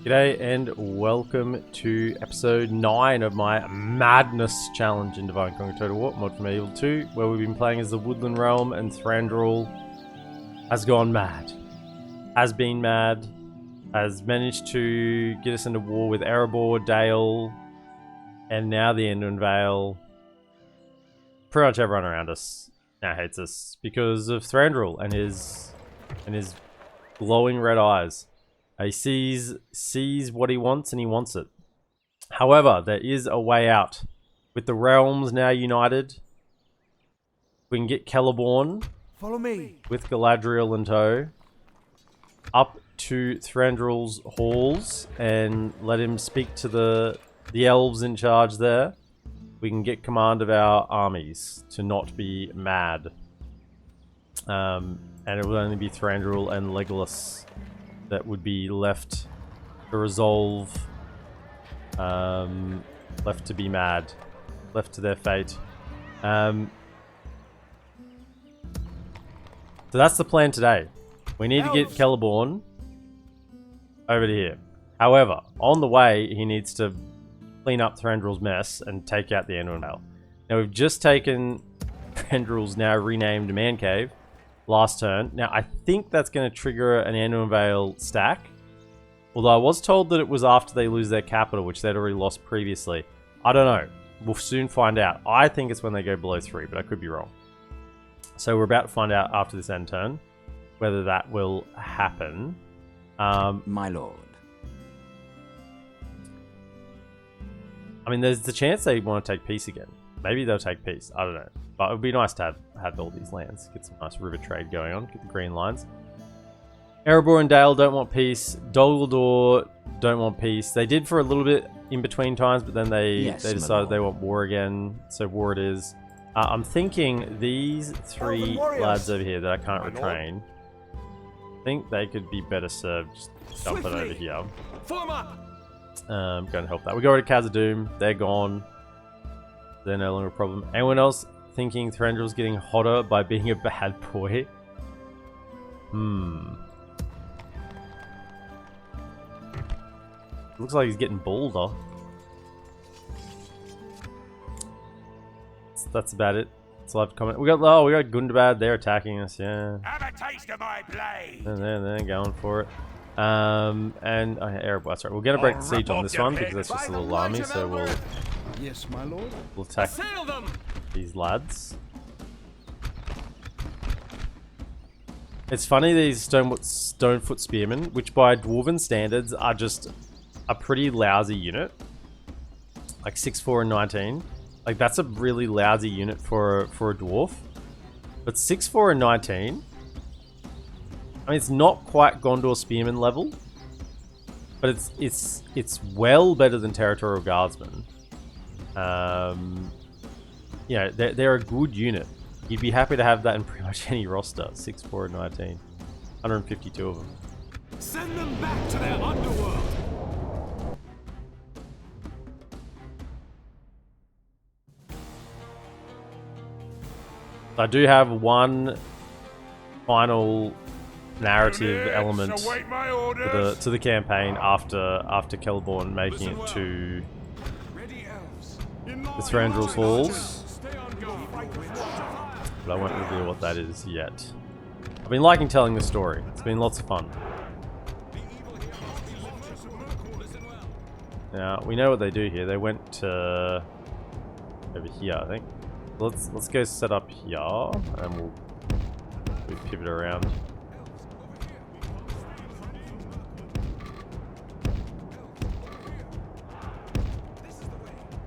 G'day and welcome to episode 9 of my Madness Challenge in Divine Conquer Total War, Mod from Evil 2, where we've been playing as the Woodland Realm, and Thranduil has gone mad. Has been mad. Has managed to get us into war with Erebor, Dale, and now the Endon Vale. Pretty much everyone around us now hates us because of Thranduil and his glowing red eyes. He sees what he wants and he wants it. However, there is a way out. With the realms now united, we can get Celeborn, follow me, with Galadriel in tow, up to Thranduil's halls and let him speak to the elves in charge there. We can get command of our armies to not be mad. And it will only be Thranduil and Legolas that would be left to resolve, left to be mad, left to their fate. So that's the plan today. We need to get Celeborn over to here. However, on the way, he needs to clean up Thranduil's mess and take out the Endon Vale. Now, we've just taken Thranduil's now renamed man cave last turn. Now, I think that's going to trigger an Endon Vale stack. Although I was told that it was after they lose their capital, which they'd already lost previously. I don't know. We'll soon find out. I think it's when they go below 3, but I could be wrong. So we're about to find out after this end turn whether that will happen. my lord. I mean, there's the chance they want to take peace again. Maybe they'll take peace. I don't know. But it would be nice to have all these lands. Get some nice river trade going on. Get the green lines. Erebor and Dale don't want peace. Dol Guldur don't want peace. They did for a little bit in between times, but then they decided they want war again. So war it is. I'm thinking these 3 lads over here that I can't retrain, I think they could be better served just dumping over here. Form up. Going to help that. We go over to Khazad-dûm. They're gone. They're no longer a problem. Anyone else thinking Thranduil's getting hotter by being a bad boy? Looks like he's getting bolder. That's about it. That's live comment. We got Gundabad. They're attacking us. Yeah. Have a taste of my blade. And they're going for it. Erebor. That's right. We're gonna break the siege on this one because that's just a little army. So we'll. Yes, my lord. We'll attack these lads. It's funny, these stonefoot spearmen, which by Dwarven standards are just a pretty lousy unit. Like 6'4" and 19. Like that's a really lousy unit for a dwarf. But 6'4" and 19. I mean, it's not quite Gondor spearman level, but it's well better than Territorial Guardsmen. You know, they're a good unit. You'd be happy to have that in pretty much any roster. 6'4" and 19. 152 of them. Send them back to their underworld. I do have one final narrative element to the campaign after Celeborn making it to the Thranduil's halls, but I won't reveal what that is yet. I've been liking telling the story. It's been lots of fun. Now we know what they do here. They went to over here, I think. Let's go set up here, and we'll pivot around.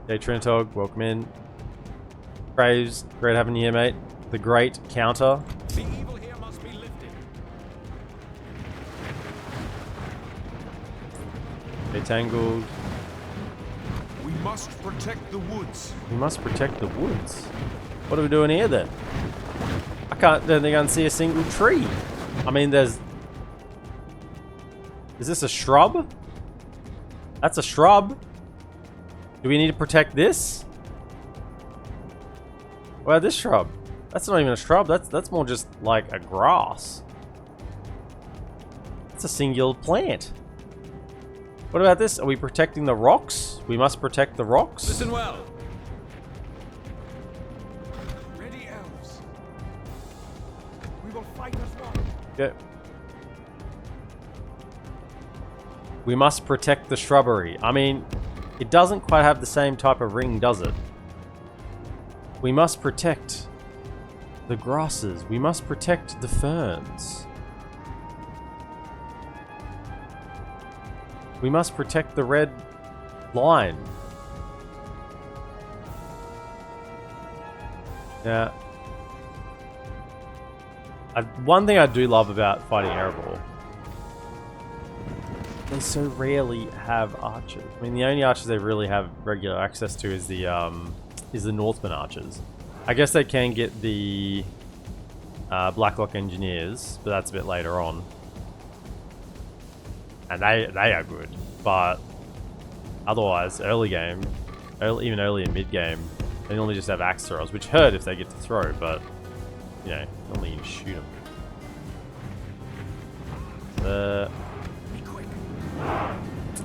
Hey Trintog, welcome in. Praise, great having you here, mate. The great counter. The evil here must be lifted. Hey Tangled. We must protect the woods. We must protect the woods. What are we doing here then? Don't think I can see a single tree. I mean, is this a shrub? That's a shrub. Do we need to protect this? What about this shrub? That's not even a shrub. That's more just like a grass. It's a singular plant. What about this? Are we protecting the rocks? We must protect the rocks. Listen well. Ready, elves. We will fight as one. Yeah. We must protect the shrubbery. I mean, it doesn't quite have the same type of ring, does it? We must protect the grasses. We must protect the ferns. We must protect the red line. Yeah. One thing I do love about fighting Erebor, they so rarely have archers. I mean, the only archers they really have regular access to is the Northman archers. I guess they can get the Blacklock engineers, but that's a bit later on. And they are good, but otherwise, early game, even early and mid game, they normally just have axe throwers, which hurt if they get to throw, but you know, normally you shoot them.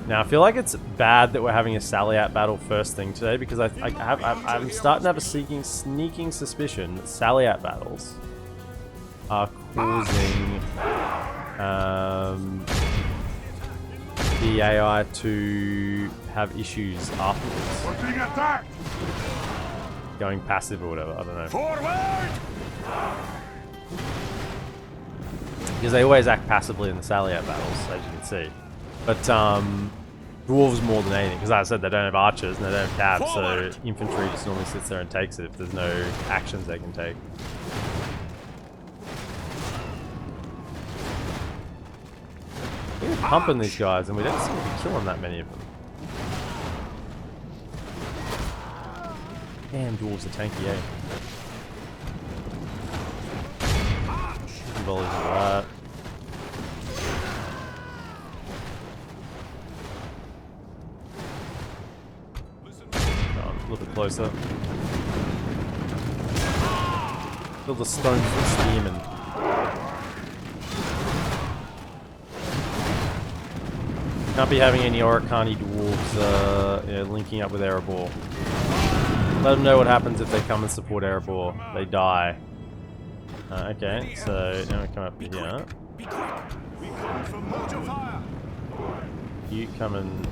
Now I feel like it's bad that we're having a Sally-Out battle first thing today, because I'm starting to have a sneaking suspicion that Sally-Out battles are causing the AI to have issues afterwards. We're being attacked. Going passive or whatever, I don't know. Forward! Because they always act passively in the Sally-Out battles, as you can see. But dwarves more than anything, because as I said, they don't have archers and they don't have cabs, so infantry just normally sits there and takes it if there's no actions they can take. We're pumping these guys and we don't seem to be killing that many of them. Damn, dwarves are tanky, eh? Volleys and all that. Oh, a little bit closer. Feel the stones with steaming. Can't be having any Oricani dwarves you know, linking up with Erebor. Let them know what happens if they come and support Erebor. They die. Okay, so now we come up here. You come and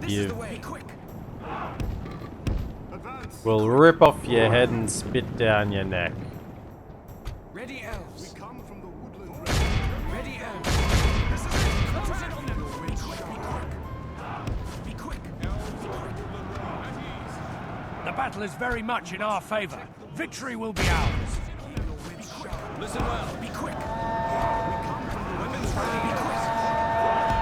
give. We'll rip off your head and spit down your neck. Ready, elves. We come from the Woodland Realm. Ready, elves. Be quick. The battle is very much in our favor. Victory will be ours. Listen well. Be quick.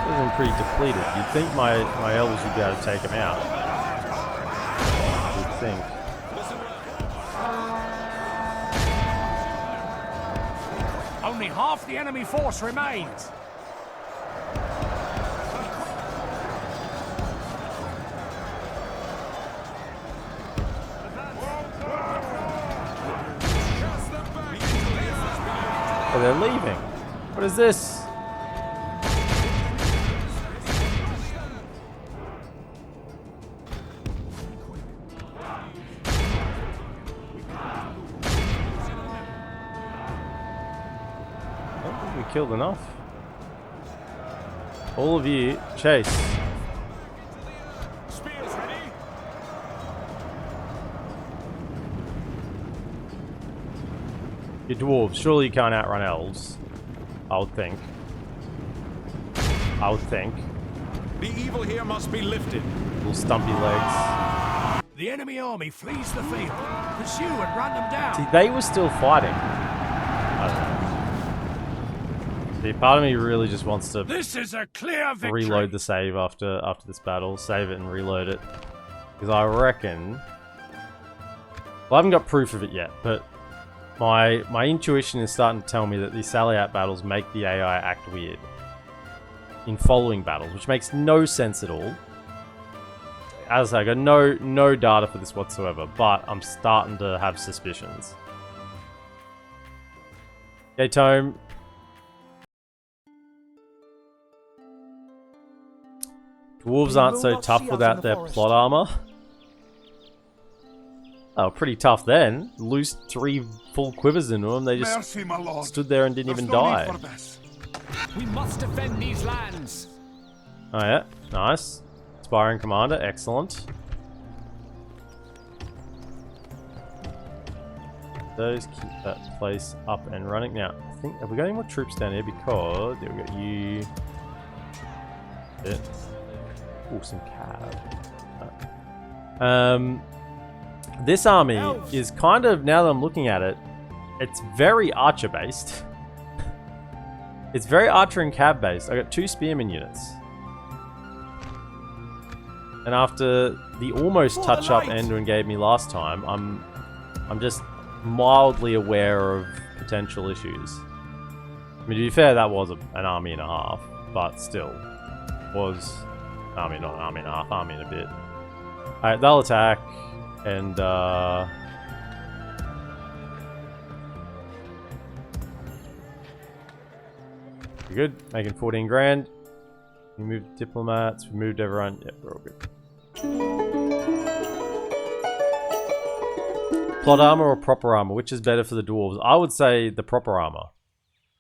Feeling pretty depleted. You'd think my elves would be able to take him out. You'd think. Only half the enemy force remains. Oh, they're leaving. What is this? I don't think we killed enough. All of you, chase. Spears ready. You're dwarves. Surely you can't outrun elves. I would think. I would think. The evil here must be lifted. Little stumpy legs. The enemy army flees the field. Pursue and run them down. See, they were still fighting. I don't know. See, part of me really just wants to This is a clear victory. reload the save after this battle. Save it and reload it. Because I reckon... Well, I haven't got proof of it yet, but my intuition is starting to tell me that these Sally-Out battles make the AI act weird. In following battles, which makes no sense at all. As I got no data for this whatsoever, but I'm starting to have suspicions. Okay, Tome. Dwarves You aren't will so not tough see us without in the their forest. plot armor. Oh, pretty tough then. Loose 3 full quivers into them. They just Mercy, my lord. stood there and didn't There's even no die. need for this. We must defend these lands. Oh yeah, nice. Aspiring commander, excellent. Those keep that place up and running. Now, I think, have we got any more troops down here? Because, yeah, we got you. Bit. Oh, some cab. This army Elves. is kind of, now that I'm looking at it, it's very archer based. It's very archer and cab based. I got 2 spearman units. And after the almost touch up Endon gave me last time, I'm just mildly aware of potential issues. I mean, to be fair, that was an army and a half, but still was army, not an army and a half, army and a bit. Alright, they'll attack, and we're good, making 14 grand. We moved diplomats, we moved everyone, yep, we're all good. Plot armor or proper armor? Which is better for the dwarves? I would say the proper armor.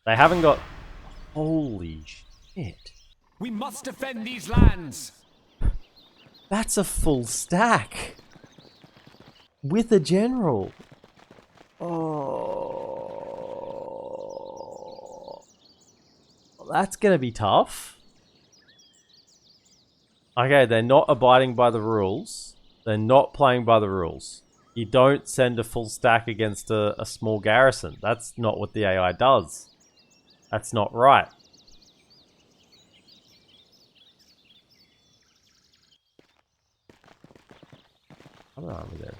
They haven't got... Holy shit. We must defend these lands. That's a full stack. With a general. Oh. That's gonna be tough. Okay, they're not abiding by the rules. They're not playing by the rules. You don't send a full stack against a small garrison. That's not what the AI does. That's not right. I don't know army there.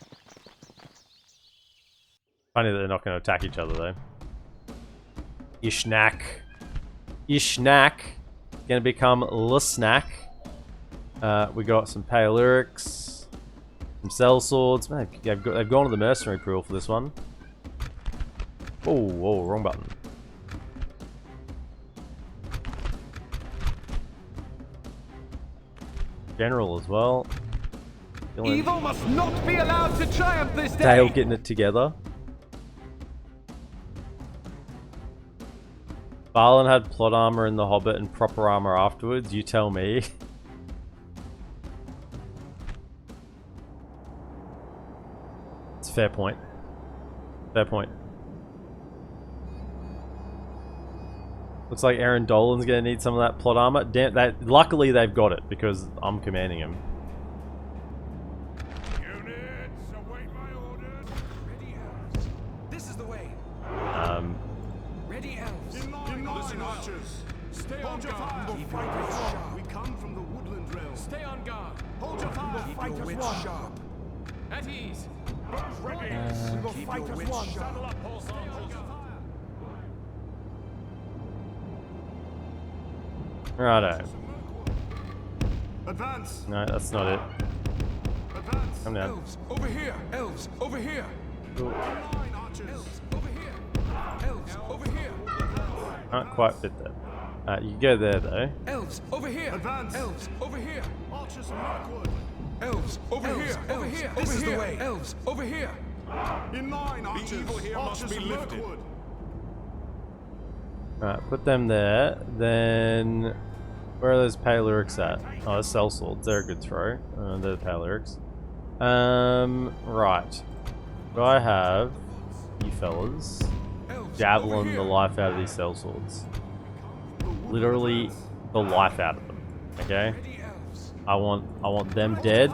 Funny that they're not going to attack each other though. Ishnak. Ishnak. Gonna become Lusnak. We got some Paleurics. Some cell swords. Man, they've gone to the mercenary pool for this one. Oh, whoa, wrong button. General as well. Evil must not be allowed to triumph this day. Dale getting it together. Balin had plot armor in the Hobbit and proper armor afterwards. You tell me. It's a fair point. Fair point. Looks like Aaron Dolan's gonna need some of that plot armor. Damn, luckily they've got it because I'm commanding him. Units, await my orders. Ready, elves. This is the way. Ready, elves. Listen, archers. Stay on guard. Keep your wits sharp. We come from the Woodland Realm. Stay on guard. Hold your fire. Keep your wits sharp. At ease. Ready. We will fight as one. Saddle up, horse archers. Righto. Advance. No, that's not it. Advance. Come down. Elves, over here. Elves, over here. Cool. Line, archers. Elves, over here. Elves, over here. Can't quite fit that. You can go there though. Elves, over here. Advance. Elves, over here. Archers and Mirkwood. Elves, over here. Over here. This is the way. Elves, over here. In line, archers. The evil here must be lifted. Alright, put them there. Then where are those Paleurics at? Oh, the cell swords. They're a good throw. They're the Paleurics. Right. Do I have you fellas javelin the life out of these cell swords? Literally the life out of them. Okay? I want them dead.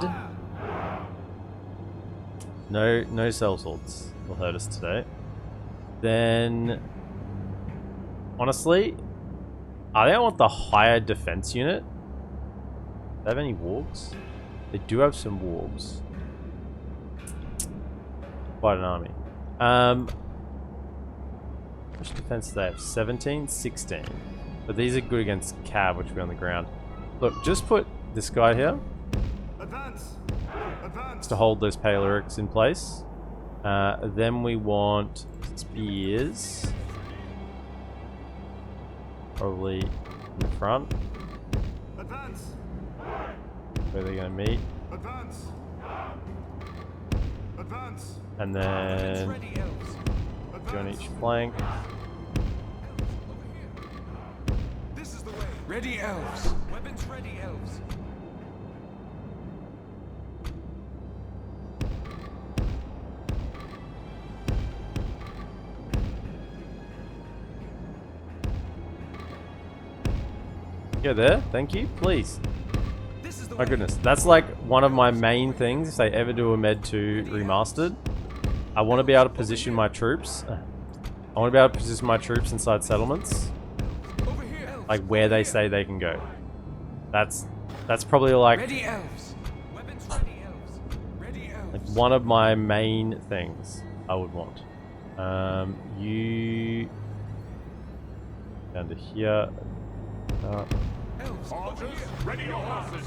No cell swords will hurt us today. Then honestly, I think I want the higher defense unit. Do they have any wargs? They do have some wargs. Quite an army. How much defense do they have? 17? 16. But these are good against Cav, which will be on the ground. Look, just put this guy here. Advance. Advance. To hold those Paleurics in place. Then we want spears. Probably in the front. Advance. where they're going to meet. Advance. Advance. And Weapons then ready, elves. go on each flank. This is the way. Ready, elves. Weapons ready, elves. Go there, thank you, please. This is the My way. goodness, that's like one of my main things if they ever do a Med 2 remastered. I want to be able to position my troops. I want to be able to position my troops inside settlements, Over here, elves. like where they say they can go. That's probably like Ready, elves. Weapons ready, elves. Ready, elves. one of my main things I would want. You down to here. Elves, over Archers, here. ready your horses.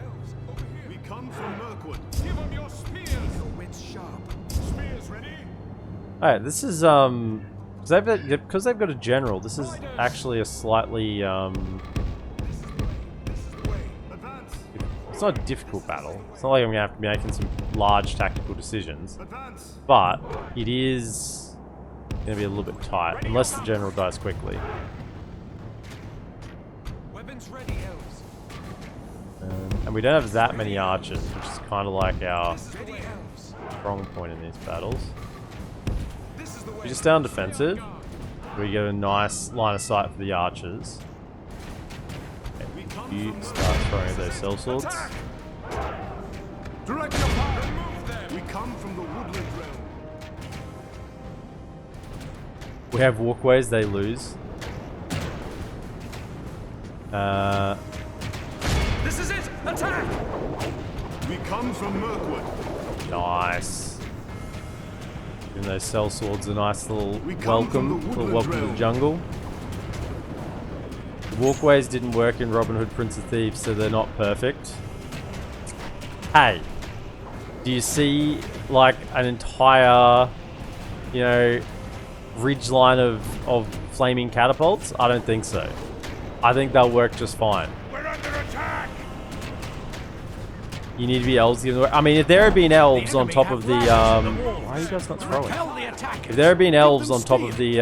Elves, over here. We come from Mirkwood. Give them your spears. Your wits sharp. Spears ready. Alright, this is because they've got a general. This is actually a slightly This is the way. Advance. it's not a difficult battle. It's not like I'm gonna have to be making some large tactical decisions, Advance. but it is gonna be a little bit tight unless the general dies quickly. Weapons ready, elves. And we don't have that many archers, which is kind of like our Ready, elves. strong point in these battles. This is the way. We just stay on defensive. We get a nice line of sight for the archers. We come You from start throwing those cell swords. Attack. Direct your fire. Remove them. We come from the Woodland Realm. We have walkways, they lose. This is it. Attack. We come from Mirkwood. Nice. Giving those cell swords a nice little We come from welcome, the little Woodland welcome to the Realm. jungle. The walkways didn't work in Robin Hood Prince of Thieves, so they're not perfect. Hey, do you see like an entire, you know, ridge line of flaming catapults? I don't think so. I think they'll work just fine. We're under attack! You need to be elves. I mean, if there had been elves on enemy top have of the ravens in the walls. why are you guys not throwing? Repel the attack! If there had been elves on top of the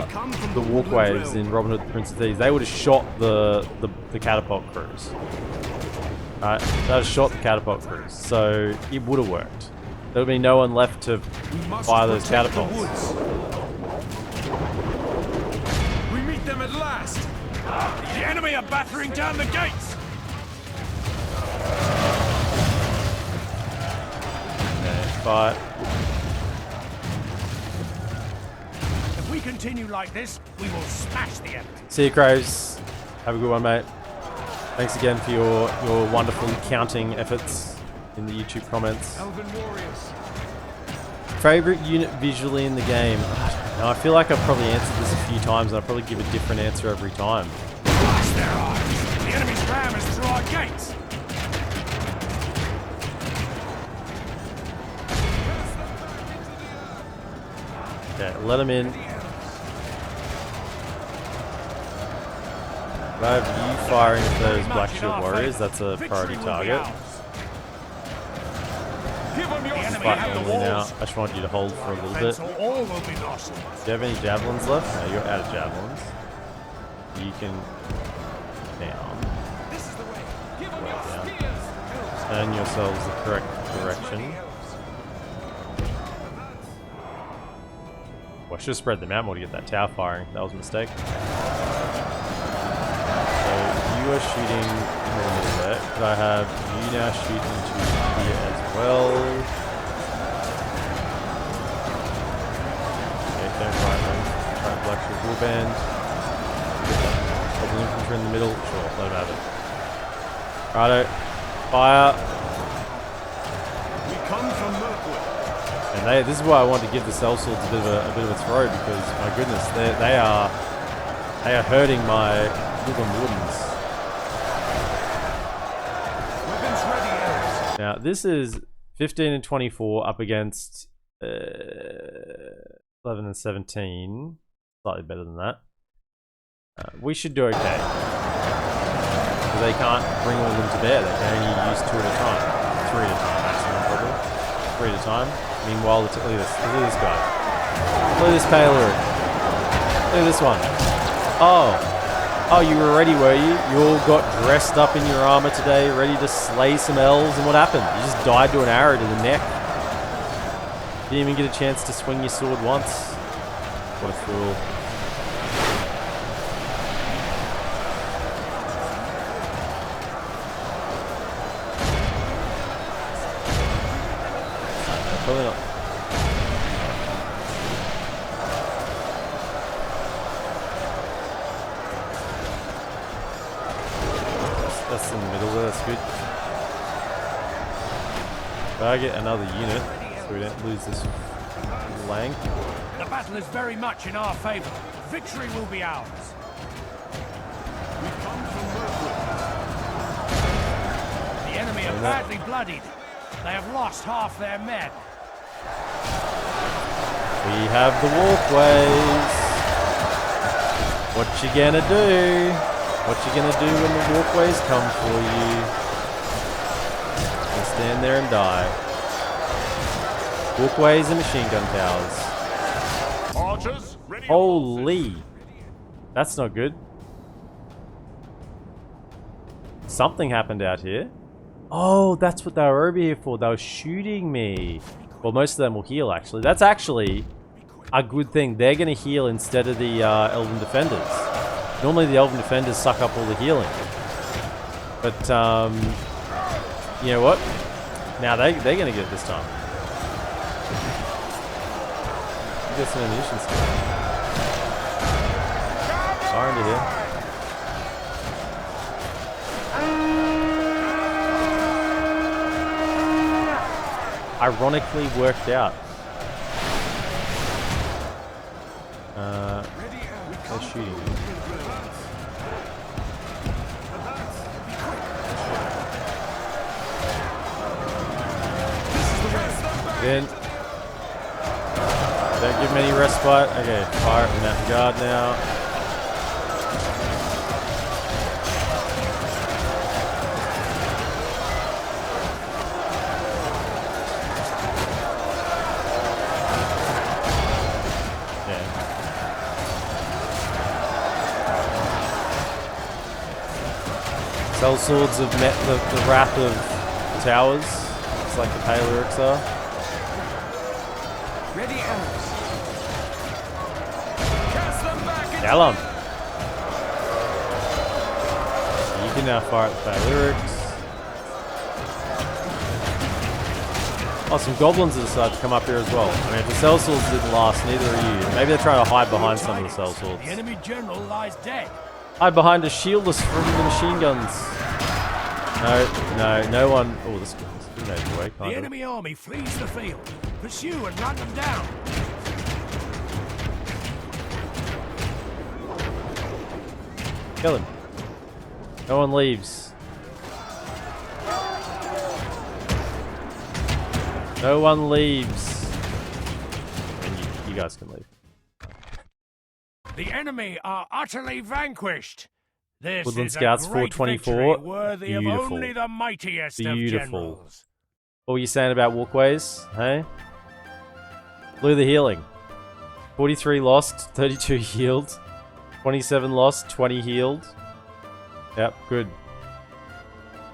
Come from the Woodland walkways Realm. in Robin Hood Prince of Thieves, they would have shot the catapult crews. Right, they would have shot the catapult crews, so it would have worked. There would be no one left to fire those catapults. We meet them at last. The enemy are battering down the gates! But If we continue like this, we will smash the enemy. see you, Crows. Have a good one, mate. Thanks again for your wonderful counting efforts in the YouTube comments. Elven warriors. Favorite unit visually in the game? Now, I feel like I've probably answered this a few times, and I'll probably give a different answer every time. Blast their eyes! The enemy's ram is through our gates! Yeah, let them in. If I have you firing at those Black Shield Warriors, that's a priority target. Give them your The enemy Fight have the normally now. walls. I just want you to hold for a little bit. Defense or all will be lost. Do you have any javelins left? No, you're out of javelins. You can down. This is the way. Give them your Down. spears. Elves. Turn yourselves the correct direction. Ready, elves. Well, I should have spread them out more to get that tower firing. That was a mistake. So you are shooting in the middle there. Could I have you now shoot into here as well? Okay, don't fight them. Try Black Shield Warband. Double infantry in the middle. Sure, let them have it. Righto. Fire. We come from Mirkwood. And this is why I want to give the cell swords a bit of a throw, because my goodness, they are hurting my Woodland Wardens. Weapons ready, elves. Now this is 15 and 24 up against 11 and 17, slightly better than that. We should do okay. Because they can't bring all of them to bear. They can only use 2 at a time. 3 at a time, maximum probably. 3 at a time. Meanwhile, look at this. Look at this guy. Look at this Paler. Look at this one. Oh. Oh, you were ready, were you? You all got dressed up in your armor today, ready to slay some elves, and what happened? You just died to an arrow to the neck. Didn't even get a chance to swing your sword once. What a fool. Probably not. That's in the middle there, that's good. Target another unit so we don't lose this flank. The battle is very much in our favor. Victory will be ours. The enemy are badly bloodied. They have lost half their men. We have the walkways. What you gonna do? What you gonna do when the walkways come for you? You stand there and die. Walkways and machine gun towers. Archers, ready. Holy! That's not good. Something happened out here. Oh, that's what they were over here for. They were shooting me. Well, most of them will heal, actually. That's actually a good thing. They're going to heal instead of the Elven Defenders. Normally, the Elven Defenders suck up all the healing. But, you know what? Now they're going to get it this time. Get some ammunition still. Fire into here. Ironically worked out. They're shooting me. Then don't give him any respite. Okay, fire from that guard now. Cell swords have met the wrath of towers. It's like the Paleorics are. Ready, elves. Cast them back into Kill 'em. You can now fire at the Paleorics. Oh, some goblins have decided to come up here as well. I mean, if the cell swords didn't last, neither are you. Maybe they're trying to hide behind some of the cell swords. The enemy general lies dead. Hide behind a shieldless from the machine guns. No one. Oh, this grenade away. The enemy army flees the field. Pursue and run them down. Kill him. No one leaves. No one leaves. And you guys can leave. The enemy are utterly vanquished. This Woodland is Scouts a great 424. victory worthy of Beautiful. only the mightiest of Beautiful. generals. What were you saying about walkways? Hey? Blew the healing. 43 lost, 32 healed. 27 lost, 20 healed. Yep, good.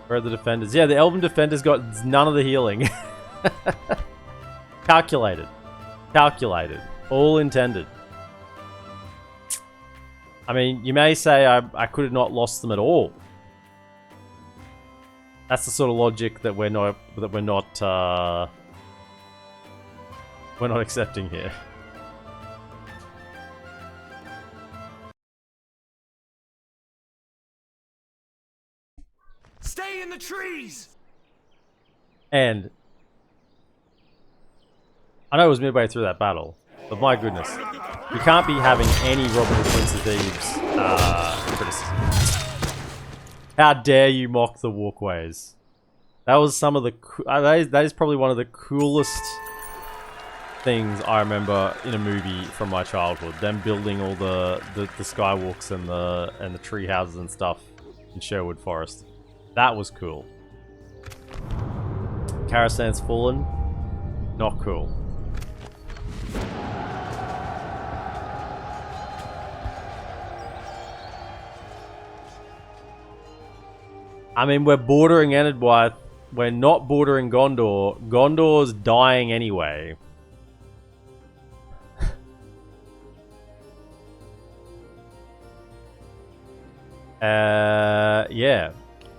Where are the defenders? Yeah, the Elven Defenders got none of the healing. Calculated. Calculated. All intended. I mean, you may say I could have not lost them at all. That's the sort of logic that we're not accepting here. Stay in the trees. And I know it was midway through that battle, but my goodness, you can't be having any Robin Hood Prince of Thieves criticism. How dare you mock the walkways? That was some of the that is probably one of the coolest things I remember in a movie from my childhood. Them building all the skywalks and the tree houses and stuff. in Sherwood Forest. That was cool. Karasan's fallen. Not cool. I mean, we're bordering Enedwyth. We're not bordering Gondor. Gondor's dying anyway. Yeah.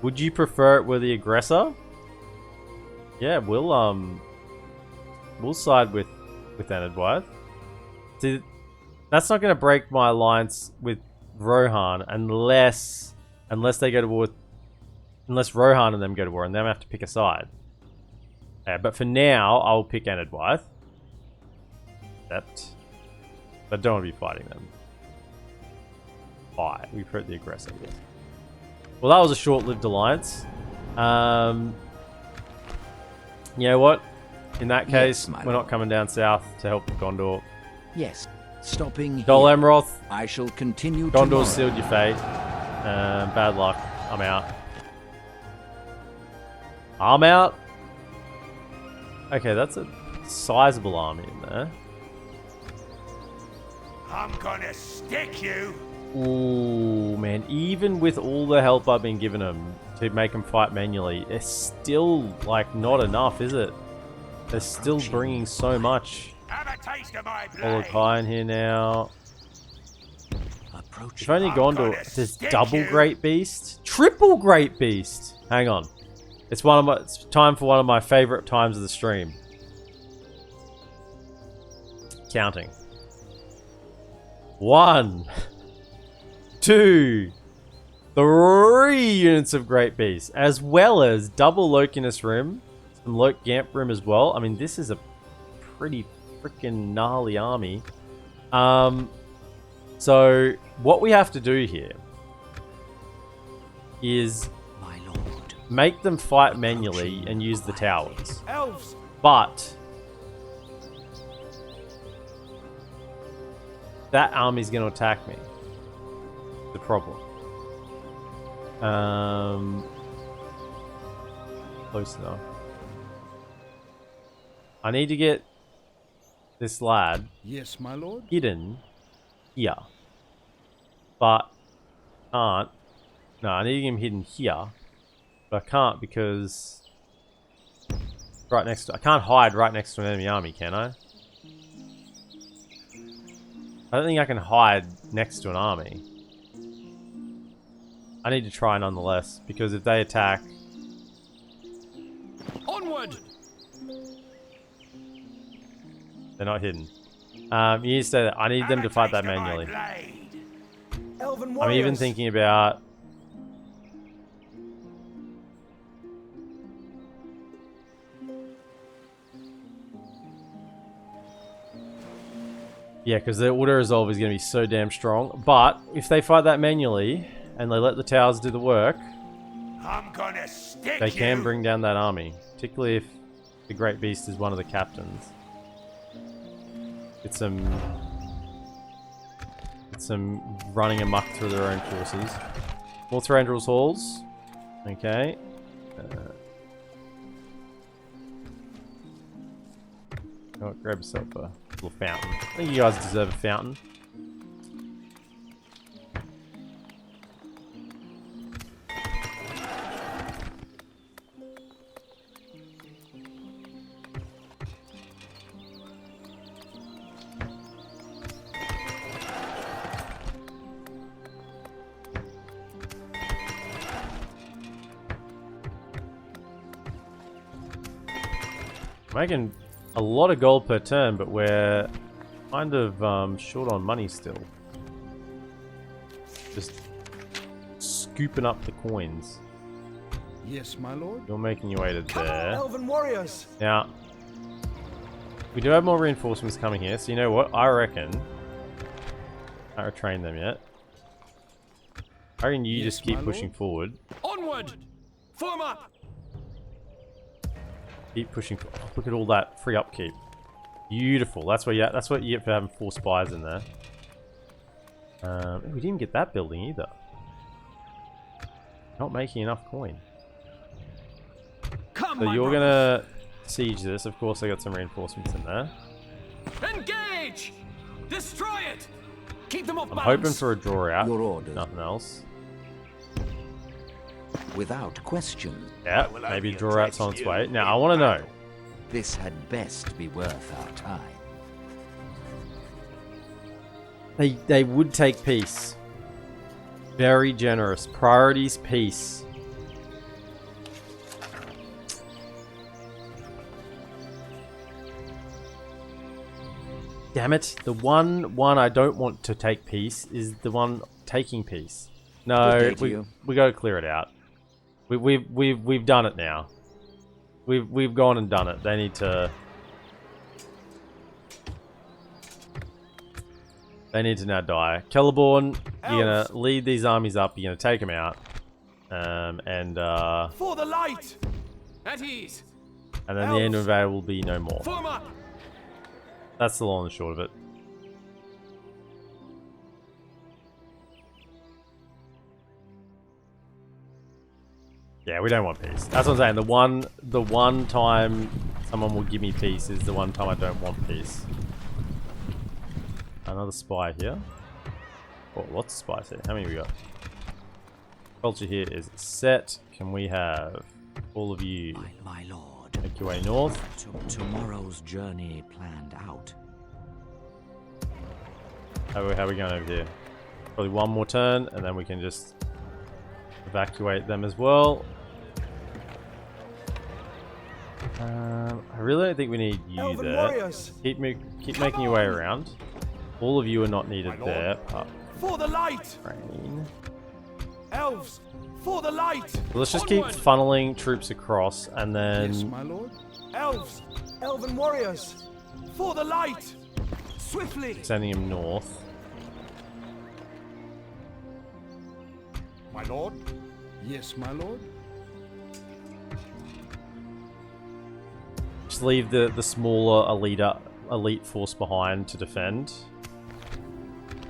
Would you prefer it with the aggressor? Yeah, we'll side with Enedwyth. See, that's not going to break my alliance with Rohan unless they go to war with, unless Rohan and them go to war, and then I have to pick a side. Yeah, but for now, I'll pick Enedwyth. But I don't want to be fighting them. Bye. We've hurt the aggressor. Yes. Well, that was a short-lived alliance. You know what? In that case, Yes, we're not coming down south to help Gondor. Yes, stopping here. Dol Amroth, I shall continue Gondor tomorrow. sealed your fate. Bad luck. I'm out. I'm out. Okay, that's a sizable army in there. I'm gonna stick you. Ooh, man. Even with all the help I've been giving them to make them fight manually, it's still, like, not enough, is it? They're still bringing so much. Have a taste of my All blade. high in here now. Approach. If only I'm Gondor... gonna There's stick double you. Great Beast? Triple Great Beast! Hang on. It's time for one of my favorite times of the stream. Counting. 1, 2, 3 units of Great Beast, as well as double Lokinus Rim, some Lok Gamp Rim as well. I mean, this is a pretty freaking gnarly army. So what we have to do here is My lord. make them fight manually and use the towers. Elves! But that army's going to attack me. The problem. Close enough. I need to get this lad Yes, my lord. hidden here. But can't. No, I need him hidden here. But I can't because right next to, I can't hide right next to an enemy army, can I? I don't think I can hide next to an army. I need to try nonetheless, because if they attack... Onward! They're not hidden. You need to say that. I need them to fight that manually. Elven I'm warriors! even thinking about... Yeah, because the auto-resolve is going to be so damn strong. But if they fight that manually, and they let the towers do the work, I'm gonna stick they can you. bring down that army. Particularly if the Great Beast is one of the captains. It's some running amok through their own forces. More Thranduil's Halls. Okay. Oh, grab yourself a little fountain. I think you guys deserve a fountain. Making a lot of gold per turn, but we're kind of short on money still. Just scooping up the coins. Yes, my lord. You're making your way to Come on, there. Elven warriors! Now, we do have more reinforcements coming here, so you know what? I reckon... I haven't trained them yet. I reckon you Yes, just keep my pushing lord. forward. Onward! Form up! Keep pushing. Oh, look at all that free upkeep. Beautiful. That's what you get for having 4 spies in there. We didn't get that building either. Not making enough coin. Come, So my you're brothers. gonna siege this. Of course, I got some reinforcements in there. Engage! Destroy it! Keep them off I'm balance. hoping for a draw out. Your orders. Nothing else. Without question. Yeah, maybe a draw out's on its way. Now, I want to know. This had best be worth our time. They would take peace. Very generous. Priorities, peace. Damn it. The one I don't want to take peace is the one taking peace. No, Good day to you. we gotta clear it out. We've done it now. We've gone and done it. They need to now die. Celeborn, you're gonna lead these armies up. You're gonna take them out, For the light! At ease. and then the end of it will be no more. Form up. That's the long and short of it. Yeah, we don't want peace. That's what I'm saying. The one time someone will give me peace is the one time I don't want peace. Another spy here. Oh, lots of spies here. How many we got? Culture here is set. Can we have all of you My lord. make your way north? Tomorrow's journey planned out. How are we going over here? Probably one more turn, and then we can just evacuate them as well. I really don't think we need you Elven there. warriors! Keep making your way around. All of you are not needed there. For the light! Rain. Elves! For the light! So let's just keep funneling troops across, and then my lord. Elves! Elven warriors! For the light! Swiftly! sending them north. My lord? Yes, my lord? Just leave the smaller elite force behind to defend.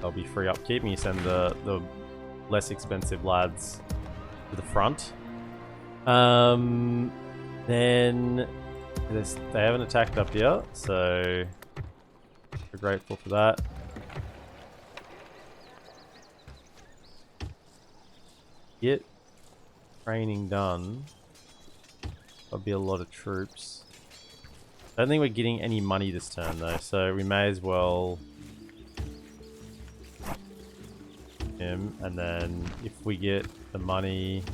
They'll be free upkeep, and you send the less expensive lads to the front. Then they haven't attacked up here, so we're grateful for that. Get training done. That'll be a lot of troops. I don't think we're getting any money this turn though, so we may as well him, and then if we get the money,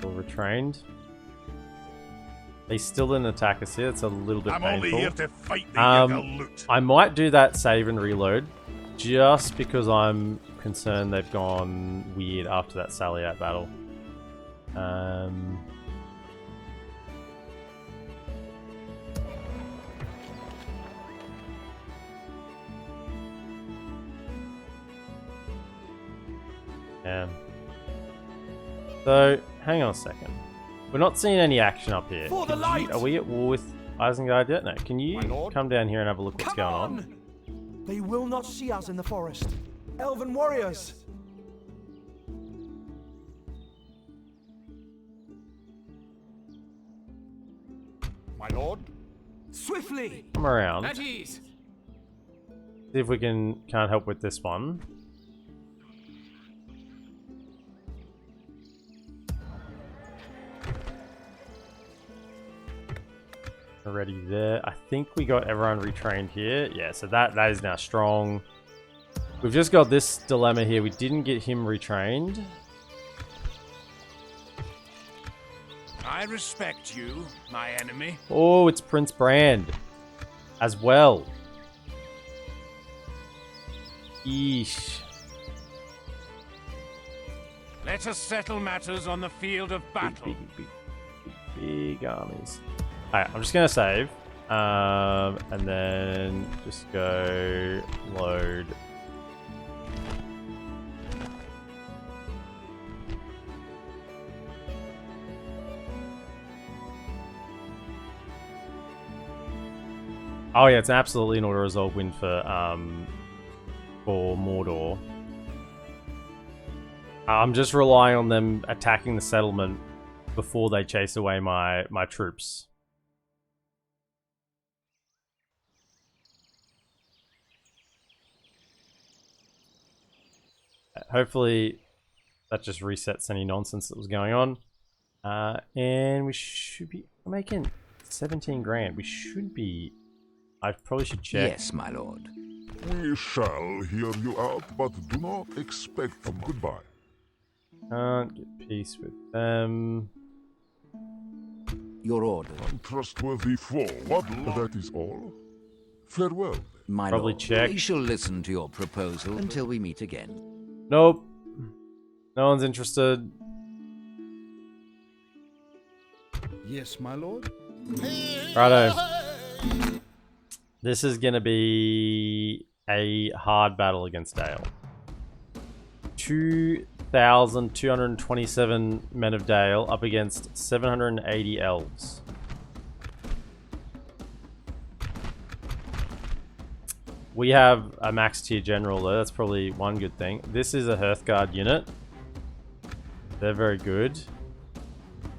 we'll retrained. They still didn't attack us here. It's a little bit painful. I'm only here to fight the evil loot. I might do that save and reload, just because I'm concerned they've gone weird after that sally out battle. Yeah. So, hang on a second. We're not seeing any action up here. For the Could you- light! are we at war with Isengard yet? No. Can My you lord? come down here and have a look what's Come going on! on? They will not see us in the forest. Elven warriors! My lord? Swiftly! Come around. At ease. See if we can't help with this one. Already there. I think we got everyone retrained here. Yeah, so that is now strong. We've just got this dilemma here. We didn't get him retrained. I respect you, my enemy. Oh, it's Prince Brand as well. Yeesh. Let us settle matters on the field of battle. Big armies. Alright, I'm just gonna save. And then just go load. Oh yeah, it's absolutely an auto-resolve win for Mordor. I'm just relying on them attacking the settlement before they chase away my troops. Hopefully that just resets any nonsense that was going on. And we should be making 17 grand. We should be... I probably should check. Yes, my lord. We shall hear you out, but do not expect a goodbye. Can't get peace with them. Your order, Untrustworthy foe. What? That is all. Farewell. my Probably lord. check. We shall listen to your proposal until we meet again. Nope. No one's interested. Yes, my lord. Righto. This is going to be a hard battle against Dale. 2,227 men of Dale up against 780 elves. We have a max tier general though, that's probably one good thing. This is a Hearthguard unit. They're very good.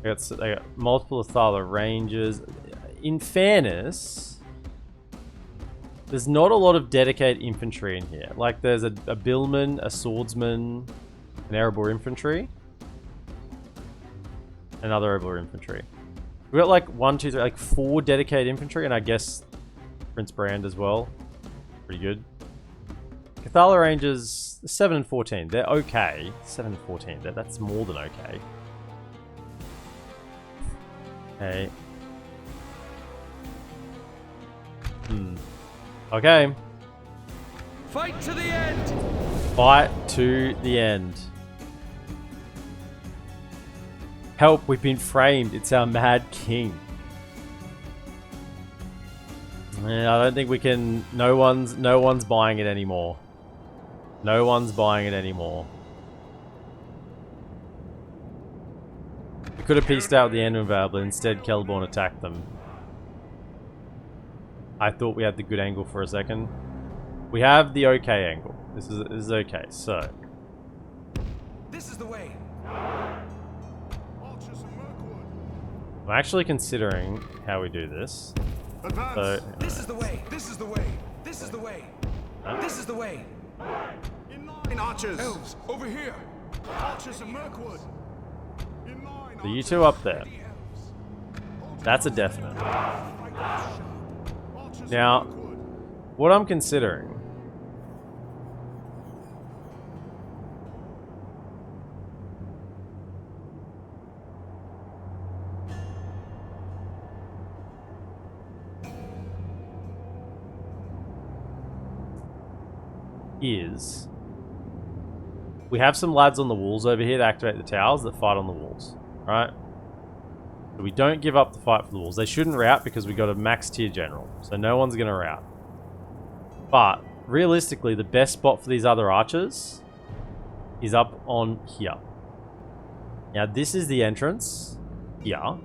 They got multiple Athala Rangers. In fairness, there's not a lot of dedicated infantry in here. Like there's a billman, a swordsman, an Erebor infantry, another Erebor infantry. We've got like 1, 2, 3, like 4 dedicated infantry, and I guess Prince Brand as well. Pretty good. Cathala Rangers 7 and 14. They're okay. 7 and 14. That's more than okay. Okay. Okay. Fight to the end! Fight to the end. Help, we've been framed. It's our mad king. Yeah, I don't think we can... No one's buying it anymore. No one's buying it anymore. We could have pieced out the Undefendable, but instead Celeborn attacked them. I thought we had the good angle for a second. We have the okay angle. This is okay, so... This is the way! I'm actually considering how we do this. Advance. So, This is the way! This is the way! This is the way! This is the way! In line, archers. Elves, over here. Archers of Mirkwood. In line, so you two up there. That's a definite. archers Now, of Mirkwood. what I'm considering is we have some lads on the walls over here to activate the towers that fight on the walls, right? So we don't give up the fight for the walls. They shouldn't rout because we got a max tier general, so no one's gonna rout. But realistically, the best spot for these other archers is up on here. Now this is the entrance here.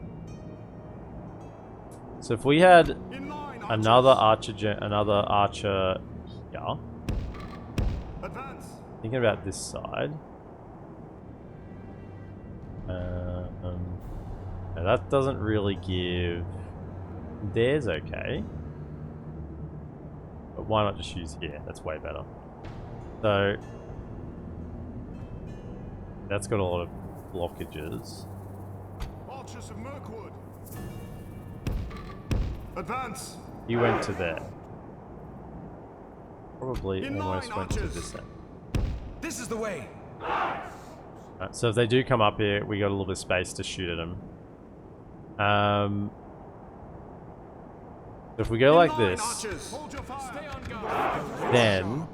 So if we had In line, archers. another archer here. Advance. Thinking about this side. No, that doesn't really give... There's okay. But why not just use here? That's way better. So... That's got a lot of blockages. Archers of Mirkwood. Advance. You went to there. Probably In almost line, went to archers. this end. This is the way! Right, so if they do come up here, we got a little bit of space to shoot at them. So if we go like In line, this, archers. Hold your fire. Stay on guard. then...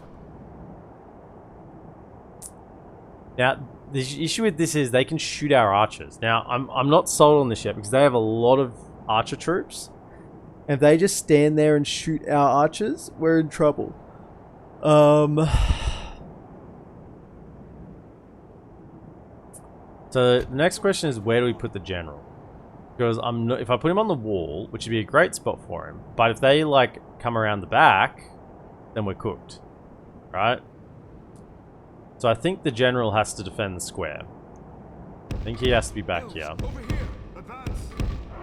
Now, the issue with this is they can shoot our archers. Now, I'm not sold on this yet because they have a lot of archer troops. If they just stand there and shoot our archers, we're in trouble. So the next question is, where do we put the general? Because I'm not, if I put him on the wall, which would be a great spot for him, but if they like come around the back, then we're cooked, right? So I think the general has to defend the square. I think he has to be back here. Over here. Advance.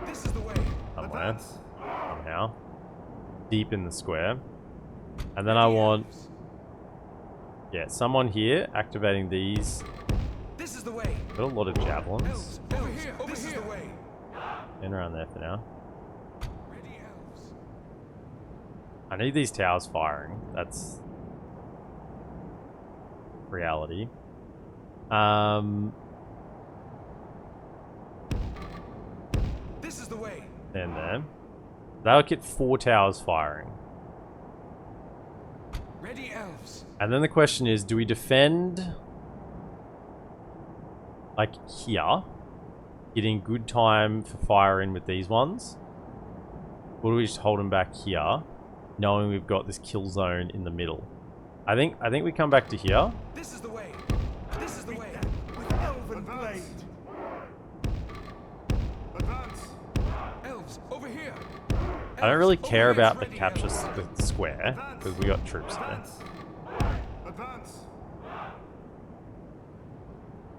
This is the way. Somewhere. Advance. Somehow. Deep in the square. And then I want... Yeah, someone here activating these. This is the way. Got a lot of javelins. Elves. Over here. This is the way. In around there for now. Ready, elves. I need these towers firing. That's... reality. This is the way. And there. That'll get 4 towers firing. Ready, elves. And then the question is, do we defend like here, getting good time for firing with these ones? Or do we just hold them back here, knowing we've got this kill zone in the middle? I think we come back to here. This is the way. This is the way. With elven blade. Advance. Elves, over here. I don't really Elves, care over here. about the Ready, capture elves. the square, because we got troops there. Advance. Advance.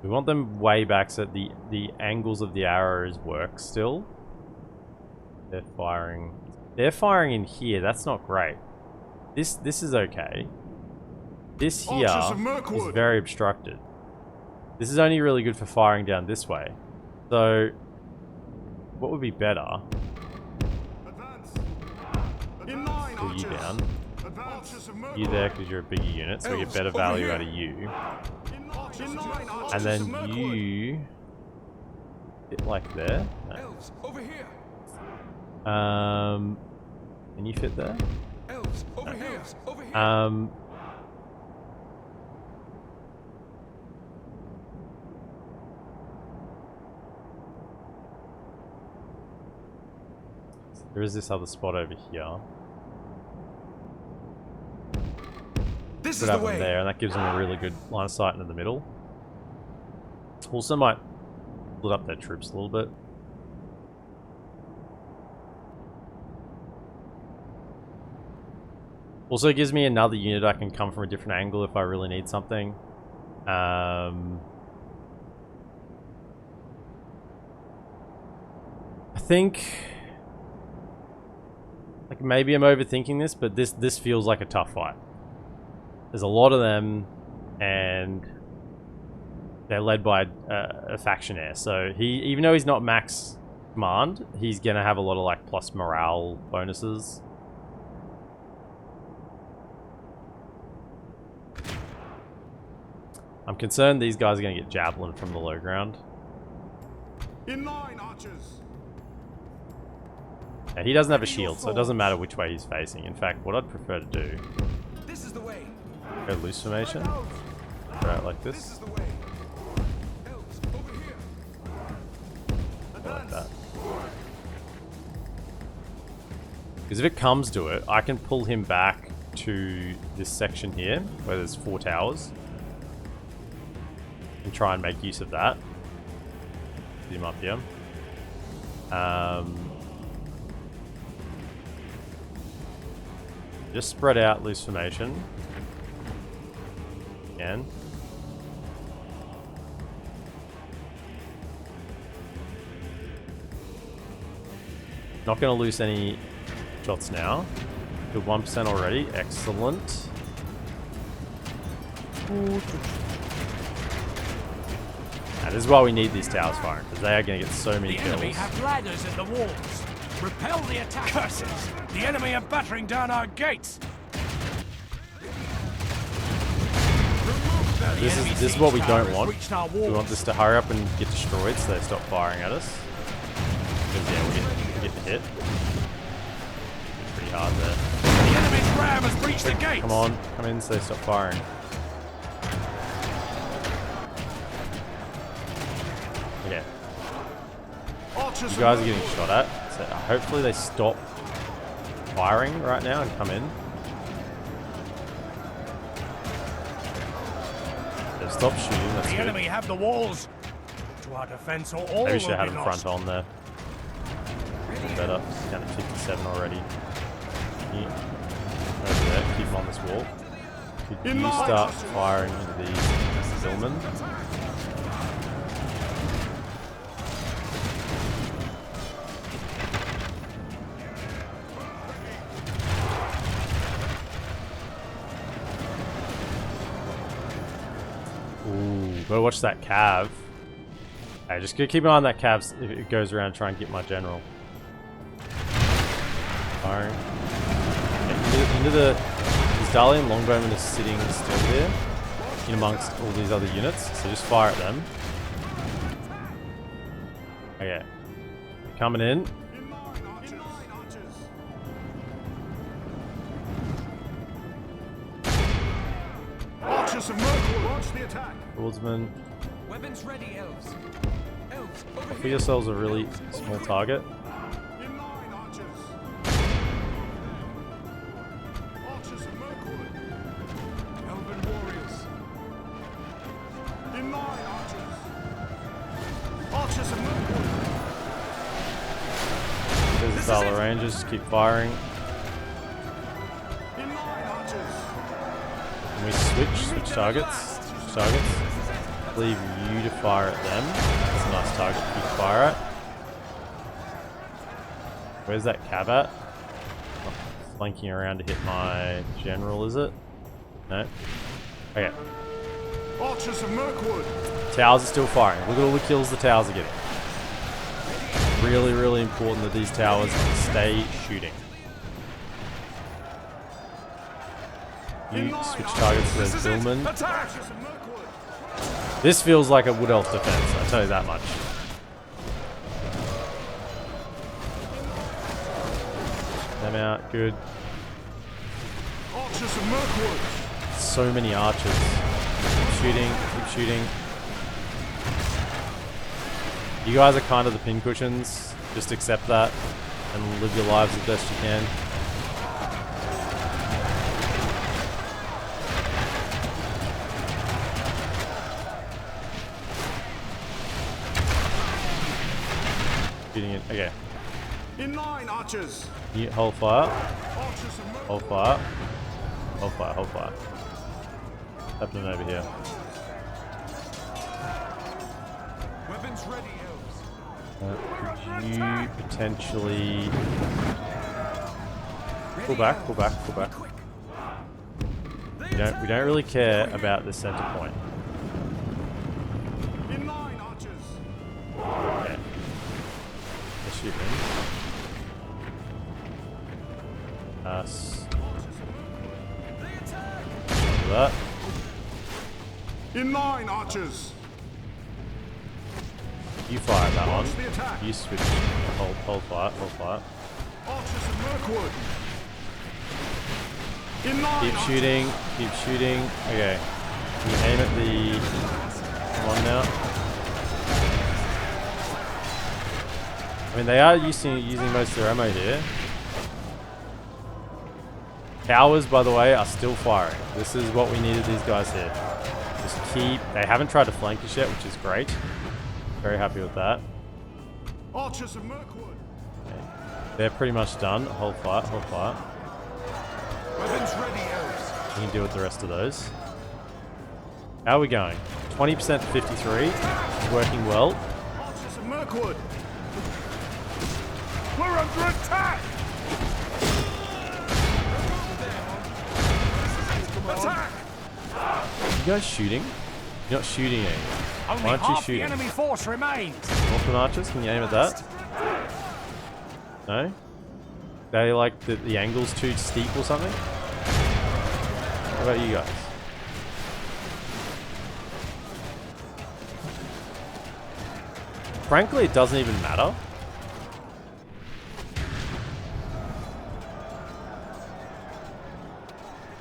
We want them way back so that the angles of the arrows work still. They're firing in here. That's not great. This is okay. This here Archers of is Mirkwood. very obstructed. This is only really good for firing down this way. So, what would be better? Advance. In line, Pull you archers. down. Advance. You there because you're a bigger unit, so we get Elves, better over value here. out of you. In line, archers. And then of Mirkwood. you fit like there. No. Elves, over here. Can you fit there? Elves, over here. Over here. There is this other spot over here. This Put is up the them way. there, and that gives them a really good line of sight into the middle. Also might split up their troops a little bit. Also gives me another unit I can come from a different angle if I really need something. I think... like maybe I'm overthinking this, but this feels like a tough fight. There's a lot of them, and they're led by a factionaire. So even though he's not max command, he's gonna have a lot of like plus morale bonuses. I'm concerned these guys are gonna get javelin from the low ground. In line, archers. Yeah, he doesn't have a shield, so it doesn't matter which way he's facing. In fact, what I'd prefer to do, This is the way. go loose formation, go out like This this, is the way. Elves, over here. go like Advance. that. Because if it comes to it, I can pull him back to this section here, where there's 4 towers, and try and make use of that. Get him up here. Just spread out loose formation. Again. Not going to lose any shots now. Good 1% already. Excellent. Now, this is why we need these towers firing, because they are going to get so many The kills. enemy have ladders in the walls. Repel the attack. Curses! The enemy are battering down our gates. This is what we don't want. We want this to hurry up and get destroyed so they stop firing at us. Because yeah, we get the hit. Pretty hard there. The enemy's ram has breached the gates. Come on, come in so they stop firing. Okay, Archers you guys are getting shot at, so hopefully they stop firing right now and come in. They've stopped shooting, that's The good. enemy have the walls. To our defense, or all Maybe we will should have had be him lost. front on there. better. It's down to 57 already. Over there, keep him on this wall. Could you start firing into these Zillmen? Ooh, gotta watch that cav. Hey, just keep an eye on that cav if it goes around and try and get my general. Firing. Okay, into the... This Dalian longbowman is sitting still there, in amongst all these other units, so just fire at them. Okay. Coming in. Archers of Merkwood, launch the attack. Swordsman. Weapons ready, elves. Elves, over For here. yourselves a really small target. In line, archers. Archers of Merkwood. Elven warriors. In line, archers. Archers of Merkwood. There's the Valor Rangers, just keep firing. In line, archers. And we switch targets. Switch targets. Leave you to fire at them. That's a nice target for you to fire at. Where's that cav at? Oh, flanking around to hit my general, is it? No. Okay. Archers of Merkwood. Towers are still firing. Look at all the kills the towers are getting. Really, really important that these towers stay shooting. You switch targets to those Billmen. Attack. This feels like a Wood Elf defense, I'll tell you that much. Them out, good. Archers of Merkwood. So many archers. Keep shooting, keep shooting. You guys are kind of the pincushions. Just accept that and live your lives as best you can. Shooting it. Okay. In line, archers. You hold fire. Archers of Merkwood. Hold fire. Hold fire. Hold fire. What's happening over here? Weapons ready, elves. Could you potentially pull back? Pull back. Pull back. We don't really care about the center point. In line, archers. Okay. Let's shoot him. Us. Do that. In line, archers. You fire that one. Launch the attack. You switch. Hold fire. Hold fire. Archers of Merkwood. In line, Keep archers. shooting. Keep shooting. Okay. Can you aim at the... Come on now. I mean, they are using most of their ammo here. Towers, by the way, are still firing. This is what we needed these guys here. Just keep... They haven't tried to flank us yet, which is great. Very happy with that. Archers of Merkwood. Okay. They're pretty much done. Hold fire. Hold fire. Weapons ready, elves. You can deal with the rest of those. How are we going? 20% to 53. It's working well. Archers of Merkwood. We're under attack. Attack. You guys shooting? You're not shooting any. Only Why aren't you half the shooting? enemy force remains. Northern archers, can you aim at that? No? They like the angle's too steep or something? What about you guys? Frankly, it doesn't even matter.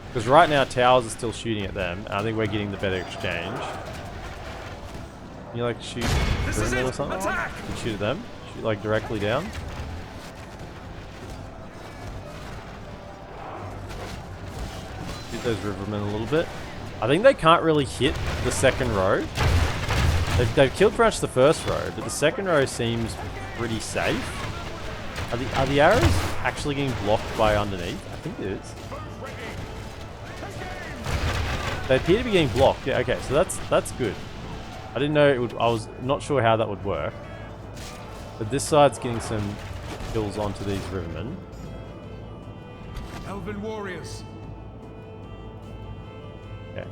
Because right now, towers are still shooting at them. And I think we're getting the better exchange. Can you like shoot through them or something? Attack! You shoot at them? Shoot like directly down? Shoot those rivermen a little bit. I think they can't really hit the second row. They've killed pretty much the first row, but the second row seems pretty safe. Are the arrows actually getting blocked by underneath? I think it is. They appear to be getting blocked. Yeah, okay, so that's good. I didn't know it would. I was not sure how that would work. But this side's getting some kills onto these rivermen. Elven warriors. Okay.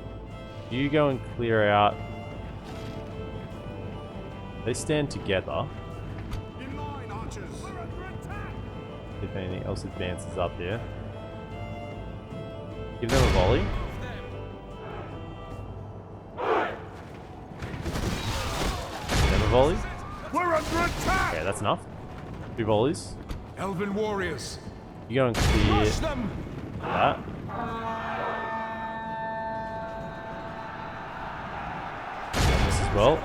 You go and clear out. They stand together. In line, archers. If anything else advances up here. Give them a volley. Give them a volley. We're under attack. Okay, that's enough. 2 volleys. Elven warriors. You go and clear Rush them. that. And this as well.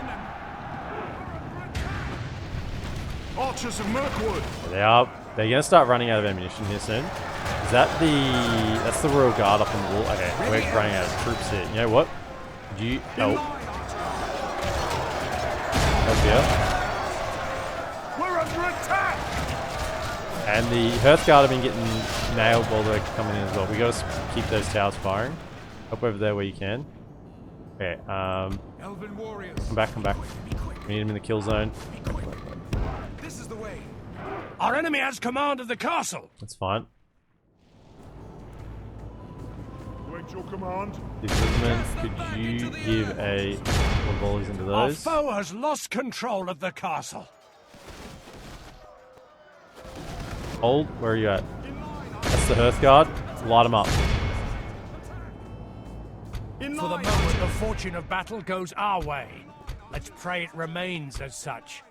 Archers of Mirkwood. There they are. They're gonna start running out of ammunition here soon. Is that that's the Royal Guard up on the wall? Okay, we're running out of troops here. You know what? Could you help? Help here. We're under attack. And the Hearthguard have been getting nailed while they're coming in as well. We gotta keep those towers firing. Up over there where you can. Okay, Elven warriors. come back. We need them in the kill zone. This is the way. Our enemy has command of the castle. That's fine. Wait your command. These rivermen, could you give a couple of volleys into Our those? foe has lost control of the castle. Hold, where are you at? That's the Hearthguard. Light them up. In For the line. moment, the fortune of battle goes our way. Let's pray it remains as such.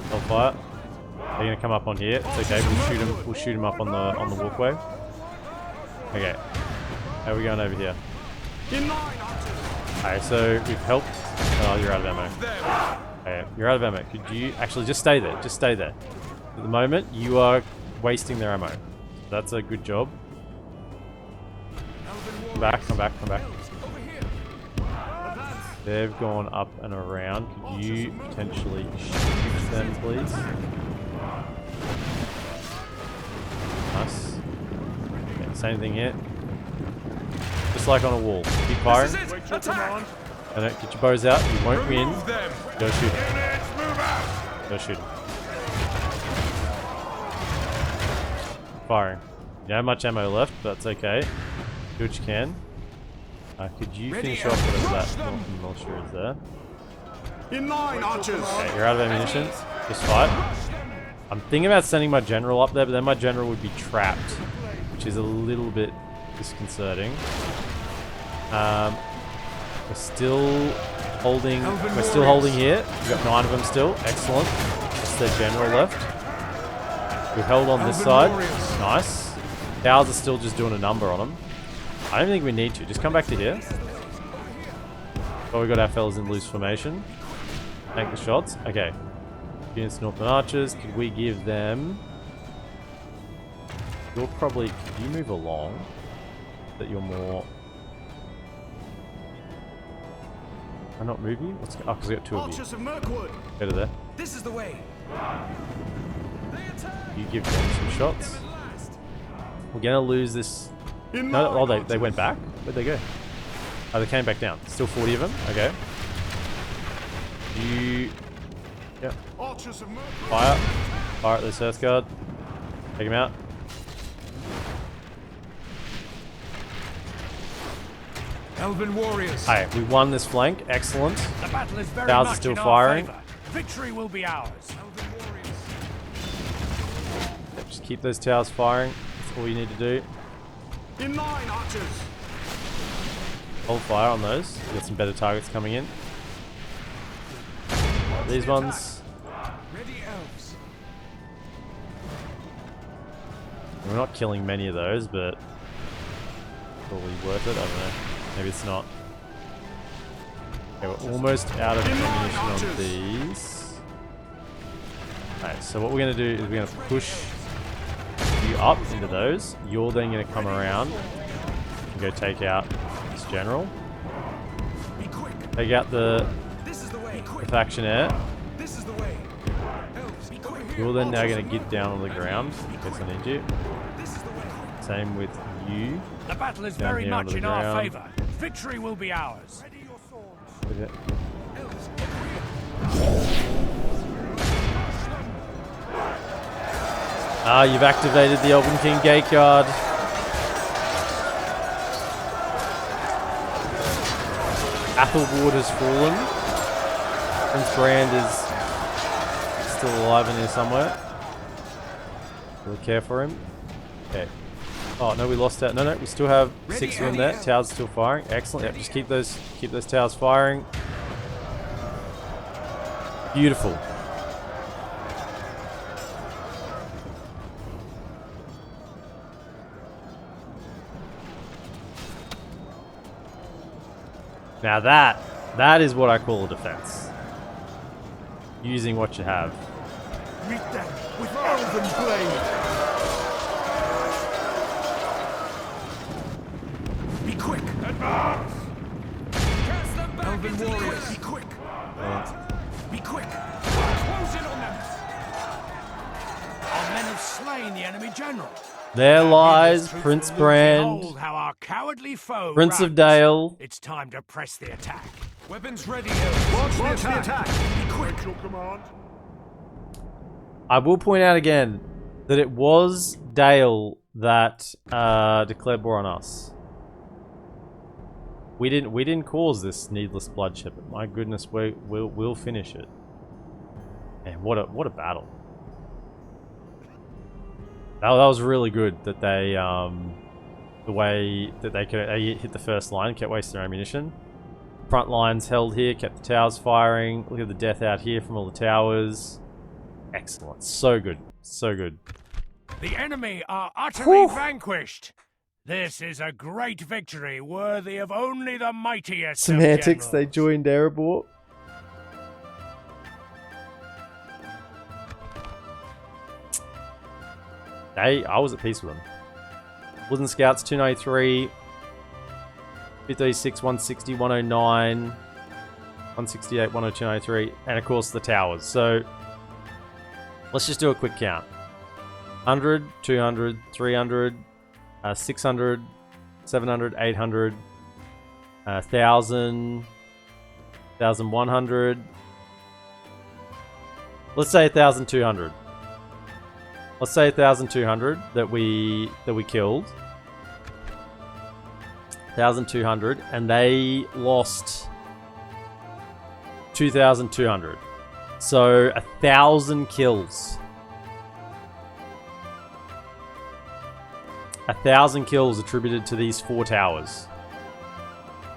Hellfire. They're gonna come up on here. It's okay. We'll shoot them up on the walkway. Okay. How are we going over here? In line, archers. Alright, so we've helped. Oh, you're out of ammo. Okay, you're out of ammo. Could you actually just stay there? Just stay there. At the moment, you are wasting their ammo. That's a good job. Come back. Over here. They've gone up and around. Could you potentially shoot them, please? Nice. Okay, same thing here. Just like on a wall. Keep firing. Wait your command. And get your bows out. You won't win. Move them. Go shoot them. Units, move out. Go shoot them. Firing. You don't have much ammo left, but that's okay. Do what you can. Could you finish off whatever that Northern Militia is there? In line, archers. Okay, you're out of ammunition. Just fight. I'm thinking about sending my general up there, but then my general would be trapped, which is a little bit disconcerting. We're still holding. We're still holding here. We've got 9 of them still. Excellent. That's their general left. We've held on this side. Nice. Towers are still just doing a number on them. I don't think we need to. Just come back to here. Oh, we got our fellas in loose formation. Take the shots. Okay. Units Northern Archers. Could we give them... You're probably... Could you move along? That you're more... Can I not move you? Let's go. Oh, because we got 2 of you. Archers of Mirkwood. Go to there. This is the way. You give them some shots. We're going to lose this... In No, line, oh, they archers. went back? Where'd they go? Oh, they came back down. Still 40 of them? Okay. You... Yeah. Archers of Mirkwood. Fire. Fire at this Hearthguard. Take him out. Elven warriors. Hey, we won this flank. Excellent. The battle is very Towers are much still in our firing. favor. Victory will be ours. Elven warriors. Yep, just keep those towers firing. That's all you need to do. In line, archers. Hold fire on those. We've got some better targets coming in. These ones. Ready, elves. We're not killing many of those, but probably worth it. I don't know. Maybe it's not. Okay, we're almost out of ammunition on these. Alright, so what we're going to do is we're going to push you up into those. You're then going to come around and go take out this general. Be quick. Take out the This is the way. Quick. faction air. This This is the way. Elves, over here. You're then now going to get down on the ground in case I need you. This is the way. Same with you. The battle is Down very here much onto in the our ground. favor. Victory will be ours. Okay. Elves, over here. Ah, you've activated the Elven King Gate Guard. Athelward has fallen. Prince Brand is still alive in here somewhere. Really care for him. Okay. Oh no, we lost that. No, we still have 6 of them there. Towers still firing. Excellent. Yep, just keep those towers firing. Beautiful. Now that is what I call a defense. Using what you have. Meet them with Elven blade. Be quick. Advance. Cast them back Elven into the warriors, west. be quick. Be quick. Close in on them. Our men have slain the enemy general. There lies Troops Prince will Brand, behold how our cowardly foe Prince of runs. Dale. It's time to press the attack. Weapons ready, Elves. Launch the attack. Be quick. Your command. I will point out again that it was Dale that declared war on us. We didn't cause this needless bloodshed, but my goodness, we'll finish it. Man, what a battle. That was really good that they the way that they hit the first line, kept wasting their ammunition. Front lines held here, kept the towers firing. Look at the death out here from all the towers. Excellent. So good. So good. The enemy are utterly vanquished. This is a great victory worthy of only the mightiest of Semantics, they generals. joined Erebor. I was at peace with them. Woodland Scouts 293, 586, 160, 109, 168, 102, 93, and of course the towers. So let's just do a quick count. 100, 200, 300, 600, 700, 800, 1,000, 1,100. Let's say 1,200. Let's say 1,200 that we killed. 1,200, and they lost 2,200. So 1,000 kills. 1,000 kills attributed to these 4 towers.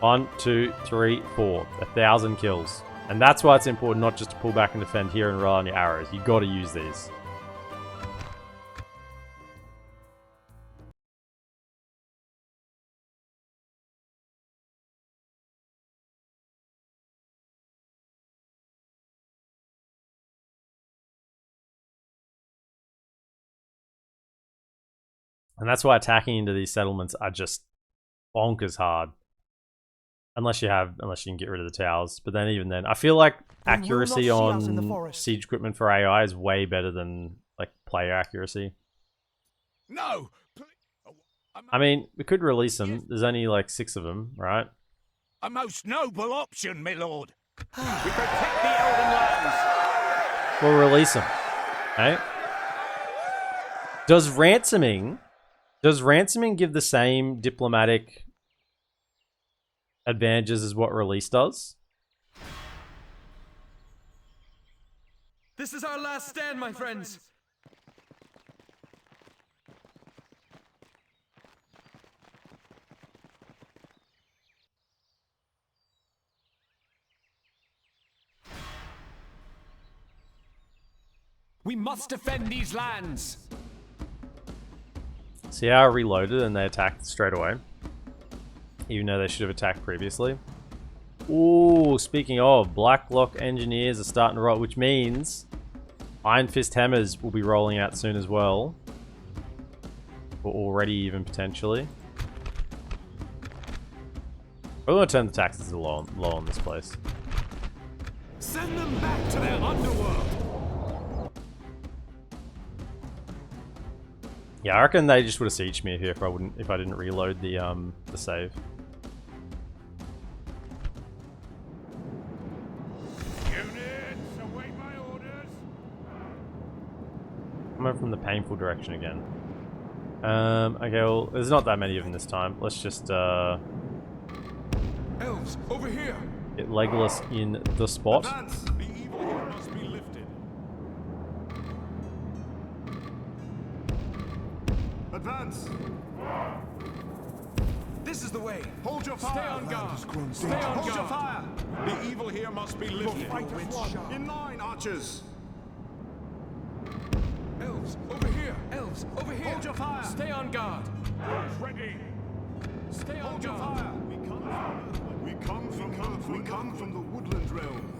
1, 2, 3, 4. 1,000 kills. And that's why it's important not just to pull back and defend here and rely on your arrows. You got to use these. And that's why attacking into these settlements are just bonkers hard. Unless you can get rid of the towers. But then even then, I feel like accuracy on siege equipment for AI is way better than like player accuracy. No. I mean, we could release them. There's only like 6 of them, right? A most noble option, my lord. We protect the Elven lands. We'll release them. Okay? Does ransoming give the same diplomatic advantages as what release does? This is our last stand, my friends. We must defend these lands. See how I reloaded and they attacked straight away? Even though they should have attacked previously. Ooh, speaking of, Blacklock engineers are starting to roll, which means Iron Fist hammers will be rolling out soon as well. Or already even potentially. We're going to turn the taxes low on this place. Send them back to their underworld. Yeah, I reckon they just would have sieged me here if I didn't reload the save. Units, await my orders. Coming from the painful direction again. Okay, well, there's not that many of them this time. Let's just Elves, over here. get Legolas in the spot. Advance. The evil here must be lifted. Advance. This is the way. Hold your fire. Stay on guard. Stay on guard. Hold your fire. The evil here must be lifted. In line, archers. Elves, over here. Elves, over here. Hold your fire. Stay on guard. Who's ready? Stay on guard. We come from the Woodland Realm.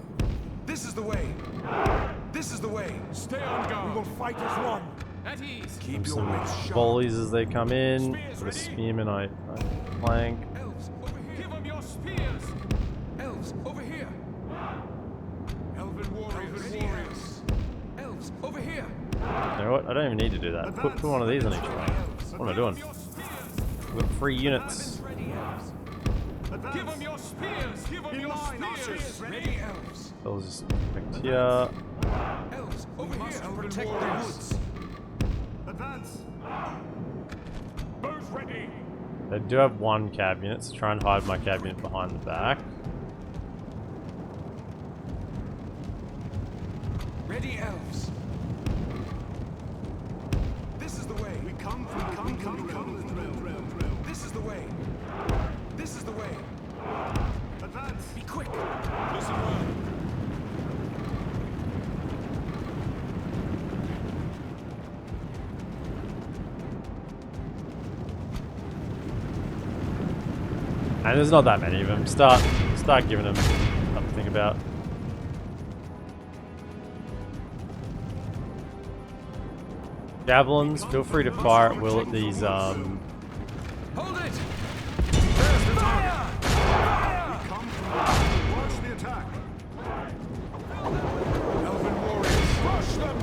This is the way. This is the way. Stay on guard. We will fight as one. At ease. Keep your Some wits sharp. volleys as they come in. For the spearmen, I flank. Elves, over here. Give them your spears. Elves, over here. Elven warriors. Elves, over here. You know what? I don't even need to do that. Put one of these on each flank. What am I doing? We've got 3 units. Give them your spears. Give them your spears. Ready, elves. They'll just pick here. Elves, over here. Protect the woods. Advance. Who's ready? They do have 1 cab unit, so try and hide my cab unit behind the back. Ready, elves. This is the way. We come from the realm. This is the way. This is the way. Advance. Be quick. Listen well. And there's not that many of them. Start giving them something to think about. Javelins, feel free to fire at will at these Hold it. There's the target. We come from launch the attack. Elven warriors, crush them.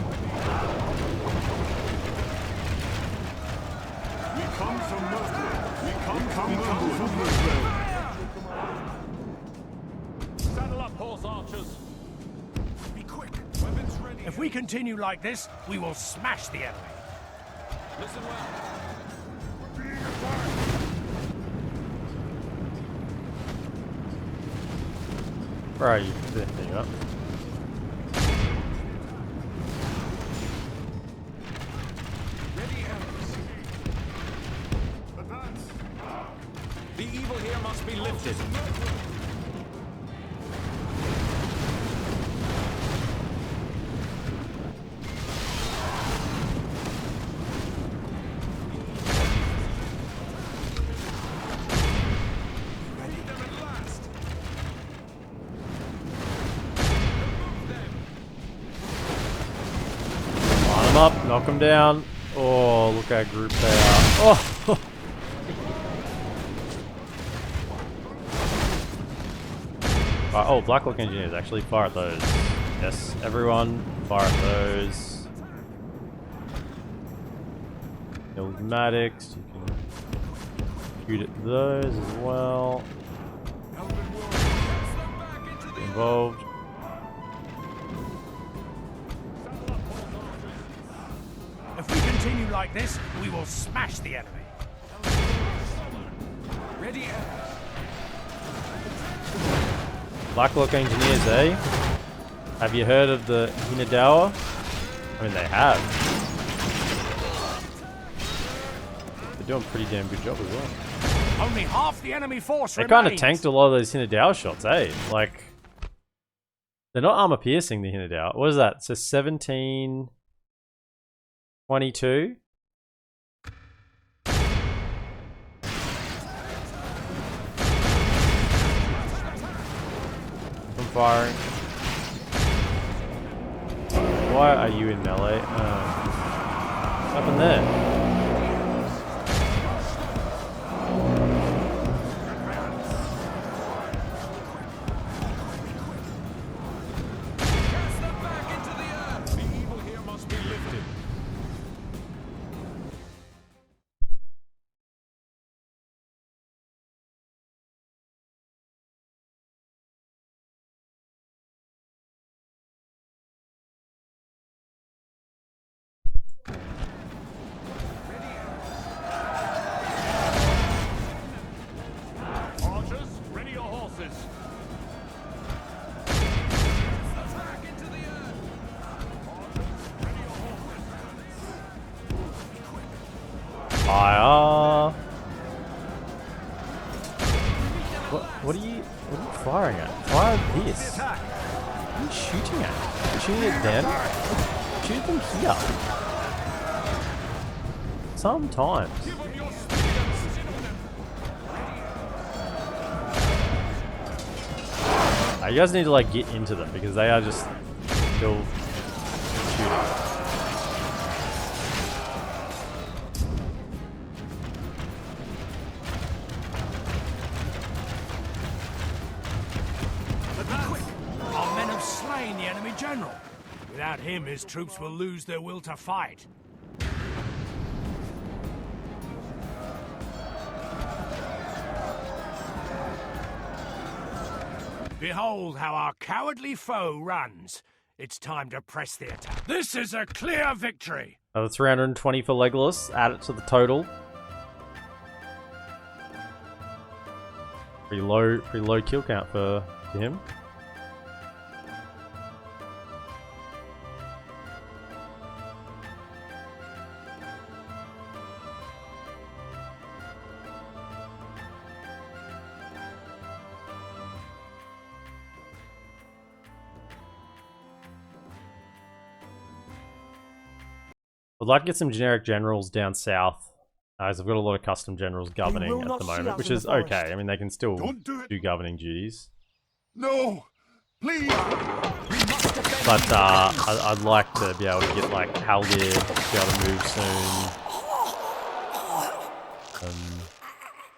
We come from Northwood. We come from Woodland Realm. Saddle up, horse archers. Be quick. Weapons ready. If we continue like this, we will smash the enemy. Listen well. Where are you? There you are. Ready, elves. Advance. The evil here must be lifted. Line them up, knock them down. Oh, look how grouped they are. Oh! Oh, Blacklock Engineers, actually fire at those. Yes, everyone, fire at those. Ilmatics, you can shoot at those as well. Get involved. If we continue like this, we will smash the enemy. Ready, elves. Blacklock Engineers, eh? Have you heard of the Hinadowa? I mean, they have. They're doing a pretty damn good job as well. Only half the enemy force They remains. kind of tanked a lot of those Hinadowa shots, eh? Like, they're not armor piercing, the Hinadowa. What is that? So 17... 22? I'm firing. Why are you in melee? What happened there? What are you firing at? Fire this. What are you shooting at? Are you shooting at them? Shoot them here. Sometimes. You guys need to like get into them because they are just still shooting. Our men have slain the enemy general. Without him, his troops will lose their will to fight. Behold how our cowardly foe runs. It's time to press the attack. This is a clear victory. Another 320 for Legolas. Add it to the total. Pretty low kill count for him. I'd like to get some generic generals down south, as I've got a lot of custom generals governing at the moment, which is okay. I mean, they can still do governing duties. No! Please! But I'd like to be able to get like Haldir to be able to move soon.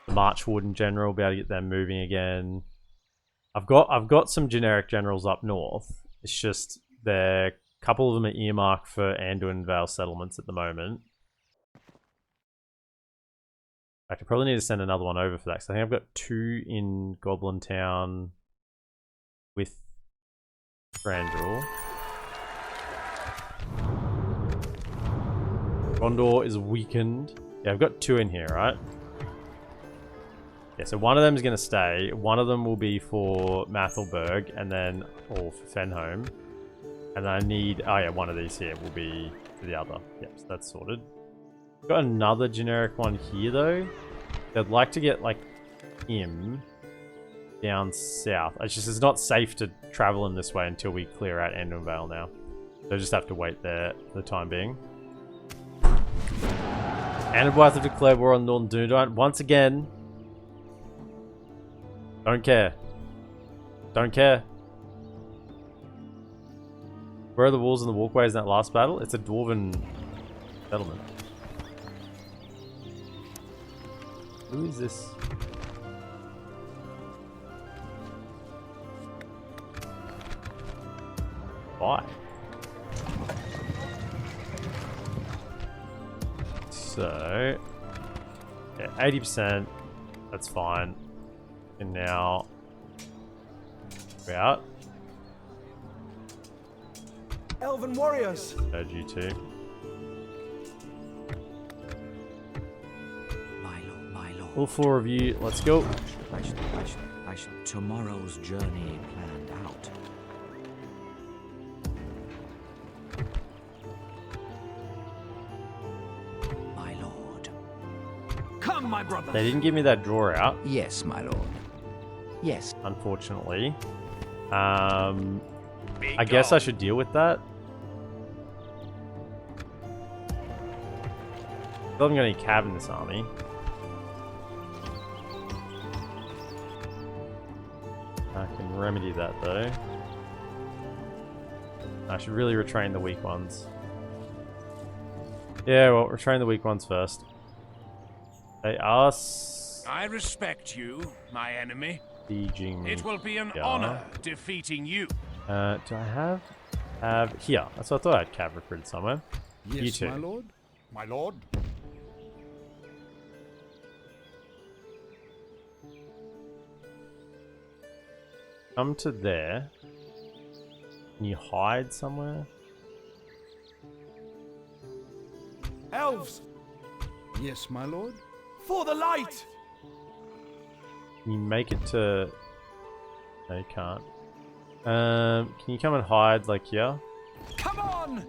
The Marchwood in general, be able to get them moving again. I've got some generic generals up north. It's just a couple of them are earmarked for Undefendable settlements at the moment. I could probably need to send another one over for that, because I think I've got 2 in Goblin Town with Thranduil. Gondor is weakened. Yeah, I've got 2 in here, right? Yeah, so one of them is going to stay. One of them will be for Mathelberg, and then, or for Fenholm. And I need, oh yeah, one of these here will be for the other. Yep, so that's sorted. Got another generic one here though. I'd like to get like him down south. It's not safe to travel in this way until we clear out Endon now. So I just have to wait there for the time being. And we'll have to declare war on Northern Dundalk once again. Don't care. Don't care. Where are the walls and the walkways in that last battle? It's a Dwarven settlement. Who is this? Why? So, yeah, 80%. That's fine. And now we're out. Elven warriors. Urge you to. My lord. All 4 of you, let's go. I should tomorrow's journey planned out. My lord. Come, my brother. They didn't give me that draw out, Yes, my lord. Yes. unfortunately. I guess I should deal with that. I haven't got any cab in this army. I can remedy that though. I should really retrain the weak ones. Yeah, well, retrain the weak ones first. They are I respect you, my enemy. sieging. It will be an Yeah. honor defeating you. Do I have here? That's what I thought I had cab recruited somewhere. Yes, You two. my lord. My lord. Come to there. Can you hide somewhere? Elves, Yes, my lord. for the light. Can you make it to... No, you can't. Can you come and hide, like, here? Come on.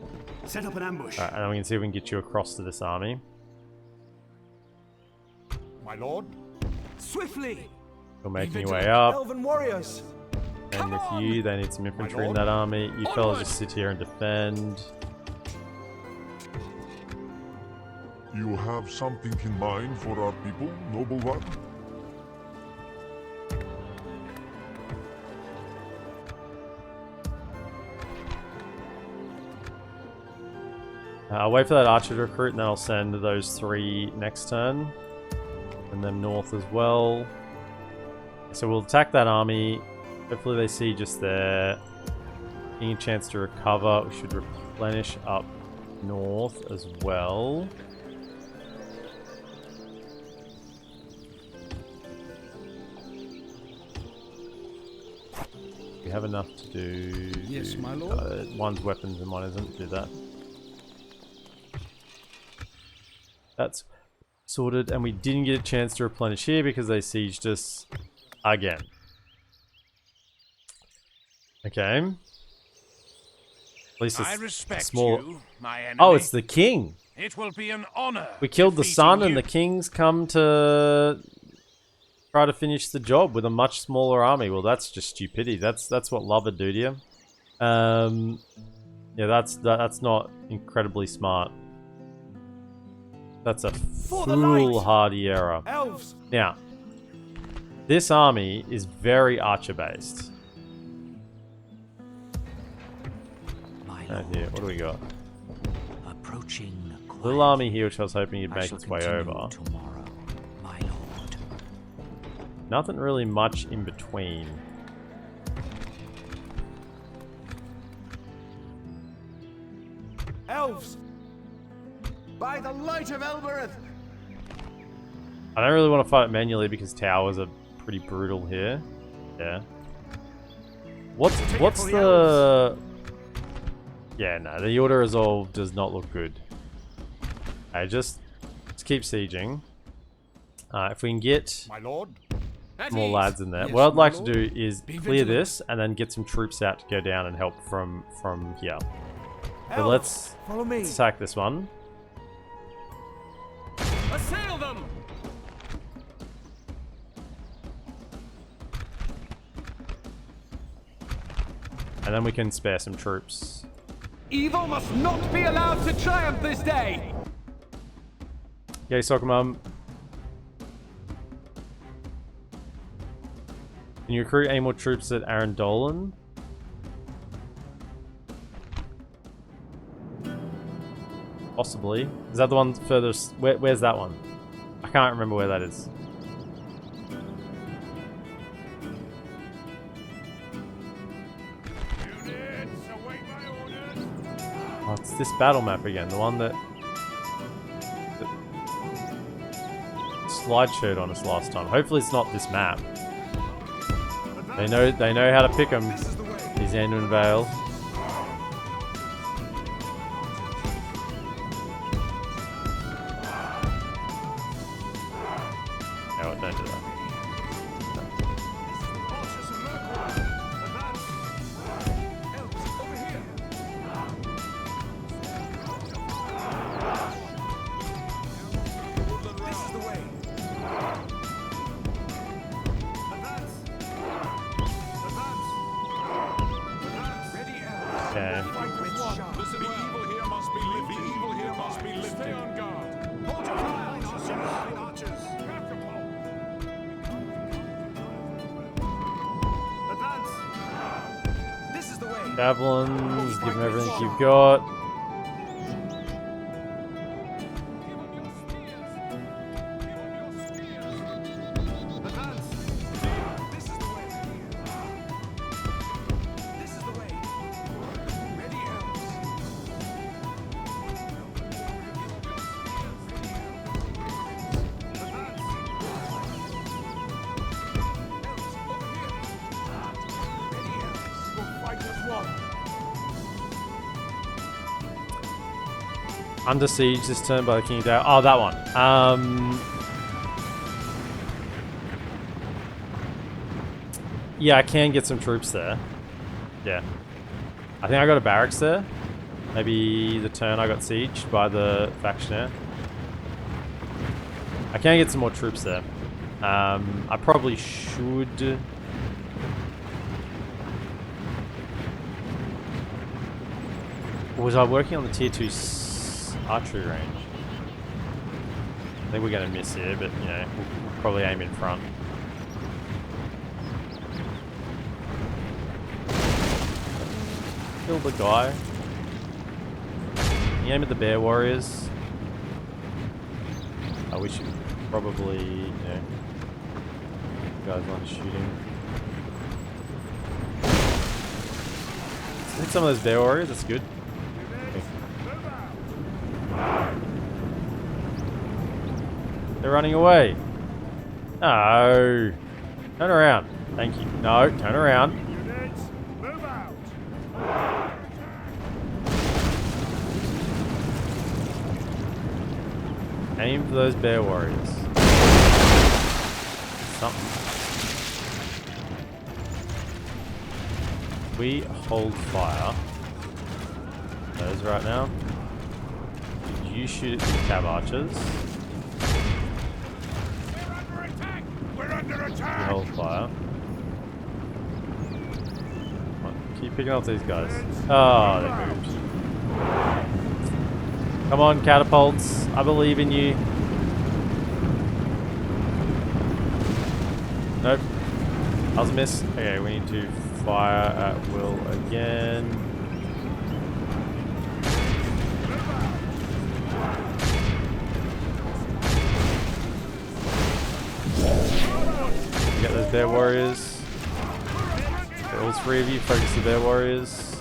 Set up an ambush. Alright, and then we can see if we can get you across to this army. My lord. Swiftly. You're making your way up. Elven warriors. And with you, they need some infantry in that army. You fellas just sit here and defend. You have something in mind for our people, noble one? I'll wait for that archer to recruit, and then I'll send those 3 next turn. And them north as well. So we'll attack that army. Hopefully they see just there. Getting a chance to recover. We should replenish up north as well. We have enough to do... Yes, my lord. One's weapons and one isn't. Do that. That's sorted. And we didn't get a chance to replenish here because they sieged us again. Okay. At least I it's respect small... you, my enemy. Oh, it's the king! It will be an honor. We killed the defeating son and you. the king's come to try to finish the job with a much smaller army. Well, that's just stupidity. That's what love would do to you. Yeah, that's not incredibly smart. That's a foolhardy error. Elves. Now, this army is very archer-based. My Oh lord. dear, what do we got? Approaching Little army here, which I was hoping you'd I make shall its way continue over. tomorrow, my lord. Nothing really much in between. Elves. By the light of Elbereth. I don't really want to fight manually because towers are pretty brutal here. Yeah. What's the... Yeah, no, the Order Resolve does not look good. Okay, just keep sieging. If we can get My lord. more lads in there. Yes, What I'd my like to lord. do is Be clear vigilant. this and then get some troops out to go down and help from here. So Elves, let's follow me. attack this one. Assail them. And then we can spare some troops. Evil must not be allowed to triumph this day. Yay, soccer mum. Can you recruit any more troops at Arendolan? Possibly. Is that the one furthest? Where's that one? I can't remember where that is. Units, await my orders. Oh, it's this battle map again. The one that slideshowed on us last time. Hopefully it's not this map. They know how to pick them. This is the way. These Endon Vale. No, don't do that. Archers of Mercury. Advance. Elves, over here. This is the way. Advance. Advance. Advance. Ready, elves. Okay. Fight with sharp. Listen, the evil here must be lifted. The evil here must be lifted. Stay on guard. Hold your fire, archers. Advance. This is the way. Javelins, give them everything you've got. Advance. This is the way. This is the way. Ready, elves. Advance. Elves, over here. Ready, elves. We'll fight as one. Under siege this turn by the King of DaC. Oh, that one. Yeah, I can get some troops there. Yeah. I think I got a barracks there. Maybe the turn I got sieged by the factioner. I can get some more troops there. I probably should. Was I working on the tier 2 archery range? I think we're going to miss here, but you know, we'll probably aim in front. Kill the guy. You aim at the bear warriors. Oh, we should probably, you know, guys on shooting. Hit some of those bear warriors, that's good. They're running away. No. Turn around. Thank you. No, turn around. Aim for those bear warriors. Something. We hold fire. Those right now. You shoot at the cab archers. You hold fire. Keep picking up these guys. Oh, they moved. Come on, catapults. I believe in you. Nope. That was a miss. Okay, we need to fire at will again. Get those bear warriors. Get all three of you. Focus the bear warriors.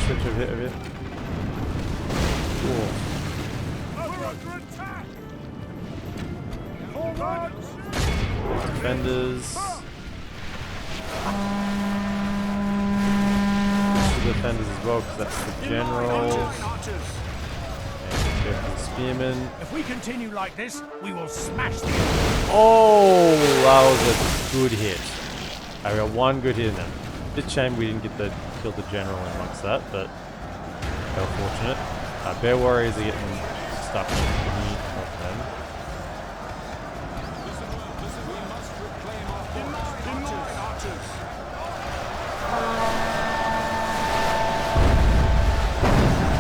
Switch, over here. Defenders. Defenders as well, because that's the general. And spearmen. If we continue like this, we will smash the. Oh, that was a good hit. I got one good hit in them. Bit shame we didn't get the kill the general amongst that, but they were fortunate. Bear warriors are getting stuck in of them.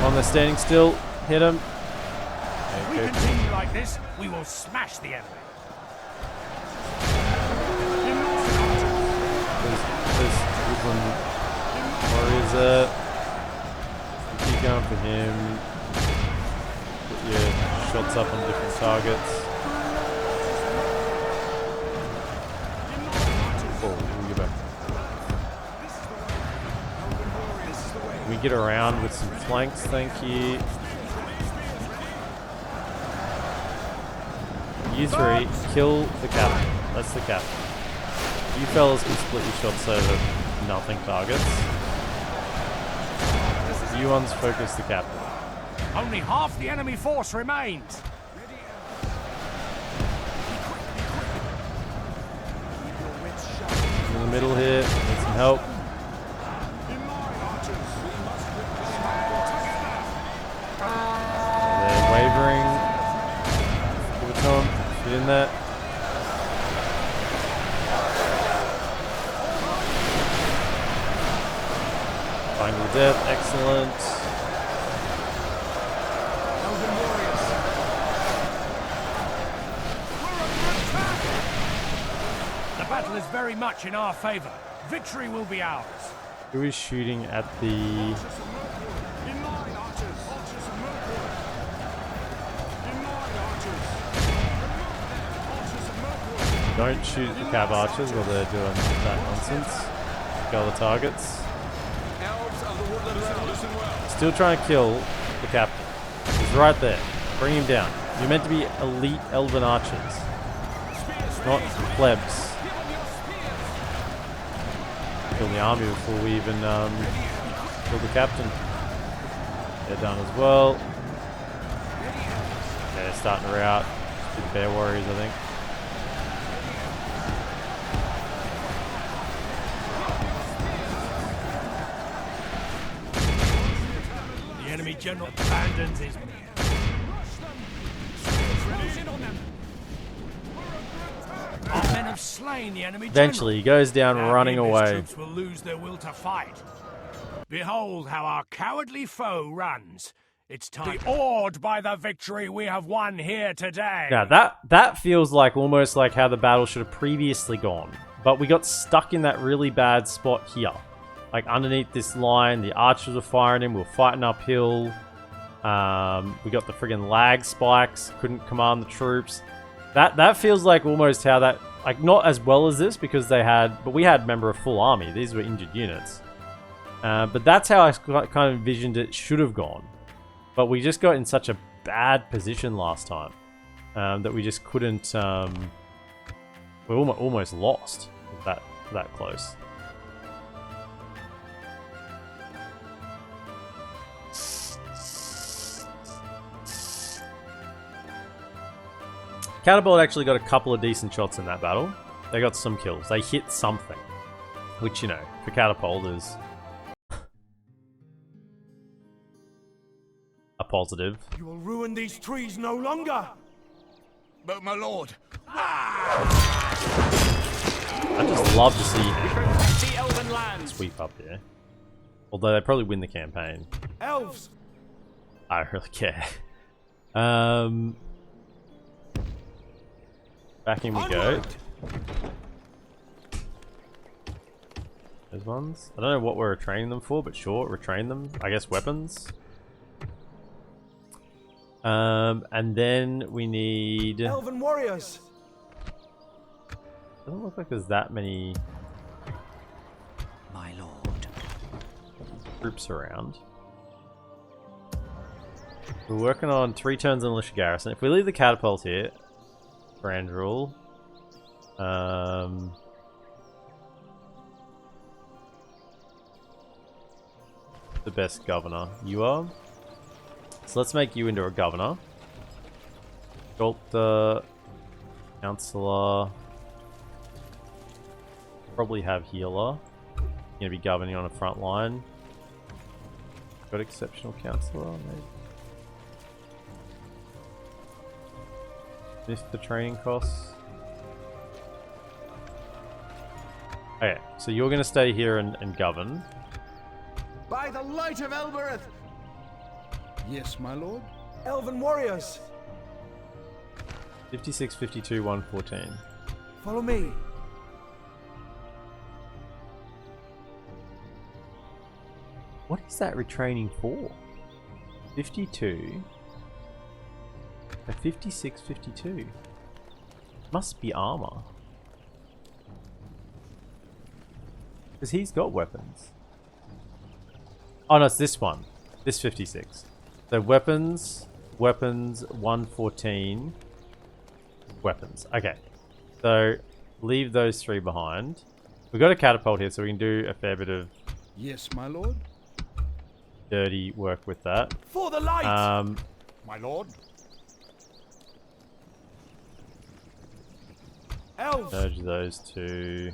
On, they're standing still. Hit them. If we continue like this, we will smash the enemy. There's Woodland warriors there. Keep going for him. Put your shots up on different targets. Oh, we get back. Can we get around with some flanks? Thank you. You three, kill the captain. That's the captain. You fellas can split your shots over nothing targets. You ones focus the captain. Only half the enemy force remains. In the middle here, need some help. They're wavering. Give it to them. Get in there. Final death, excellent. The battle is very much in our favor. Victory will be ours. Who is shooting at the... Don't shoot at the cab archers while they're doing that nonsense. Kill the targets. Elves of the Woodland Realm, listen well. Still trying to kill the captain. He's right there. Bring him down. You're meant to be elite elven archers, not plebs. Kill the army before we even kill the captain. They're done as well. Yeah, they're starting to rout. Big bear warriors, I think. The enemy general abandons his men. slain the enemy Eventually, he goes down general. running Now away. His troops will lose their will to fight. Behold how our cowardly foe runs. It's time. Be awed by the victory we have won here today. Now that feels like almost like how the battle should have previously gone, but we got stuck in that really bad spot here, like underneath this line. The archers were firing him. We were fighting uphill. We got the friggin' lag spikes. Couldn't command the troops. That feels like almost how that, like, not as well as this because they had, but we had, remember, a full army. These were injured units. But that's how I kind of envisioned it should have gone. But we just got in such a bad position last time that we just couldn't. We almost lost that close. Catapult actually got a couple of decent shots in that battle. They got some kills. They hit something, which, you know, for Catapult is a positive. You will ruin these trees no longer. But my lord, I just love to see The Elven lands. sweep up here. Although they probably win the campaign. Elves, I don't really care. Back in we go. Those ones. I don't know what we're training them for, but sure, retrain them. I guess weapons. And then we need. elven warriors. Doesn't look like there's that many My lord. troops around. We're working on 3 turns in militia garrison. If we leave the catapult here, Thranduil, the best governor. You are. So let's make you into a governor. Sculptor, counselor. Probably have healer. You're gonna be governing on a front line. Got exceptional counselor, maybe. Missed the training costs. Okay, so you're gonna stay here and govern. By the light of Elbereth, yes, my lord. elven warriors, 56, 52, 114. follow me. What is that retraining for? 52. A 56, 52. Must be armor. Because he's got weapons. Oh no, it's this one. This 56. So weapons, 114. Weapons. Okay. So leave those 3 behind. We've got a catapult here, so we can do a fair bit of Yes, my lord. dirty work with that. For the light. My lord. Elves, Merge those 2.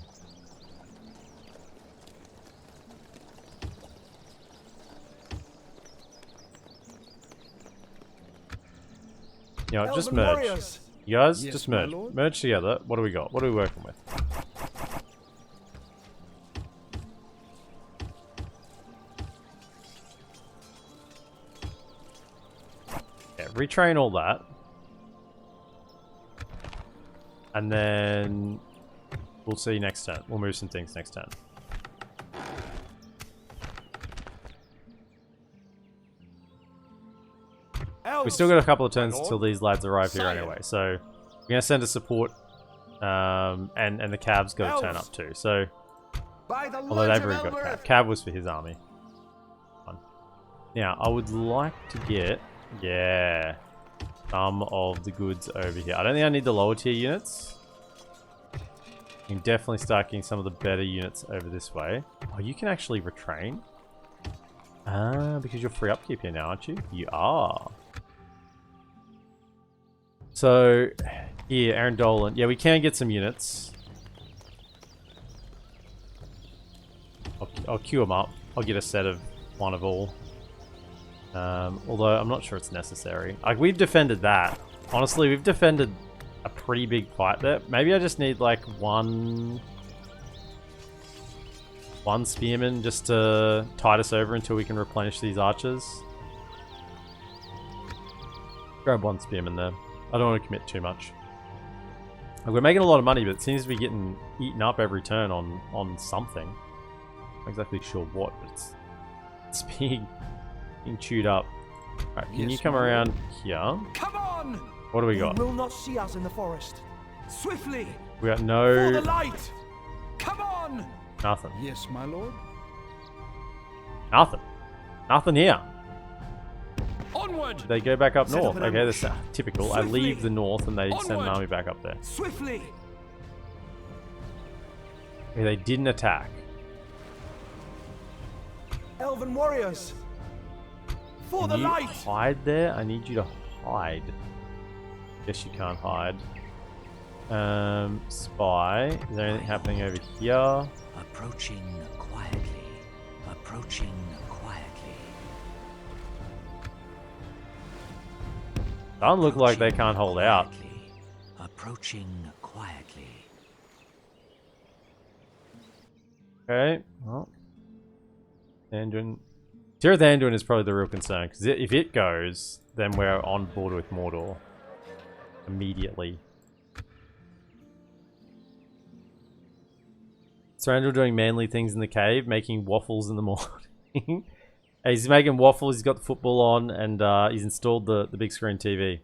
You know, just elven merge. warriors. You guys, Yes, just my merge. lord. Merge together. What do we got? What are we working with? Yeah, retrain all that. And then we'll see next turn. We'll move some things next turn. Elves, We still got a couple of turns lord. until these lads arrive here Sire. anyway, so we're gonna send a support, and the cab's got to turn Elves. up too. So by the although light they've of already got Elbereth. cab was for his army. Now I would like to get some of the goods over here. I don't think I need the lower tier units. You can definitely start getting some of the better units over this way. Oh, you can actually retrain. Ah, because you're free upkeep here now, aren't you? You are. So, here, Aaron Dolan. Yeah, we can get some units. I'll queue them up. I'll get a set of one of all. Although, I'm not sure it's necessary. Like, we've defended that. Honestly, we've defended a a pretty big fight there. Maybe I just need like one spearman just to tide us over until we can replenish these archers. Grab one spearman there. I don't want to commit too much. Like, we're making a lot of money, but it seems to be getting eaten up every turn on something. Not exactly sure what, but it's being chewed up. Alright, can you come around here? Come on! What do we got? You will not see us in the forest. Swiftly! We got For the no... light! Come on! Nothing. Yes, my lord. Nothing. Nothing here. Onward! They go back up Set north. up an Okay, ambush. that's typical. I Swiftly. leave the north and they send an Onward. army back up there. Swiftly! Okay, they didn't attack. Elven warriors! For Can the you light! hide there? I need you to hide. Guess you can't hide. Spy. Is there anything happening over here? Approaching quietly. Approaching quietly. Doesn't look like they can't hold out. Quietly. Approaching quietly. Okay, well. Anduin. Tirith Anduin is probably the real concern, because if it goes, then we're on board with Mordor. Immediately. Thranduil doing manly things in the cave, making waffles in the morning. He's making waffles, he's got the football on, and he's installed the big screen TV.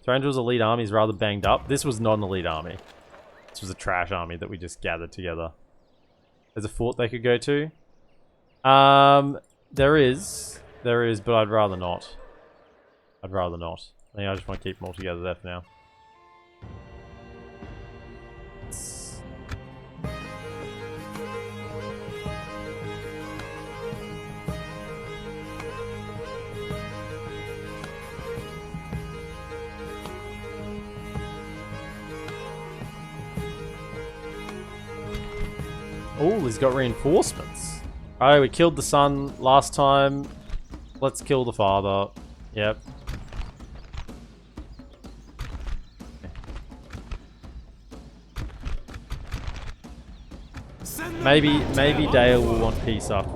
Thranduil's elite army is rather banged up. This was not an elite army. This was a trash army that we just gathered together. There's a fort they could go to. There is, but I'd rather not. I'd rather not. I think I just want to keep them all together there for now. Oh, he's got reinforcements. Alright, we killed the son last time. Let's kill the father. Yep. Maybe Dale will want peace after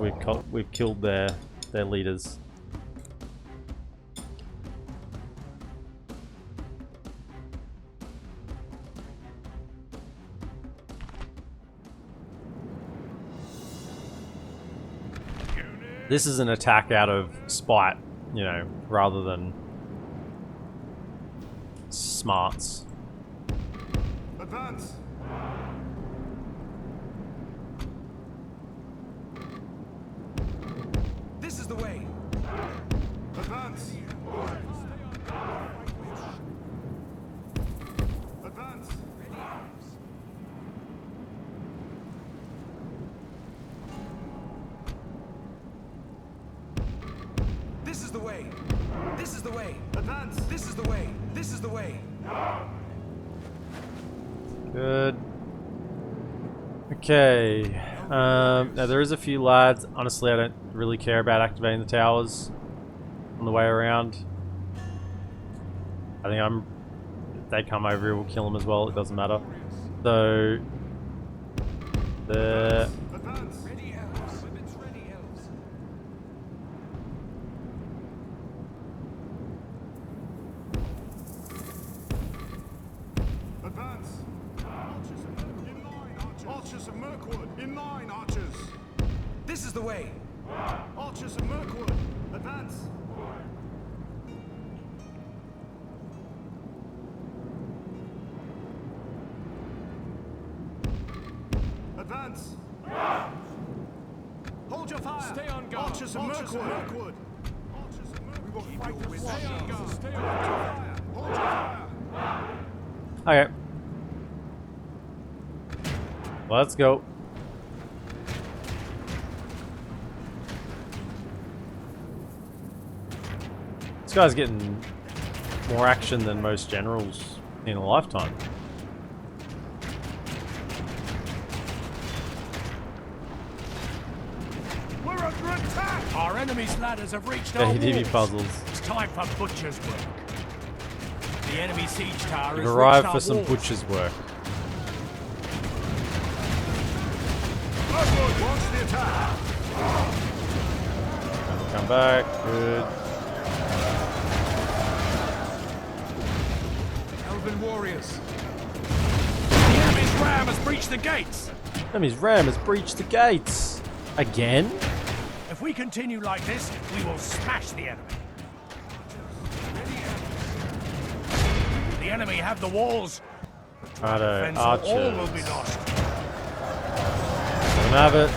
we've killed their leaders. This is an attack out of spite, you know, rather than smarts. Advance! This is the way! Advance! Advance! This is the way! This is the way! Advance! This is the way! This is the way! Good. Okay. Now there is a few lads. Honestly, I don't really care about activating the towers on the way around. I think if they come over here, we'll kill them as well. It doesn't matter. So the Advance! Ready elves. Weapons ready elves. Advance! Archers of Mirkwood! In line, archers! This is the way! Archers of Mirkwood! Advance! Advance! Hold your fire! Stay on guard. Archers of Mirkwood! Archers of Mirkwood! We will fight as one. Stay on guard. Stay on Hold your guard. fire! Hold your fire! okay. Let's go. This guy's getting more action than most generals in a lifetime. We're under attack! Our enemy's ladders have reached Yeah, our he did me walls. puzzles. It's time for butcher's work. The enemy siege tower We've has arrived reached for our some walls. butcher's work. Launch the attack. Come back. Good. Elven warriors. The enemy's ram has breached the gates. Enemy's ram has breached the gates. Again? If we continue like this, we will smash the enemy. The enemy have the walls. Righto, Fence archers. all will be lost. Let him have it.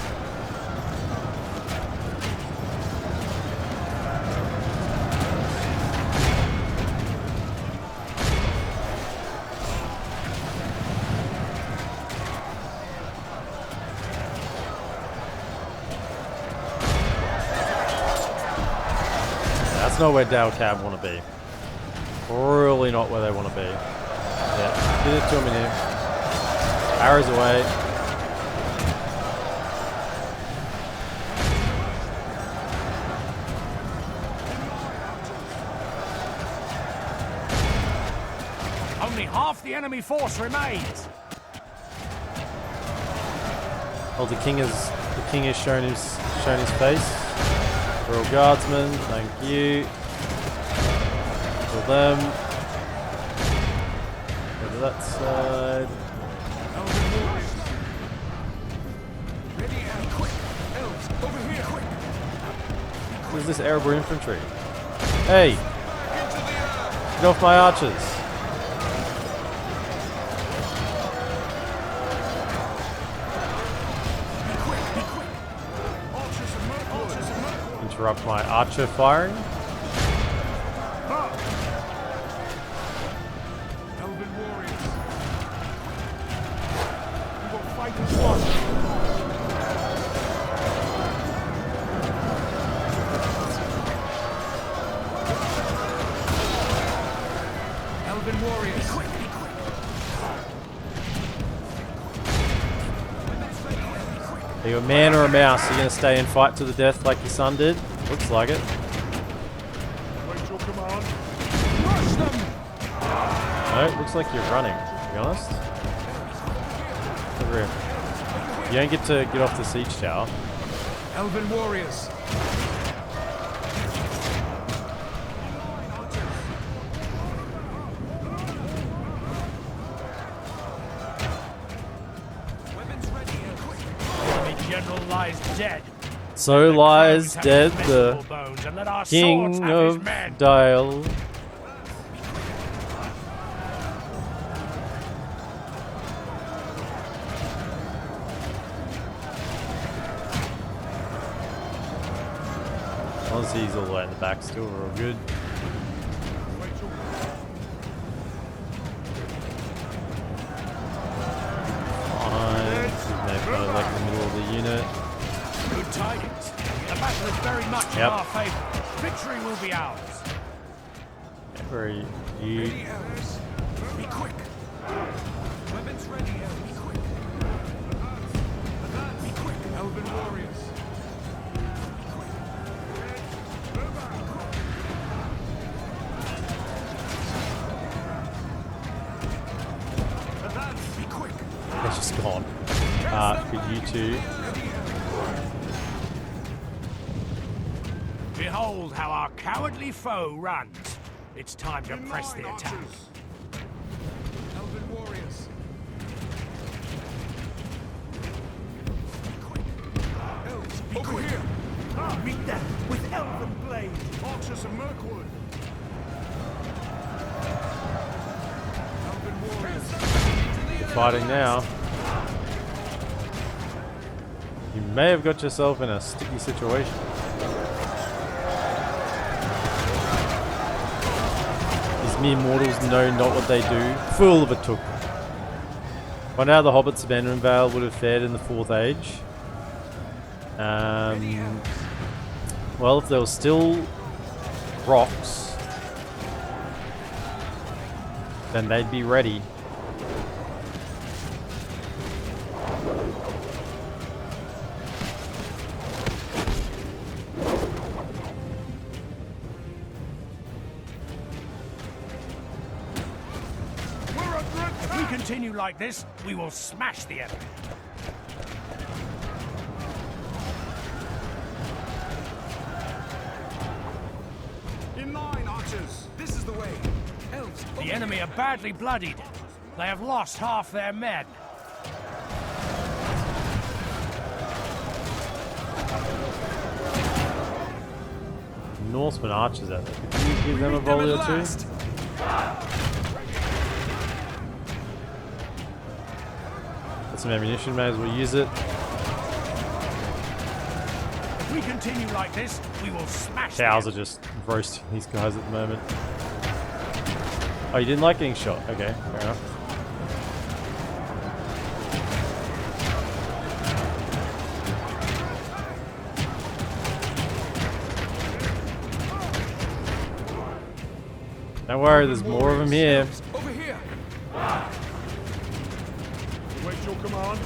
That's not where DaC want to be. Really not where they want to be. Yeah, get it to him in here. Arrows away. Only half the enemy force remains. Oh, the king has shown his face. Royal Guardsmen, thank you. Kill them. Go to that side. Elven warriors. Ready and quick. Elves, over here, quick. Who's this Erebor infantry? Hey! Into the earth. Get off my archers! Interrupt my archer firing. Elven warriors. We will fight as one. Elven warriors. Be quick, be quick. Are you a man or a mouse? Are you going to stay and fight to the death like your son did? Looks like it. Wait your command. Rush them. No, it looks like you're running, to be honest. Over here. You don't get to get off the siege tower. Elven warriors. Weapons ready and quick. The enemy general lies dead. So The lies crows have dead his the miserable bones, and let our swords king have his of men. Dale. Honestly, he's all the way in the back still, we're all good. Fine. They've got it like in the middle of the unit. Good tidings. The battle is very much in Yep. our favor. Victory will be ours. Where are you? You Ready, elves. Be quick. Weapons ready and be quick. Be quick. Elven warriors. Advance. Be quick. they're just gone. Could you two? Behold how our cowardly foe runs. It's time to press the attack. Elven warriors. Elves, be over quick. Here. Meet them with elven blade. Archers of Mirkwood. Elven warriors. You're fighting now. You may have got yourself in a sticky situation. These mere mortals know not what they do. Fool of a took. By now the hobbits of Endon would have fared in the 4th Age. Well, if there were still rocks, then they'd be ready. continue like this, we will smash the enemy. In line, archers. This is the way. Elves. The enemy are badly bloodied. They have lost half their men. Norseman archers out there. Could you give them a volley or two? Got some ammunition, may as well use it. If we continue like this, we will smash them. Cows are just roasting these guys at the moment. Oh, you didn't like getting shot? Okay, fair enough. Don't worry, there's more of them here. Over here. Wait your command.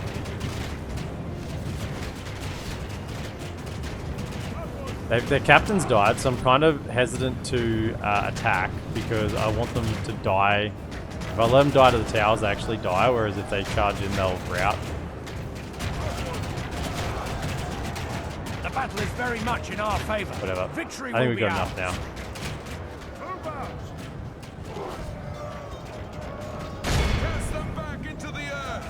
Their captain's died, so I'm kind of hesitant to attack because I want them to die. If I let them die to the towers, they actually die, whereas if they charge in, they'll rout. The battle is very much in our favor. Whatever. Victory I think will we've be got ours. enough now. Cast them back into the earth.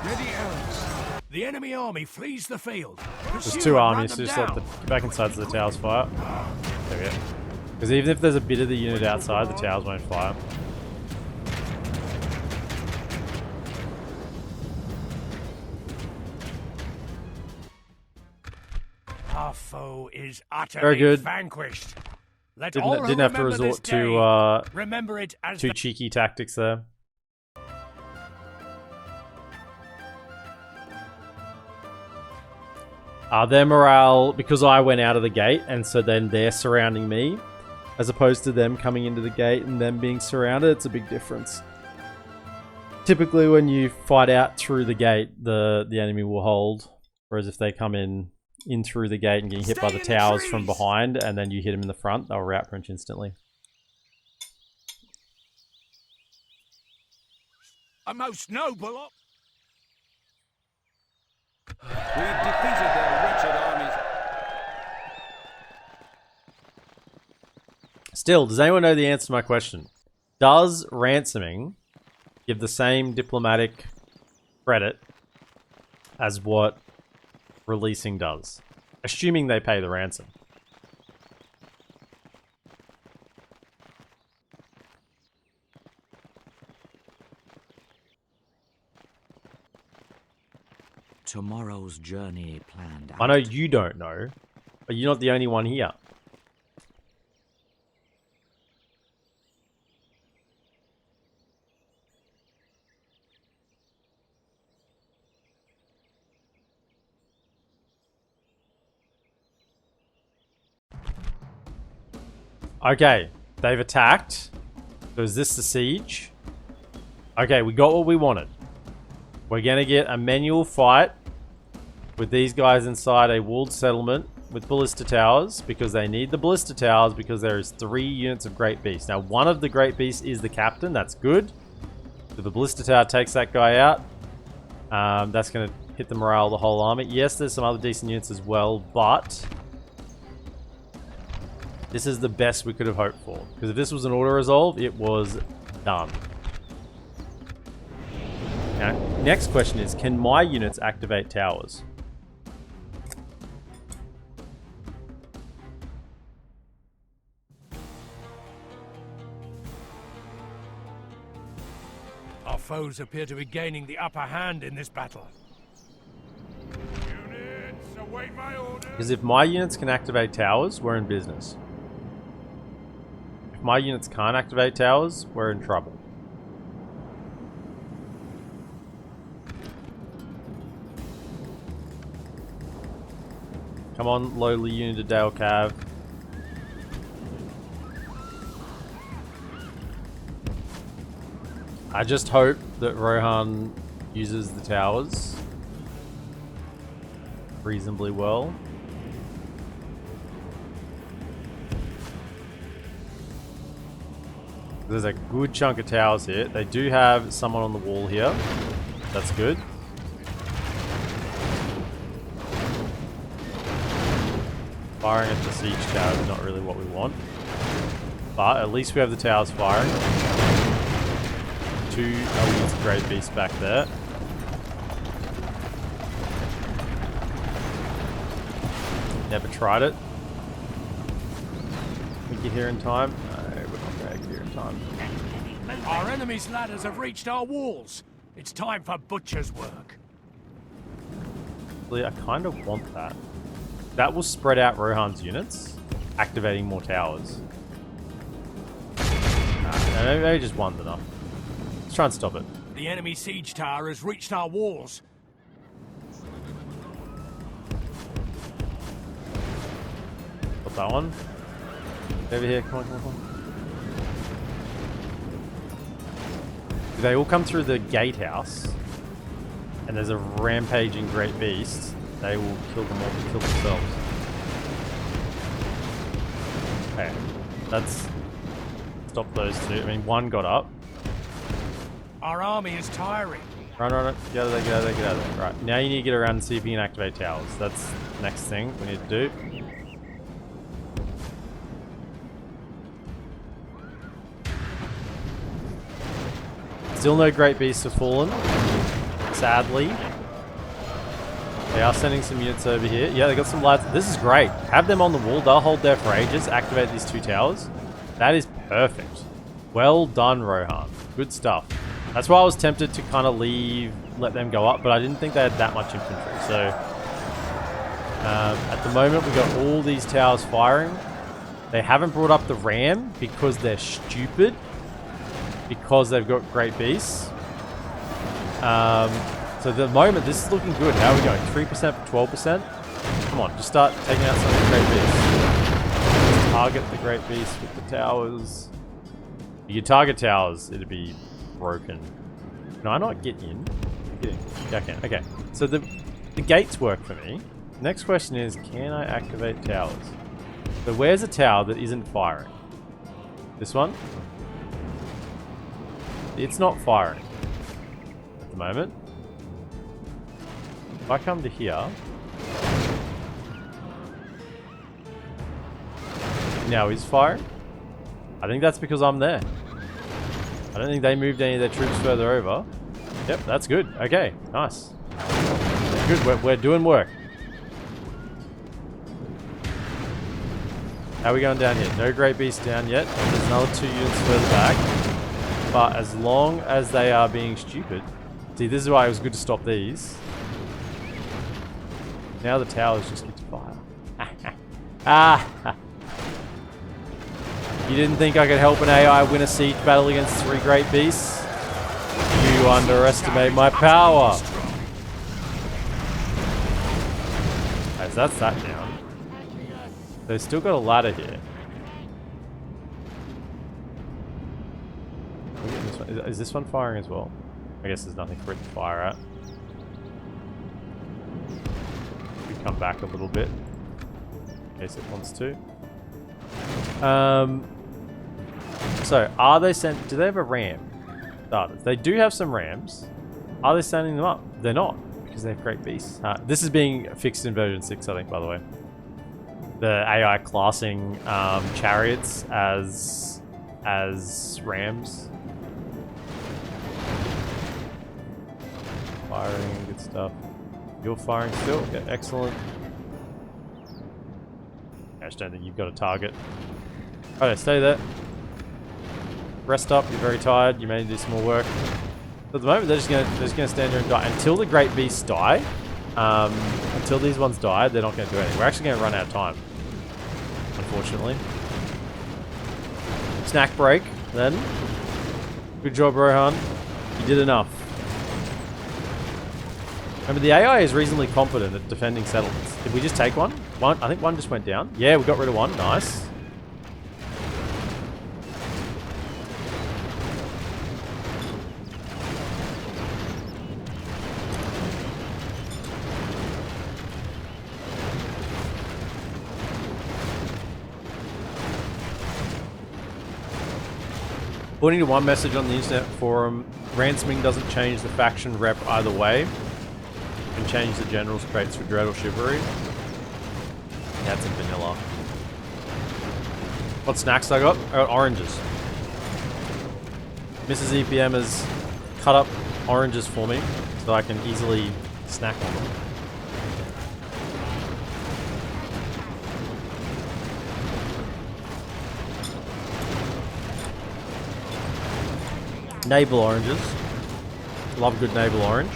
Ready, elves. The enemy army flees the field. There's Pursue two and armies, run so them just let down. the get back inside so the towers fire. There we go. Because even if there's a bit of the unit outside, the towers won't fire. Our foe is utterly Very good. vanquished. Let all who Didn't have to remember resort this day to remember it as too the cheeky tactics there. Their morale, because I went out of the gate, and so then they're surrounding me, as opposed to them coming into the gate and them being surrounded, it's a big difference. Typically, when you fight out through the gate, the enemy will hold, whereas if they come in through the gate and getting hit by the towers from behind, and then you hit them in the front, they'll rout punch instantly. a most noble op. We've defeated their wretched armies. Still, does anyone know the answer to my question? Does ransoming give the same diplomatic credit as what releasing does? Assuming they pay the ransom. Tomorrow's journey planned out. I know you don't know, but you're not the only one here. Okay, they've attacked. So is this the siege? Okay, we got what we wanted. We're gonna get a manual fight with these guys inside a walled settlement with ballista towers, because they need the ballista towers because there is 3 units of great beasts. Now, one of the great beasts is the captain. That's good. So the ballista tower takes that guy out. That's gonna hit the morale of the whole army. Yes, there's some other decent units as well, but this is the best we could have hoped for. Because if this was an auto resolve, it was done. Now, next question is, can my units activate towers? Our foes appear to be gaining the upper hand in this battle. Units, await my orders. Because if my units can activate towers, we're in business. If my units can't activate towers, we're in trouble. Come on, lowly unit of Dale Cav. I just hope that Rohan uses the towers reasonably well. There's a good chunk of towers here. They do have someone on the wall here. That's good. Firing at the siege tower is not really what we want. But at least we have the towers firing. 2 elements of Great Beast back there. Never tried it. We get here in time? No, we're not going to get here in time. Our enemy's ladders have reached our walls. It's time for butcher's work. Actually, I kind of want that. That will spread out Rohan's units, activating more towers. No, maybe just one's enough. Let's try and stop it. The enemy siege tower has reached our walls. Got that one. Over here, come on, come on, come on. If they all come through the gatehouse, and there's a rampaging great beast, they will kill them all to kill themselves. Okay, that's... Stop those two. I mean, one got up. Our army is tiring. Run, run, run. Get out of there, get out of there, get out of there. Right, now you need to get around and see if you can activate towers. That's the next thing we need to do. Still no great beasts have fallen, sadly. They are sending some units over here. Yeah, they got some lads. This is great. Have them on the wall. They'll hold there for ages. Activate these 2 towers. That is perfect. Well done, Rohan. Good stuff. That's why I was tempted to kind of let them go up, but I didn't think they had that much infantry. So, at the moment, we've got all these towers firing. They haven't brought up the ram because they're stupid. Because they've got great beasts. So at the moment, this is looking good. How are we going? 3% for 12%? Come on, just start taking out some of the great beasts. Just target the great beasts with the towers. If you target towers, it'd be broken. Can I not get in? Get in. Yeah, I can. Okay. So the gates work for me. Next question is, can I activate towers? So where's a tower that isn't firing? This one? It's not firing at the moment. If I come to here, now he's firing. I think that's because I'm there. I don't think they moved any of their troops further over. Yep, that's good. Okay, nice. Good, we're doing work. How are we going down here? No great beast down yet. There's another 2 units further back. But as long as they are being stupid... See, this is why it was good to stop these. Now the towers just get to fire. Ah! You didn't think I could help an AI win a siege battle against 3 great beasts? You underestimate my power! As that's that down. They've still got a ladder here. Is this one firing as well? I guess there's nothing for it to fire at. We come back a little bit in case it wants to. So, are they sent? Do they have a ram? Starters. They do have some rams. Are they sending them up? They're not, because they have great beasts. This is being fixed in version 6, I think, by the way. The AI classing chariots as rams. Firing, good stuff. You're firing still? Okay, excellent. I just don't think you've got a target. Okay, stay there. Rest up, you're very tired, you may need to do some more work. But at the moment, they're just gonna stand there and die. Until the great beasts die, until these ones die, they're not gonna do anything. We're actually gonna run out of time, unfortunately. Snack break, then. Good job, Rohan. You did enough. Remember, the AI is reasonably competent at defending settlements. Did we just take one? I think one just went down. Yeah, we got rid of one. Nice. According to one message on the internet forum, ransoming doesn't change the faction rep either way. It can change the general's traits for Dread or Chivalry. That's in vanilla. What snacks I got? I got oranges. Mrs. EPM has cut up oranges for me so I can easily snack on them. Navel oranges. Love good navel orange.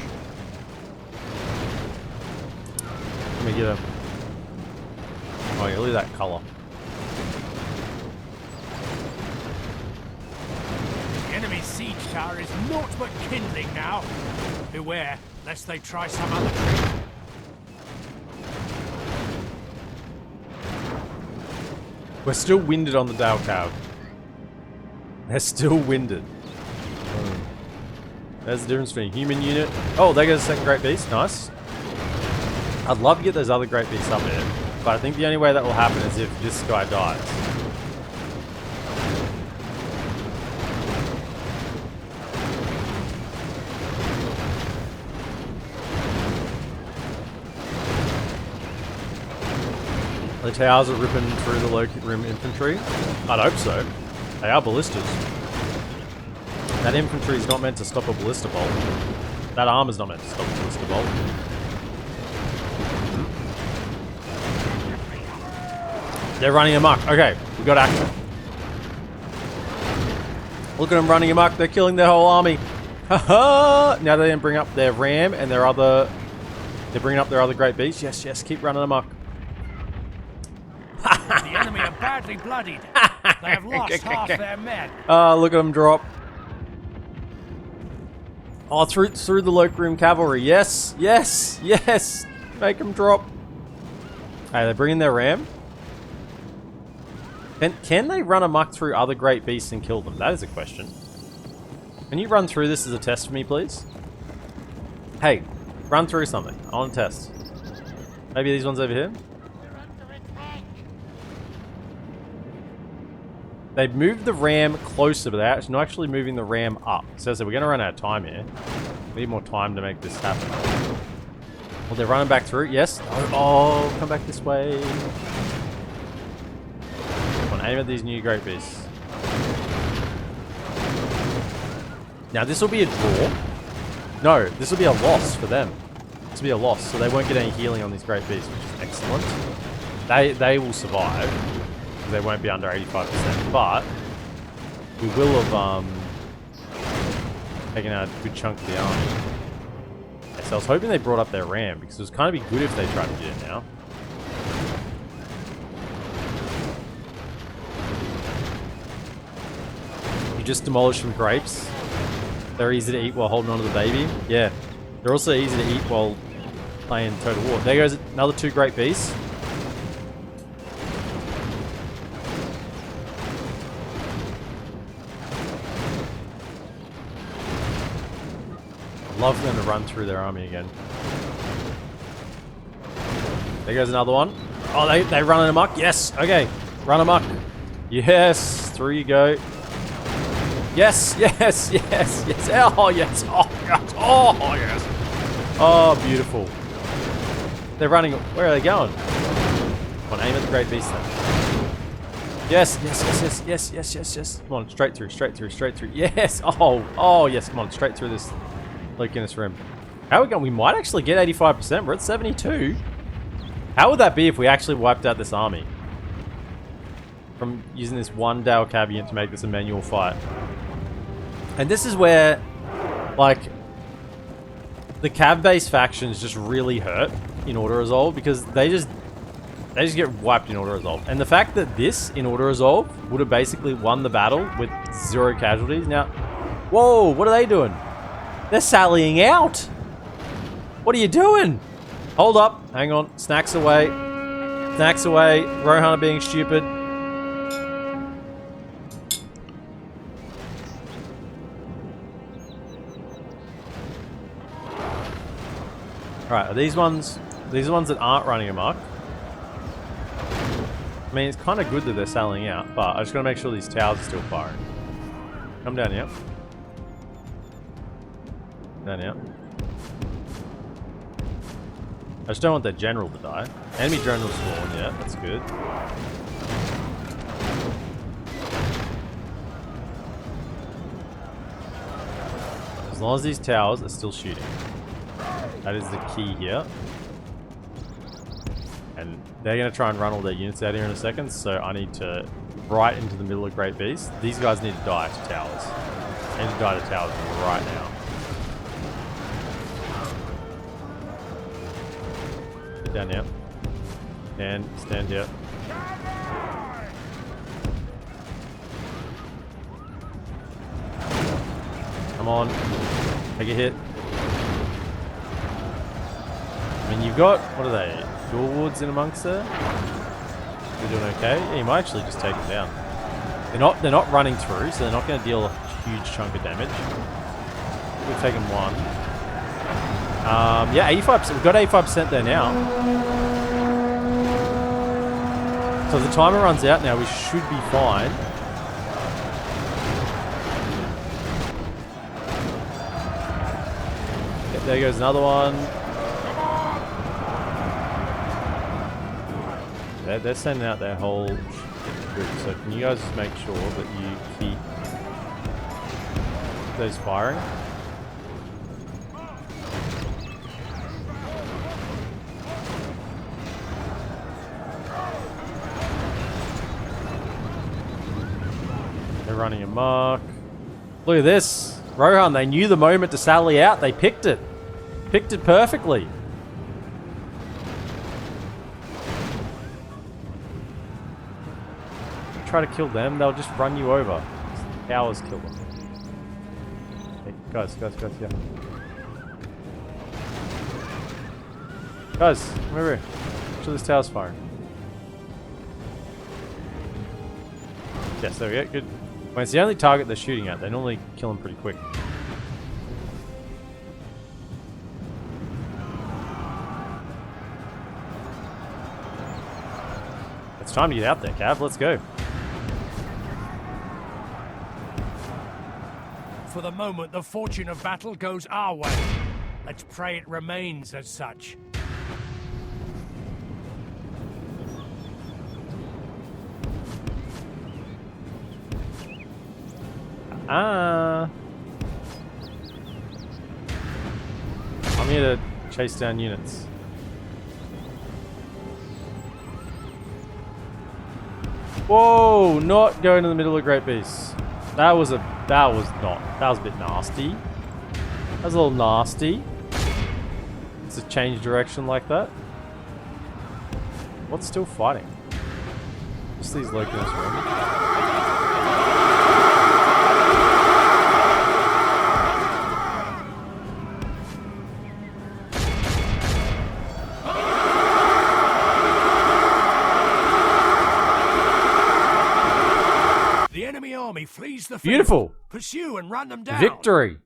Let me get a... Oh yeah, look at that colour. The enemy siege tower is naught but kindling now. Beware, lest they try some other trick. We're still winded on the DaC. They're still winded. There's the difference between human unit. Oh, there goes the second Great Beast. Nice. I'd love to get those other Great Beasts up there, but I think the only way that will happen is if this guy dies. The towers are ripping through the Lothlorien infantry. I'd hope so. They are ballistas. That infantry is not meant to stop a ballista bolt. That armor's not meant to stop a ballista bolt. They're running amok. Okay, we got action. Look at them running amok. They're killing their whole army. Haha! Now they bring up their ram and their other... They're bringing up their other Great Beast. Yes, yes, keep running amok. The enemy are badly bloodied. They have lost half their men. Look at them drop. Oh, through the Lothlorien cavalry. Yes, yes, yes. Make them drop. Hey, they're bringing their ram. Can they run amok through other Great Beasts and kill them? That is a question. Can you run through this as a test for me, please? Hey, run through something. I want to test. Maybe these ones over here? They've moved the ram closer, but they're not actually moving the ram up. So we're going to run out of time here. We need more time to make this happen. Well, they're running back through. Yes. Oh, come back this way. Come on, aim at these new Great Beasts. Now, this will be a draw. No, this will be a loss for them. This will be a loss, so they won't get any healing on these Great Beasts, which is excellent. They will survive. They won't be under 85%, but we will have taken out a good chunk of the army. Okay, so I was hoping they brought up their ram, because it was kind of be good if they tried to get it now. You just demolish some grapes. They're easy to eat while holding on to the baby. Yeah, they're also easy to eat while playing Total War. There goes another 2 Great Beasts. Love them to run through their army again. There goes another one. Oh, they run amok. Yes. Okay. Run amok. Yes. Through you go. Yes. Yes. Yes. Yes. Oh, yes. Oh, yes. Oh, yes. Oh, beautiful. They're running. Where are they going? Come on, aim at the Great Beast then. Yes. Yes. Yes. Yes. Yes. Yes. Yes. Yes. Come on. Straight through. Straight through. Straight through. Yes. Oh. Oh, yes. Come on. Straight through this. Guinness Rim. How are we going? We might actually get 85%. We're at 72. How would that be if we actually wiped out this army? From using this one DaC unit to make this a manual fight. And this is where, like, the cav-based factions just really hurt in Auto Resolve because they just get wiped in Auto Resolve. And the fact that this in Auto Resolve would have basically won the battle with 0 casualties. Now, whoa, what are they doing? They're sallying out. What are you doing? Hold up. Hang on. Snacks away. Snacks away. Rohan are being stupid. Alright, are these ones that aren't running amok? I mean, it's kind of good that they're sallying out, but I just gotta make sure these towers are still firing. Come down here. Down here. I just don't want their general to die. Enemy general spawn, yeah, that's good. As long as these towers are still shooting. That is the key here. And they're going to try and run all their units out here in a second, so I need to right into the middle of Great Beast. These guys need to die to towers. They need to die to towers right now. Get down here. And stand here. Come on. Take a hit. I mean, you've got, what are they? Dual woods in amongst there? They're doing okay. Yeah, you might actually just take them down. They're not running through, so they're not going to deal a huge chunk of damage. We've taken one. Yeah, 85%. We've got 85% there now. So if the timer runs out now, we should be fine. Yep, there goes another one. They're sending out their whole group, so can you guys just make sure that you keep those firing? They're running amok. Look at this. Rohan, they knew the moment to sally out. They picked it. Picked it perfectly. Try to kill them, they'll just run you over. Towers kill them. Hey, guys, yeah. Guys, come over here. Make sure this tower's firing. Yes, there we go, good. When it's the only target they're shooting at, they normally kill them pretty quick. It's time to get out there, Cav, let's go. For the moment, the fortune of battle goes our way. Let's pray it remains as such. I'm here to chase down units. Whoa! Not going to the middle of Great Beast. That was a bit nasty. That was a little nasty. It's a change direction like that. What's still fighting? Just these locals around. Flees the field. Beautiful. Pursue and run them down. Victory.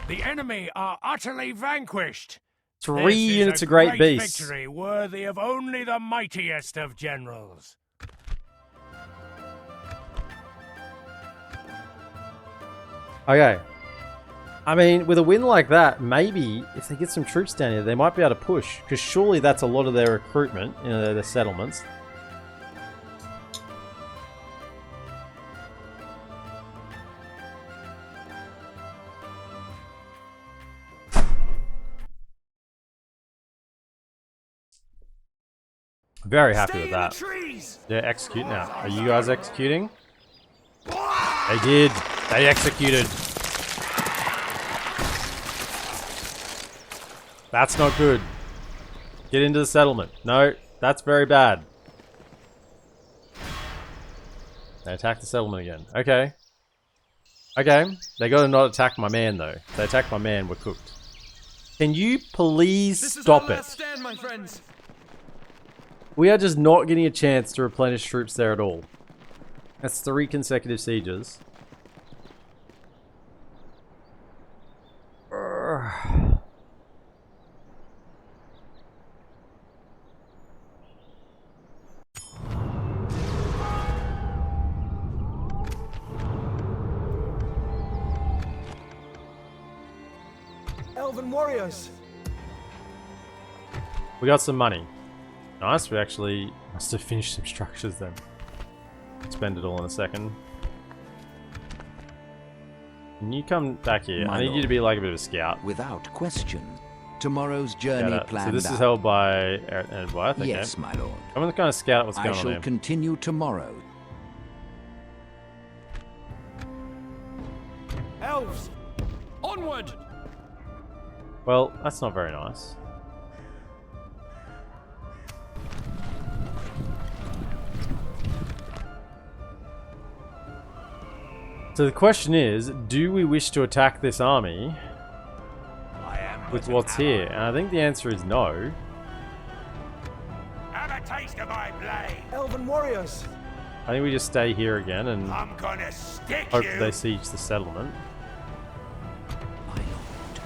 The enemy are utterly vanquished. 3 units of Great Beast. Victory worthy of only the mightiest of generals. Okay. I mean, with a win like that, maybe if they get some troops down here, they might be able to push. Because surely that's a lot of their recruitment, you know, their settlements. Very happy with that. They're executing now. Are you guys executing? They did. They executed. That's not good. Get into the settlement. No, that's very bad. They attack the settlement again. Okay. Okay. They gotta not attack my man though. If they attack my man, we're cooked. Can you please stop it? Stand, my friends. We are just not getting a chance to replenish troops there at all. That's 3 consecutive sieges. Elven warriors. We got some money. Nice, we actually must have finished some structures then. Spend it all in a second. Can you come back here? I need you to be like a bit of a scout. Without question. Tomorrow's journey planned So this is out. held by I think. Yes, my lord. I'm gonna kind of scout what's I going on shall here. continue tomorrow. Elves, onward! Well, that's not very nice. So the question is, do we wish to attack this army with what's here? And I think the answer is no. Have a taste of my blade. Elven warriors. I think we just stay here again and I'm gonna stick hope you. they siege the settlement. My lord.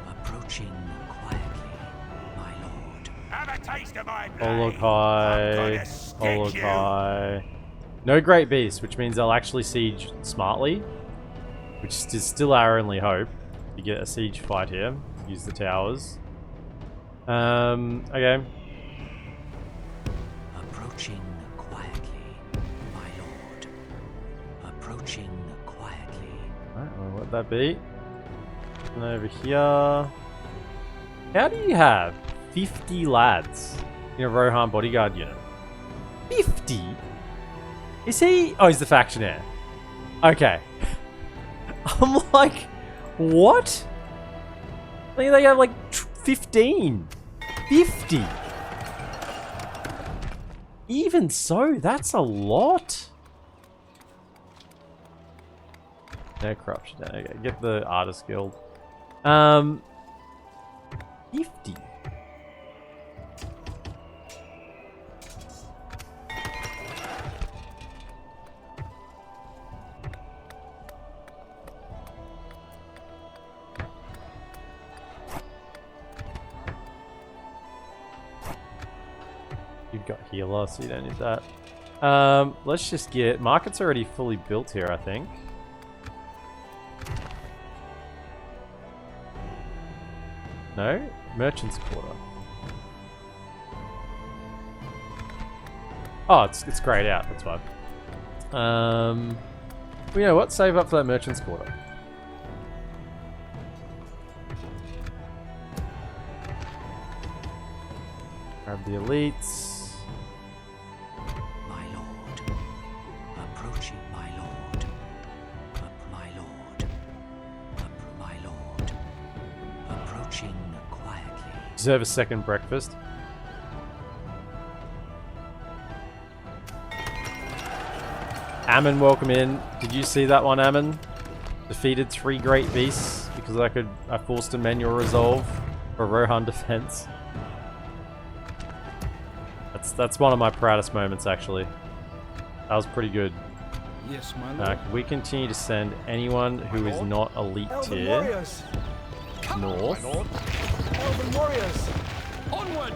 Approaching quietly, my lord. Have a taste of my blade. Olog I'm high. gonna stick Olog you. high. No great beast, which means they'll actually siege smartly, which is still our only hope. You get a siege fight here. Use the towers. Okay. Approaching quietly, my lord. Approaching quietly. Alright, well, let that be. And over here. How do you have 50 lads in a Rohan bodyguard unit? 50? Is he? Oh, he's the factionaire. Okay. I'm like, what? I think they have like 15. 50. Even so, that's a lot. No corruption. Okay, get the artist guild. 50. You've got healer, so you don't need that. Let's just get... Market's already fully built here, I think. No? Merchant's Quarter. Oh, it's grayed out, that's why. Well, you know what? Save up for that Merchant's Quarter. Grab the elites. My lord. Approaching my lord. My lord. My lord. Approaching quietly. Deserve a second breakfast. Ammon, welcome in. Did you see that one, Ammon? Defeated 3 great beasts because I forced a manual resolve for Rohan defense. That's one of my proudest moments, actually. That was pretty good. Yes, my lord. We continue to send anyone who is not elite Elven tier warriors. north. Elven warriors. Onward!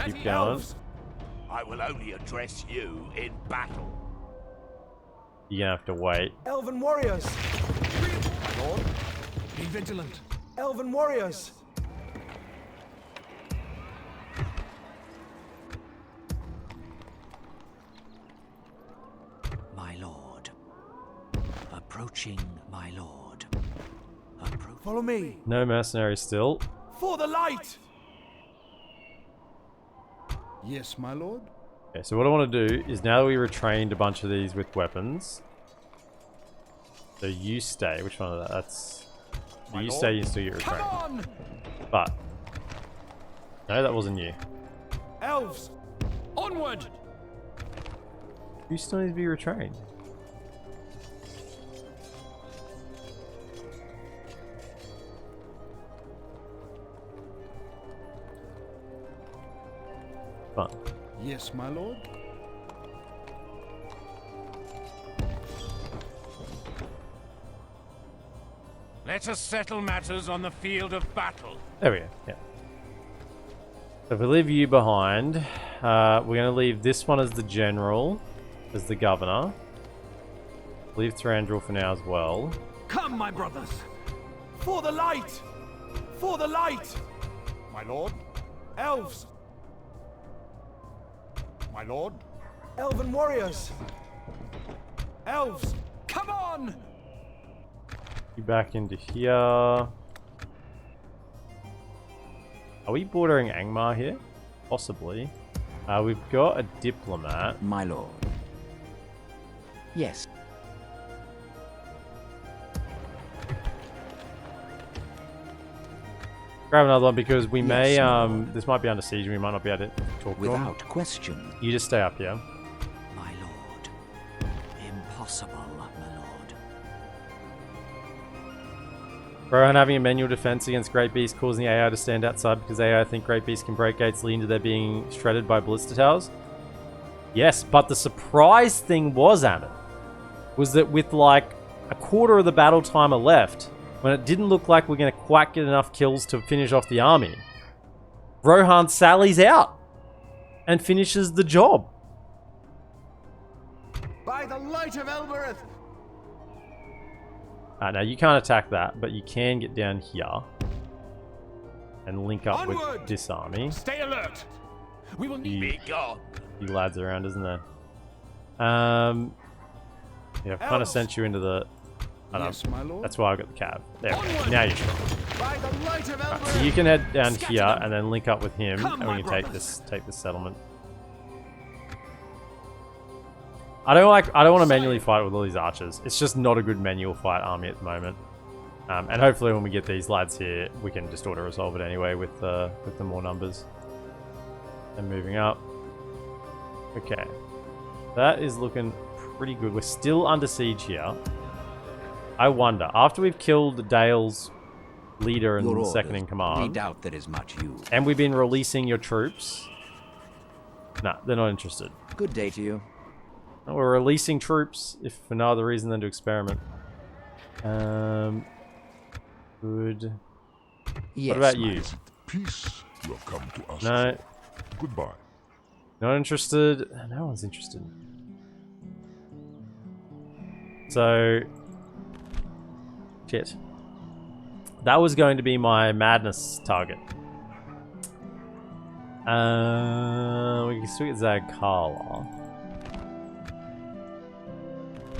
Keep going. Elves. I will only address you in battle. You're gonna have to wait. Elven warriors. My lord, be vigilant. Elven warriors. My lord. Approaching my lord. Follow me. No mercenaries still. For the light. Yes, my lord. Okay, so what I want to do is now that we retrained a bunch of these with weapons. So you stay. Which one of that? That's. So you stay, you still get Come retrained. on! But. No, that wasn't you. Elves. Onward! You still need to be retrained. Fun. Yes, my lord. Let us settle matters on the field of battle. There we go. Yeah. So if we leave you behind, we're going to leave this one as the general, as the governor. Leave Thranduil for now as well. Come, my brothers! For the light. For the light! My lord? Elves! My lord? Elven warriors! Elves! Come on! You back into here. Are we bordering Angmar here? Possibly. We've got a diplomat. My lord. Yes. Grab another one because we may, my lord. this might be under siege and we might not be able to talk to them. Without question. You just stay up here. My lord. Impossible, my lord. Rohan having a manual defense against Great Beast, causing the AI to stand outside because AI think Great Beast can break gates leading to their being shredded by ballista towers. Yes, but the surprise thing was, Ammon, was that with like a quarter of the battle timer left, when it didn't look like we're going to quite get enough kills to finish off the army, Rohan sallies out and finishes the job. By the light of Elbereth! Now you can't attack that, but you can get down here and link up with Onward! this army. Stay alert. We will need Be gone. few lads around, isn't there? Yeah, I've kind of Elves. sent you into the... I don't Yes, know. my lord. That's why I got the cab. There we go. Onward! Now you're strong. By the light of Right, Elbereth! so you can head down Scatter here them. and then link up with him, Come, and we my can take brothers. this settlement. I don't want to manually fight with all these archers. It's just not a good manual fight army at the moment. And hopefully when we get these lads here, we can just auto resolve it anyway with the more numbers. And moving up. Okay, that is looking pretty good. We're still under siege here. I wonder, after we've killed Dale's leader and Your second orders. in command, We doubt there is much use. and we've been releasing your troops. Nah, they're not interested. Good day to you. We're releasing troops, if for no other reason than to experiment. Good. Yes, What about my you? lord. Is it peace you have come to us No, for? Goodbye. not interested. No one's interested. So, shit. That was going to be my madness target. We can still get Zagkala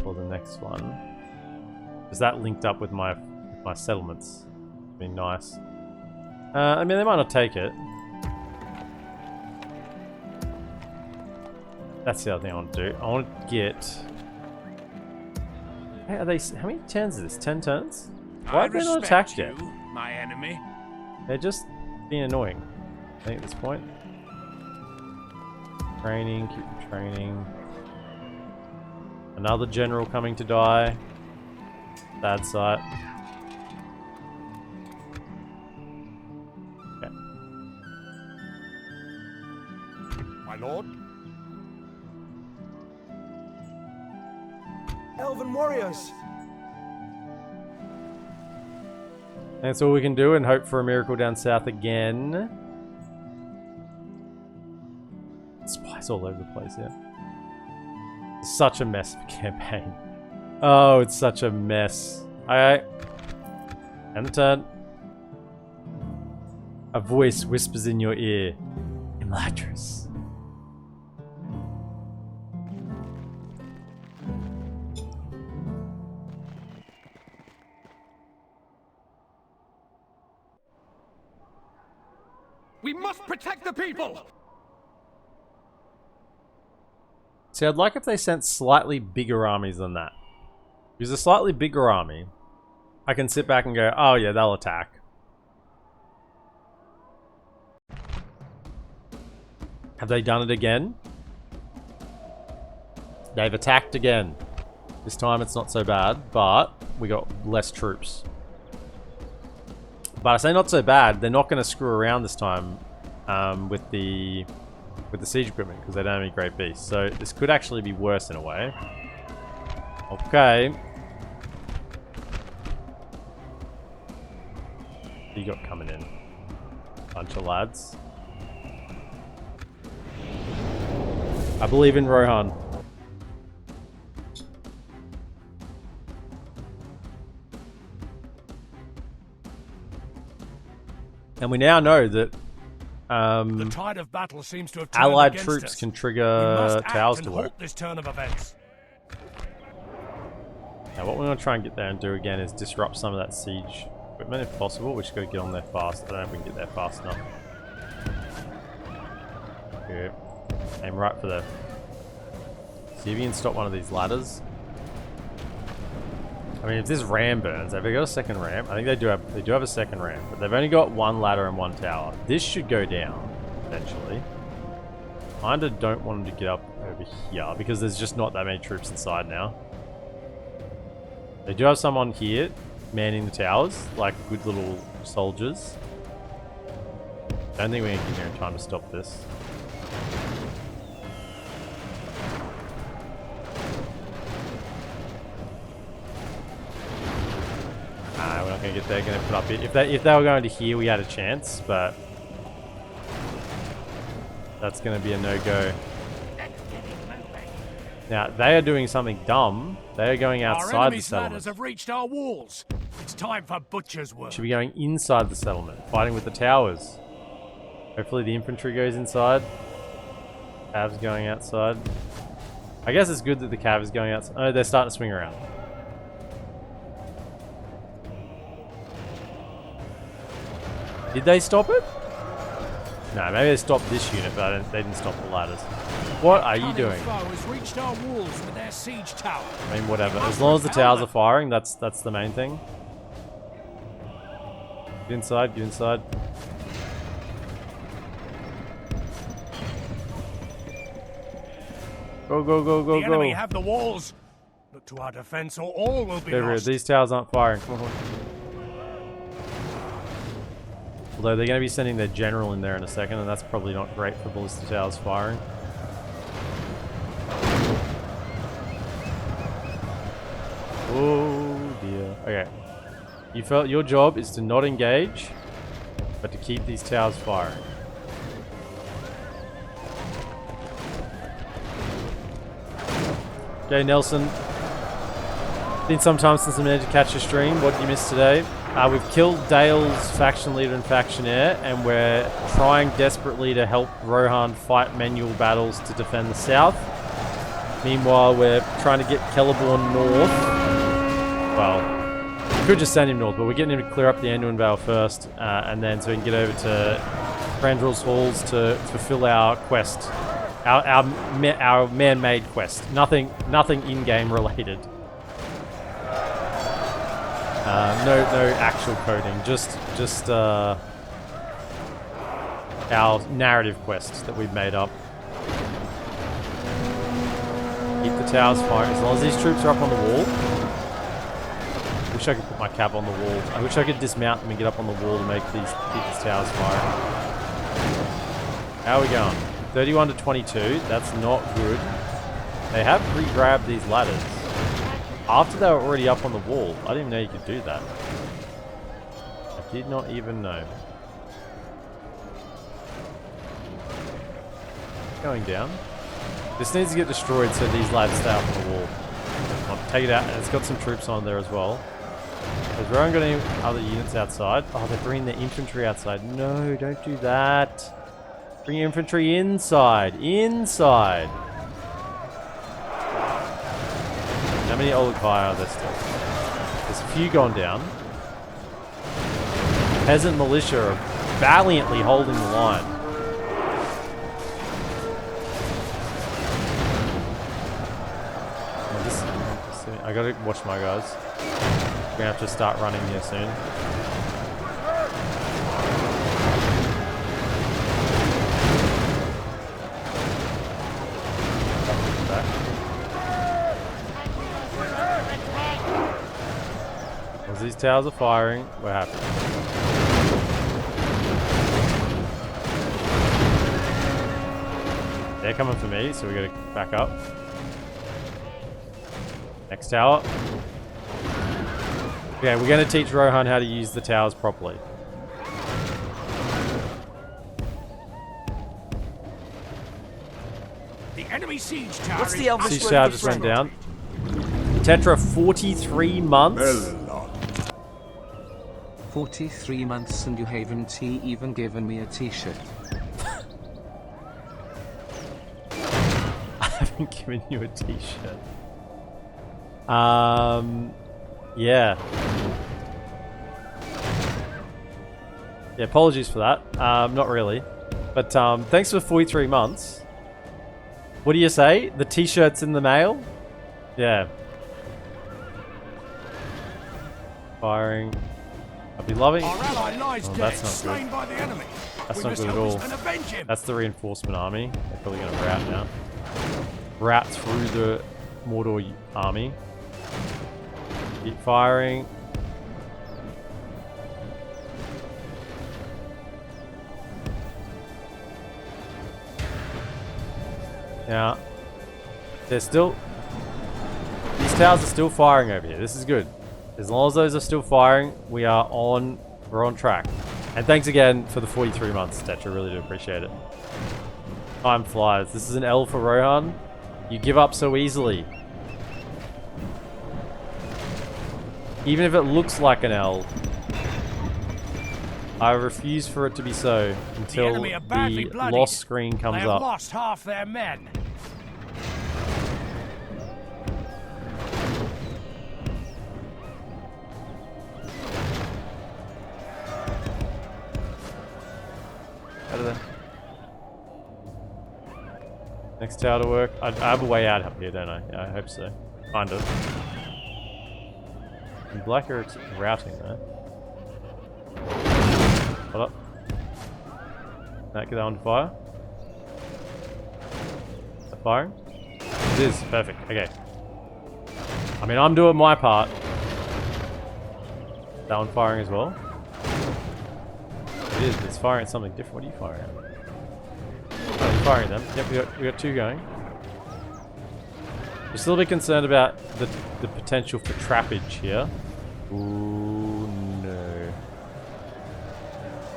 for the next one. Is that linked up with my settlements? It'd be nice. I mean, they might not take it. That's the other thing I want to do. I want to get. Hey, are they? How many turns is this? 10 turns? Why I have they not respect attacked yet? you, my enemy. They're just being annoying, I think, at this point. Training, keep training. Another general coming to die. Bad sight. Okay. My lord? Elven warriors! That's all we can do and hope for a miracle down south again. Spies all over the place here. It's such a mess of a campaign. Oh, it's such a mess. Alright. And the turn. A voice whispers in your ear. Imlatris. We must protect the people! See, I'd like if they sent slightly bigger armies than that. Because a slightly bigger army, I can sit back and go, oh yeah, they'll attack. Have they done it again? They've attacked again. This time it's not so bad, but we got less troops. But I say not so bad, they're not going to screw around this time with the siege equipment because they don't have any great beasts. So this could actually be worse in a way. Okay. What you got coming in? Bunch of lads. I believe in Rohan. And we now know that The tide of battle seems to have turned allied against troops us. can We trigger must act towers and to work. halt this turn of events. Now what we're going to try and get there and do again is disrupt some of that siege equipment if possible. We just got to get on there fast. I don't know if we can get there fast enough. Good. Aim right for there. See if you can stop one of these ladders. I mean, if this ram burns, have they got a second ram? I think they do have a second ram, but they've only got one ladder and one tower. This should go down eventually. Kinda don't want them to get up over here because there's just not that many troops inside now. They do have someone here manning the towers, like good little soldiers. Don't think we can get there in time to stop this. We're not going to get there. Going to put up it. If they were going to here, we had a chance, but that's going to be a no-go. Now they are doing something dumb. They are going Our outside the enemy's settlement. ladders have reached our walls. It's time for butcher's work. Should be going inside the settlement, fighting with the towers. Hopefully the infantry goes inside. Cavs going outside. I guess it's good that the cav is going outside. Oh, they're starting to swing around. Did they stop it? No, maybe they stopped this unit, but they didn't stop the ladders. What are you doing? Foe has reached our walls with their siege tower. I mean, whatever. As long as the towers are firing, that's the main thing. Get inside, get inside. Go, go, go, go, The go. enemy have the walls. Look to our defense or all will be lost. These towers aren't firing. Come on. Although they're going to be sending their general in there in a second, and that's probably not great for ballista towers firing. Oh dear. Okay. You felt your job is to not engage, but to keep these towers firing. Okay, Nelson. Been some time since I managed to catch a stream. What did you miss today? We've killed Dale's faction leader and factionaire, and we're trying desperately to help Rohan fight manual battles to defend the south. Meanwhile, we're trying to get Celeborn north. Well, we could just send him north, but we're getting him to clear up the Endon Vale first, and then so we can get over to Thranduil's halls to fulfill our quest. Our man-made quest. Nothing in-game related. No actual coding. Just our narrative quest that we've made up. Keep the towers firing as long as these troops are up on the wall. Wish I could put my cap on the wall. I wish I could dismount them and get up on the wall to keep these towers firing. How are we going? 31 to 22. That's not good. They have re-grabbed these ladders after they were already up on the wall. I didn't even know you could do that. I did not even know. Going down. This needs to get destroyed so these ladders stay up on the wall. I'll take it out, and it's got some troops on there as well. Has Rowan got any other units outside? Oh, they're bringing their infantry outside. No, don't do that. Bring your infantry inside. Inside. How many Olikai are there still? There's a few gone down. Peasant militia are valiantly holding the line. I gotta watch my guys. We're gonna have to start running here soon. As these towers are firing, we're happy. They're coming for me, so we gotta back up. Next tower. Okay, we're gonna teach Rohan how to use the towers properly. The enemy siege tower. What's the Elves? Siege tower just went down. Tetra, 43 months. 43 months and you haven't even given me a t-shirt. I haven't given you a t-shirt. Yeah. Yeah, apologies for that. Not really. But thanks for 43 months. What do you say? The t-shirt's in the mail? Yeah. Firing. I'd be loving. Our ally lies dead, that's not slain good. by the enemy. That's We not must good at help all. and avenge him. That's the reinforcement army. They're probably going to rout now. Rout through the Mordor army. Keep firing. Now, they're still... These towers are still firing over here. This is good. As long as those are still firing, we're on track. And thanks again for the 43 months, Tetra. Really do appreciate it. Time flies. This is an L for Rohan. You give up so easily. Even if it looks like an L, I refuse for it to be so until the lost screen comes They have up. lost half their men. Out of there. Next tower to work. I have a way out up here, don't I? Yeah, I hope so. Kind of. And Black are routing there. Hold up. That get that on fire. Is that firing? It is. Perfect. Okay. I mean, I'm doing my part. That one firing as well. It is. It's firing at something different. What are you firing at? Oh, you're firing them. Yep, we got two going. We're still a bit concerned about the potential for trappage here. Ooh, no.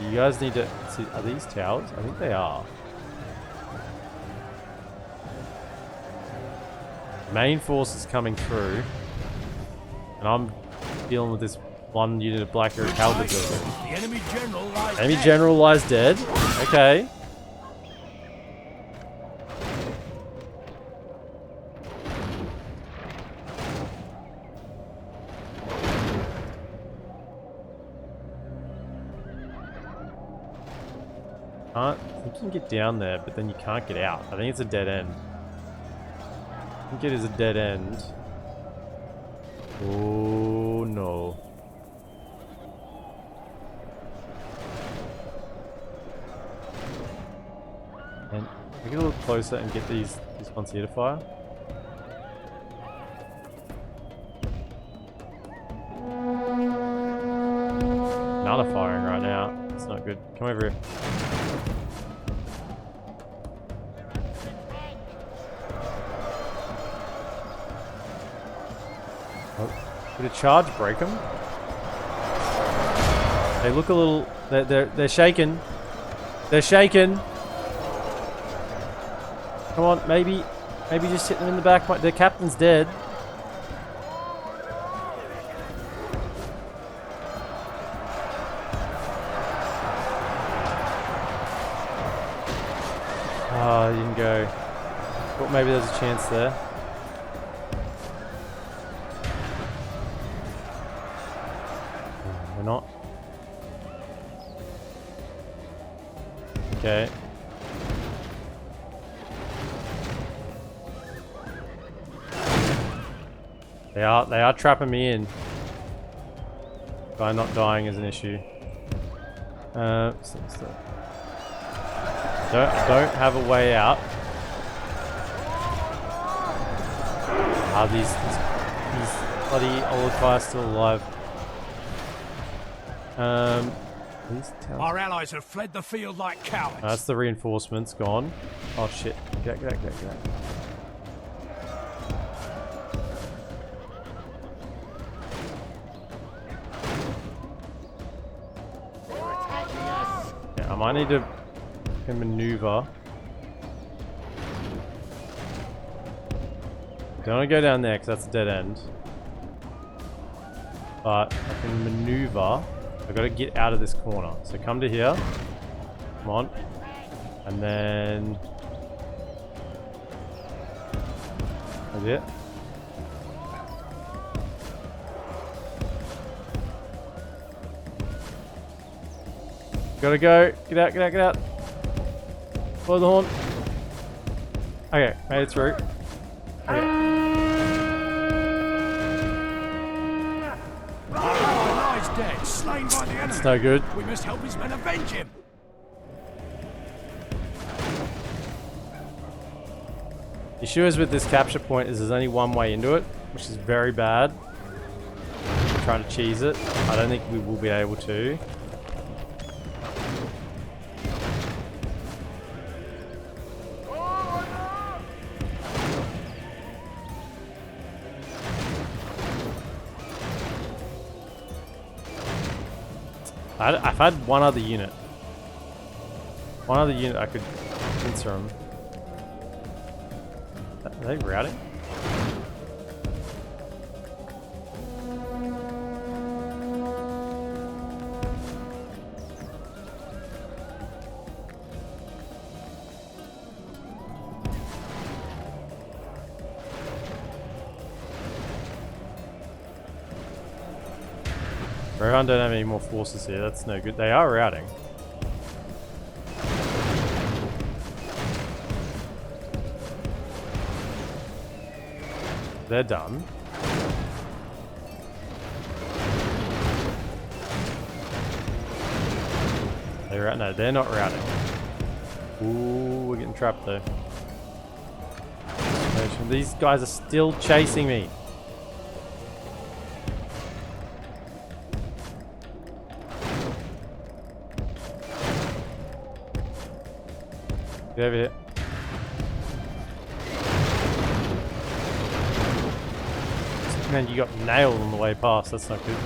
You guys need to see, are these towers? I think they are. Main force is coming through. And I'm dealing with this one unit of Black Earth Halberd building. The enemy general lies Enemy dead. general lies dead. Okay. I think you can get down there, but then you can't get out. I think it's a dead end. I think it is a dead end. Oh no. And we get a little closer and get these ones here to fire. None are firing right now. It's not good. Come over here. Oh, would a charge break them? They look a little. They're shaken. They're shaken. Come on, maybe just hit them in the back. The captain's dead. Oh, you didn't go. Thought maybe there's a chance there. We're not. Okay. They are trapping me in. By not dying is an issue. Don't have a way out. Are these bloody Olifiers still alive? These towers. Our allies have fled the field like cowards. That's the reinforcements gone. Oh shit! Get out. Yeah, I might need to maneuver. Don't want to go down there because that's a dead end. But I can maneuver I've got to get out of this corner. So come to here. Come on. And then... That's it. Gotta go. Get out, get out, get out. Follow the horn. Okay, made it through. Okay. Lies dead, slain by the enemy. That's no good. We must help his men avenge him. The issue is with this capture point is there's only one way into it, which is very bad. I'm trying to cheese it. I don't think we will be able to. I've had one other unit. One other unit I could pincer them. Are they routing? Rohan don't have any more forces here, that's no good. They are routing. They're done. They're no, they're not routing. Ooh, we're getting trapped though. These guys are still chasing me. Get over here. Man, you got nailed on the way past. That's not good.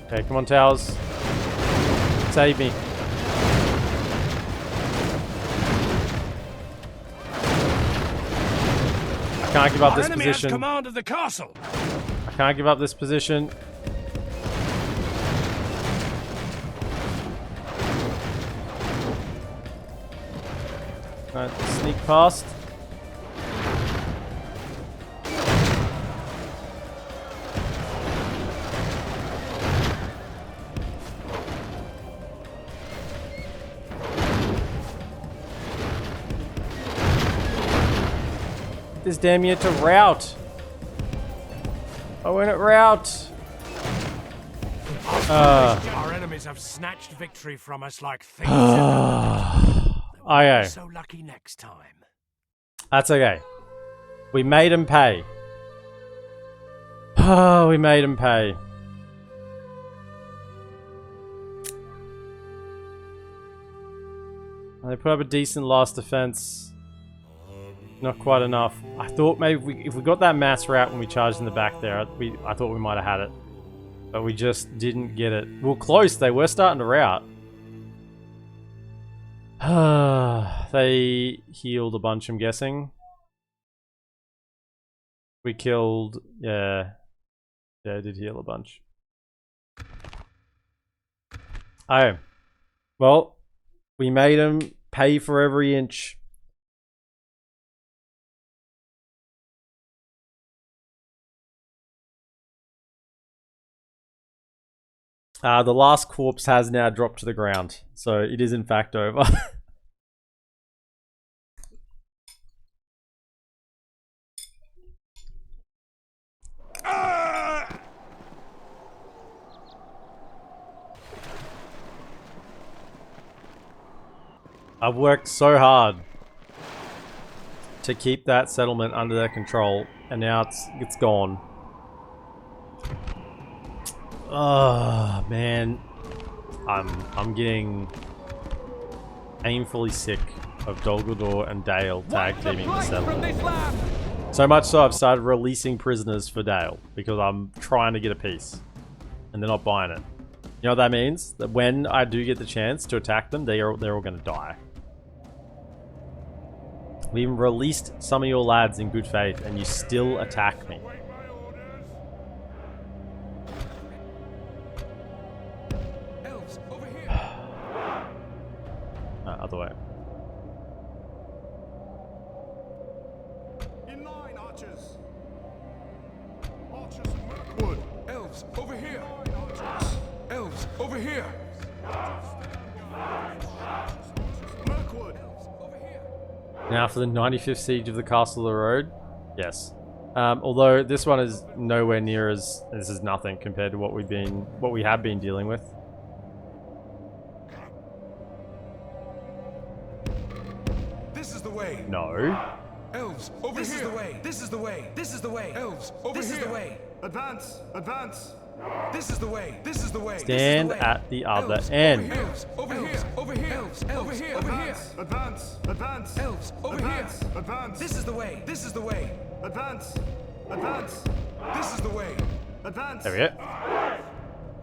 Okay, come on, towers. Save me. I can't give up this Our enemy has position. command of the castle. I can't give up this position. Right, sneak past. This damn unit to rout. I went at rout. Our enemies have snatched victory from us like thieves. Okay. So lucky next time. That's okay. We made him pay. Oh, we made him pay. They put up a decent last defense. Not quite enough. I thought maybe if we got that mass rout when we charged in the back there, I thought we might have had it. But we just didn't get it. We were close. They were starting to rout. They healed a bunch, I'm guessing. We killed... Yeah. Yeah, I did heal a bunch. Oh. Well, we made him pay for every inch. The last corpse has now dropped to the ground, so it is in fact over. I've worked so hard to keep that settlement under their control, and now it's gone. Oh man, I'm getting painfully sick of Dol Guldur and Dale tag teaming the settlement. So much so I've started releasing prisoners for Dale because I'm trying to get a peace, and they're not buying it. You know what that means? That when I do get the chance to attack them, they're all going to die. We even released some of your lads in good faith, and you still attack me. Mirkwood! Elves, over here! Elves, over here! Mirkwood! Now for the 95th siege of the Castle of the Road. Yes. Although this one is nowhere near as this is nothing compared to what we have been dealing with. This is the way. No. Elves, over here. This is the way. This is the way. This is the way. Elves, over here. This is the way. Advance. Advance. This is the way. This is the way. Stand at the other end. Elves, over here. Over here. Elves, over here. Over here. Advance. Advance. Elves, over here. Advance. This is the way. This is the way. Advance. Advance. This is the way. Advance. There we go.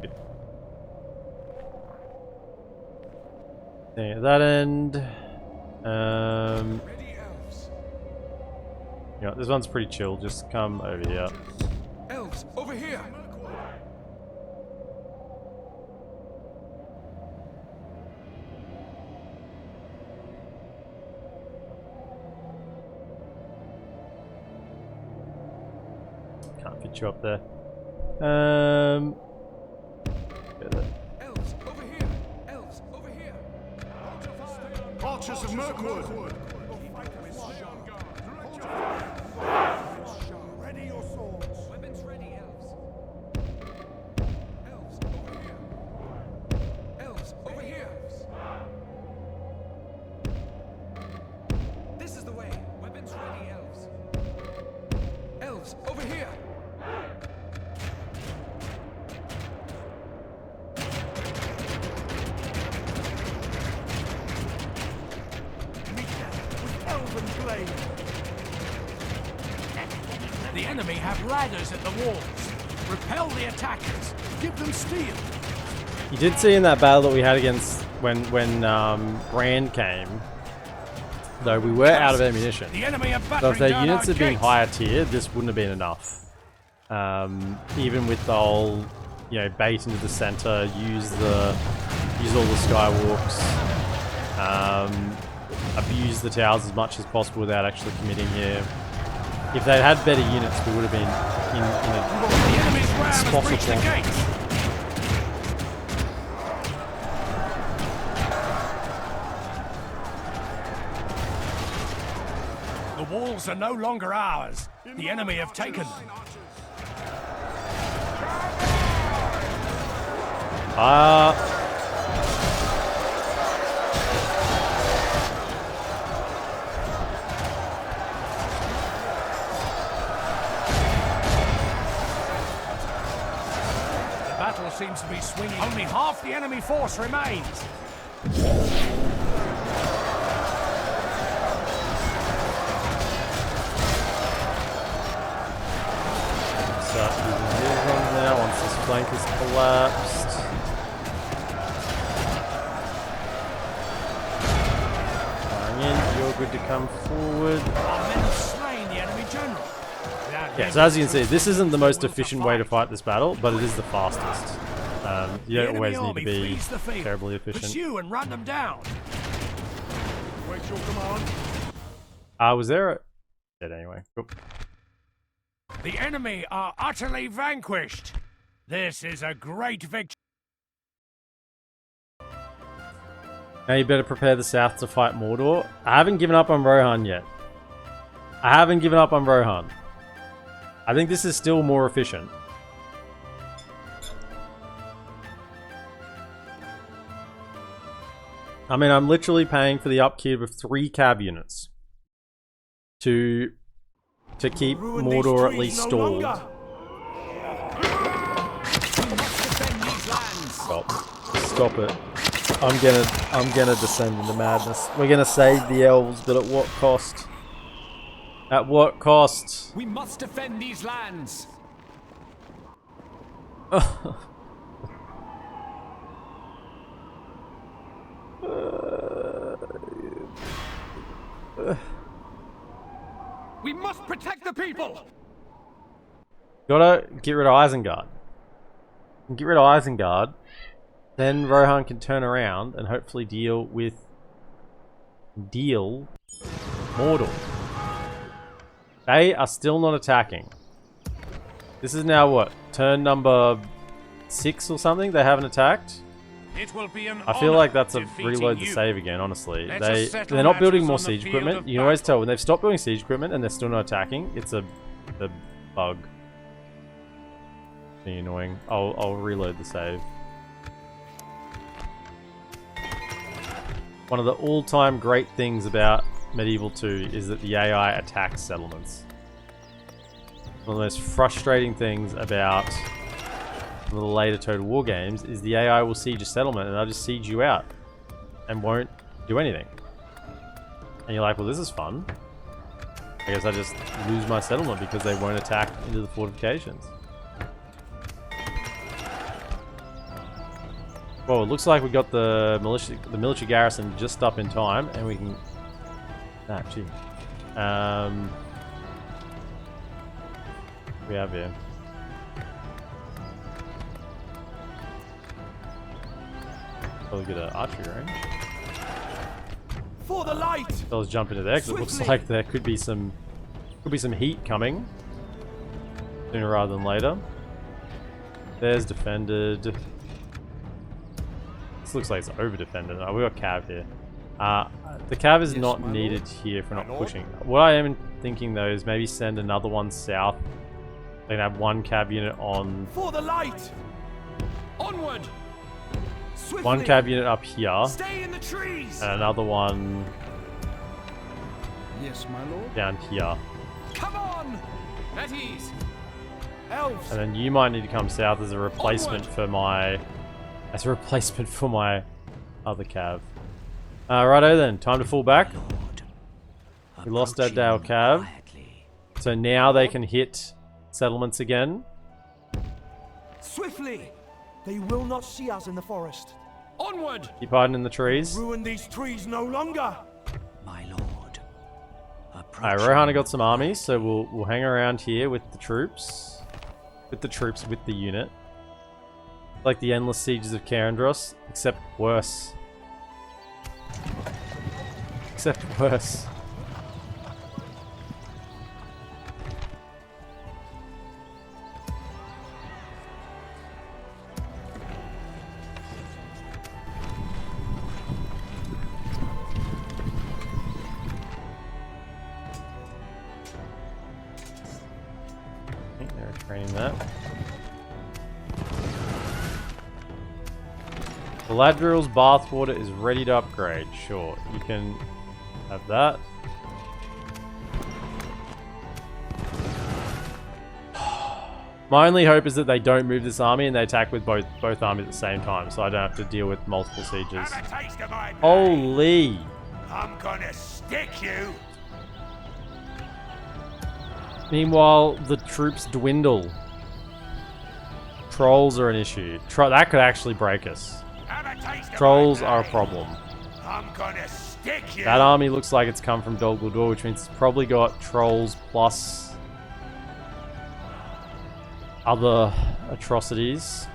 Good. There, that end. You know, this one's pretty chill. Just come over here. Elves, over here. Can't fit you up there. Elves, over here. Elves, over here. Archers of Mirkwood. Ready your swords. Weapons ready, elves. Elves, over here. Elves, over here. This is the way. Weapons ready, elves. Elves, over here. The enemy have ladders at the walls. Repel the attackers. Give them steel. You did see in that battle that we had against when Brand came, though we were out of ammunition. The enemy are So if battering their down units our had been gates. higher tier, this wouldn't have been enough. Even with the whole, you know, bait into the center, use all the skywalks, abuse the towers as much as possible without actually committing here. If they'd had better units, we would have been in The enemy's ram has spot breached the of gates. The walls are no longer ours. The enemy have taken them. The battle seems to be swinging. Only half the enemy force remains. Start using these ones now once this flank is collapsed. Going in, you're good to come forward. Our men have slain the enemy general. Yeah, so as you can see, this isn't the most efficient way to fight this battle, but it is the fastest. You don't always need to be terribly efficient. Pursue and run them down. Wait your command. Was there a... Dead anyway. Cool. The enemy are utterly vanquished. This is a great victory. Now you better prepare the south to fight Mordor. I haven't given up on Rohan yet. I haven't given up on Rohan. I think this is still more efficient. I mean, I'm literally paying for the upkeep of 3 cab units to keep Mordor at least stalled. Stop it. I'm gonna descend into madness. We're gonna save the elves, but at what cost? At what cost? We must defend these lands. We must protect the people. Gotta get rid of Isengard. Get rid of Isengard, then Rohan can turn around and hopefully deal Mordor. They are still not attacking. This is now what? Turn number 6 or something? They haven't attacked? It will be an I feel honor like that's a defeating reload the you. save again, honestly. Let us settle They're not building matters more on the siege field equipment. of You can always battle. tell when they've stopped building siege equipment and they're still not attacking. It's a bug. Being annoying. I'll reload the save. One of the all-time great things about Medieval 2 is that the AI attacks settlements. One of the most frustrating things about some of the later Total War games is the AI will siege a settlement and they'll just siege you out and won't do anything. And you're like, well, this is fun. I guess I just lose my settlement because they won't attack into the fortifications. Well, it looks like we got the military garrison just up in time, and we can. Ah, gee. We have here. Probably get an archery range. For the light! Let's jump into there because it looks like there could be some heat coming sooner rather than later. There's defended. This looks like it's over defended. Oh, we got cav here. The cav is not needed here for not pushing. What I am thinking though is maybe send another one south. They can have one cav unit on. For the light! Onward! Swiftly. One cav unit up here. Stay in the trees! And another one. Yes, my lord. Down here. Come on! At ease! Elves! And then you might need to come south as a replacement for my. As a replacement for my other cav. Righto then, time to fall back. We lost our Dale cav. So now they can hit settlements again. Swiftly! They will not see us in the forest. Onward! Keep hiding in the trees. Ruin these trees no longer! My lord. Alright, Rohana got some armies, so we'll hang around here with the troops. With the unit. Like the endless sieges of Karandros, except worse. Except worse. I think they're training that. Galadriel's bathwater is ready to upgrade. Sure, you can have that. My only hope is that they don't move this army and they attack with both armies at the same time, so I don't have to deal with multiple sieges. Have a taste of my blade. Holy! I'm gonna stick you. Meanwhile, the troops dwindle. Trolls are an issue. That could actually break us. Trolls are a problem. I'm gonna stick you. That army looks like it's come from Dol Guldur, which means it's probably got trolls plus other atrocities.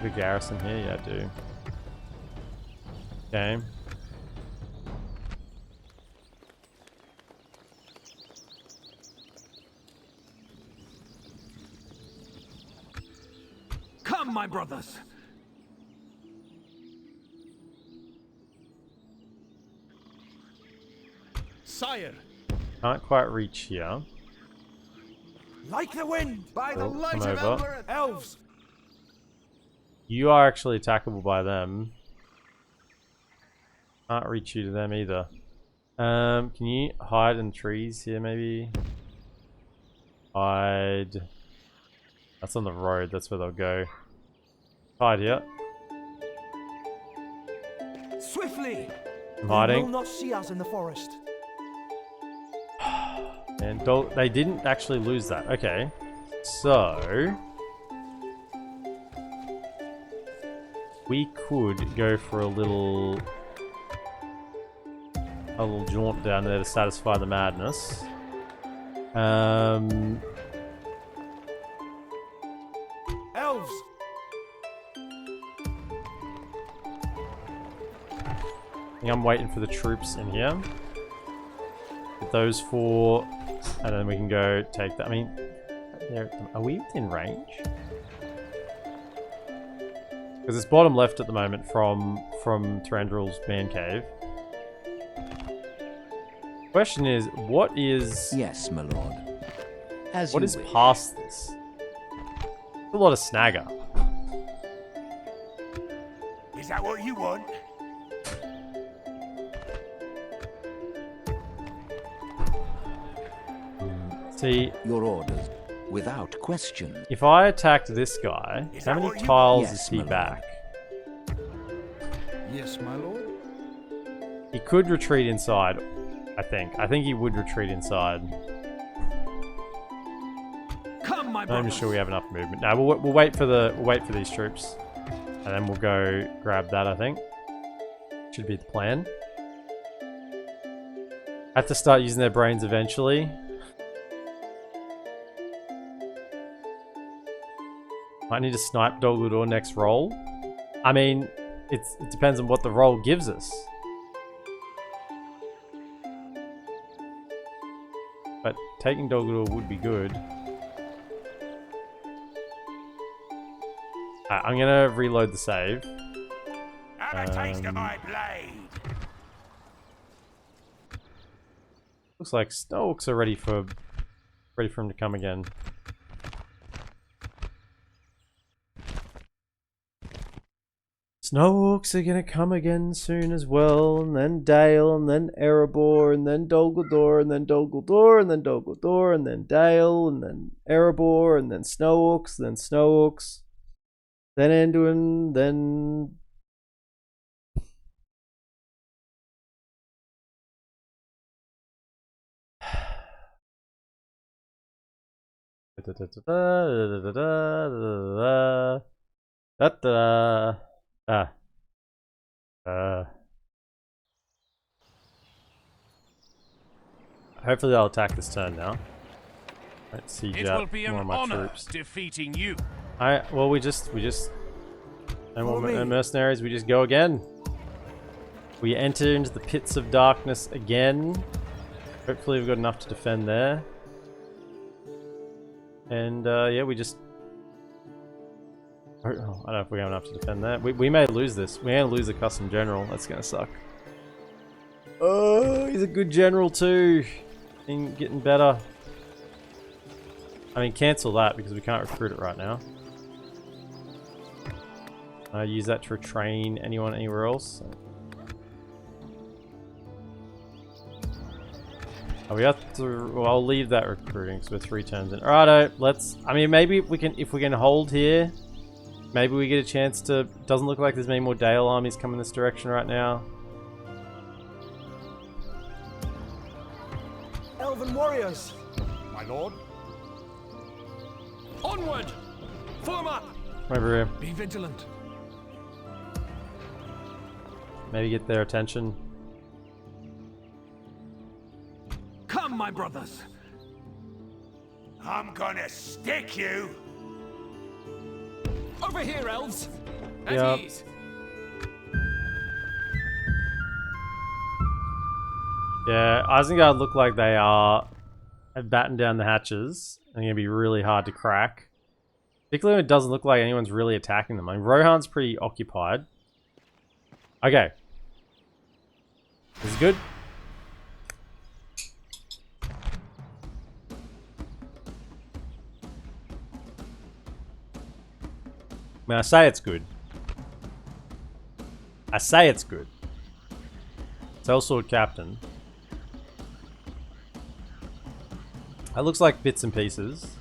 The garrison here, yeah, I do. Okay. Come, my brothers! Sire! Can't quite reach here. Like the wind! By the Oh, light come of over. Elves! You are actually attackable by them. Can't reach you to them either. Can you hide in trees here maybe? Hide. That's on the road, that's where they'll go. Hide here. Swiftly! I'm They hiding. will not see us in the forest. And they didn't actually lose that. Okay. So we could go for a little jaunt down there to satisfy the madness. Elves! I think I'm waiting for the troops in here. Get those four And then we can go take that. I mean, are we within range? Because it's bottom left at the moment from Thranduil's man cave. Question is, what is... Yes, my lord. As what you is wish. past this? A lot of snagger. Is that what you want? See, Your orders, without question. if I attacked this guy, Is how that many what you- tiles Yes, is he my lord. back? Yes, my lord. He could retreat inside, I think. I think he would retreat inside. Come, my I'm not brothers. even sure we have enough movement. No, we'll wait for these troops, and then we'll go grab that. I think should be the plan. Have to start using their brains eventually. Might need to snipe Dol Guldur next roll. I mean, it depends on what the roll gives us. But taking Dol Guldur would be good. I'm gonna reload the save. Have a taste of my blade. Looks like Snoke's are ready for him to come again. Snowhawks are gonna come again soon as well, and then Dale, and then Erebor, and then Dol Guldur, and then Dol Guldur, and then Dol Guldur, and then Dale, and then Erebor, and then Snowhawks, then Snowhawks, then Anduin, then... Hopefully they'll attack this turn now. Let's see. It will be an more of my honor troops. defeating you. Well, we just no more mercenaries. We just go again. We enter into the pits of darkness again. Hopefully we've got enough to defend there. And yeah, we just... I don't know if we have enough to defend that. We may lose this. We may lose the custom general. That's gonna suck. Oh, he's a good general too. Getting better. I mean, cancel that because we can't recruit it right now. Use that to retrain anyone anywhere else. Oh, we have to. Well, I'll leave that recruiting because we're 3 turns in. Alrighto, let's. I mean, maybe if we can hold here, maybe we get a chance to. Doesn't look like there's many more Dale armies coming this direction right now. Elven warriors. My lord. Onward. Form up. Over here. Be vigilant. Maybe get their attention. Come, my brothers. I'm gonna stick you. Over here, elves. At Yep. ease. Yeah, Isengard look like they have battened down the hatches and gonna be really hard to crack. Particularly when it doesn't look like anyone's really attacking them. I mean, Rohan's pretty occupied. Okay. This is good. I mean, I say it's good. I say it's good. Sellsword Captain. That looks like bits and pieces.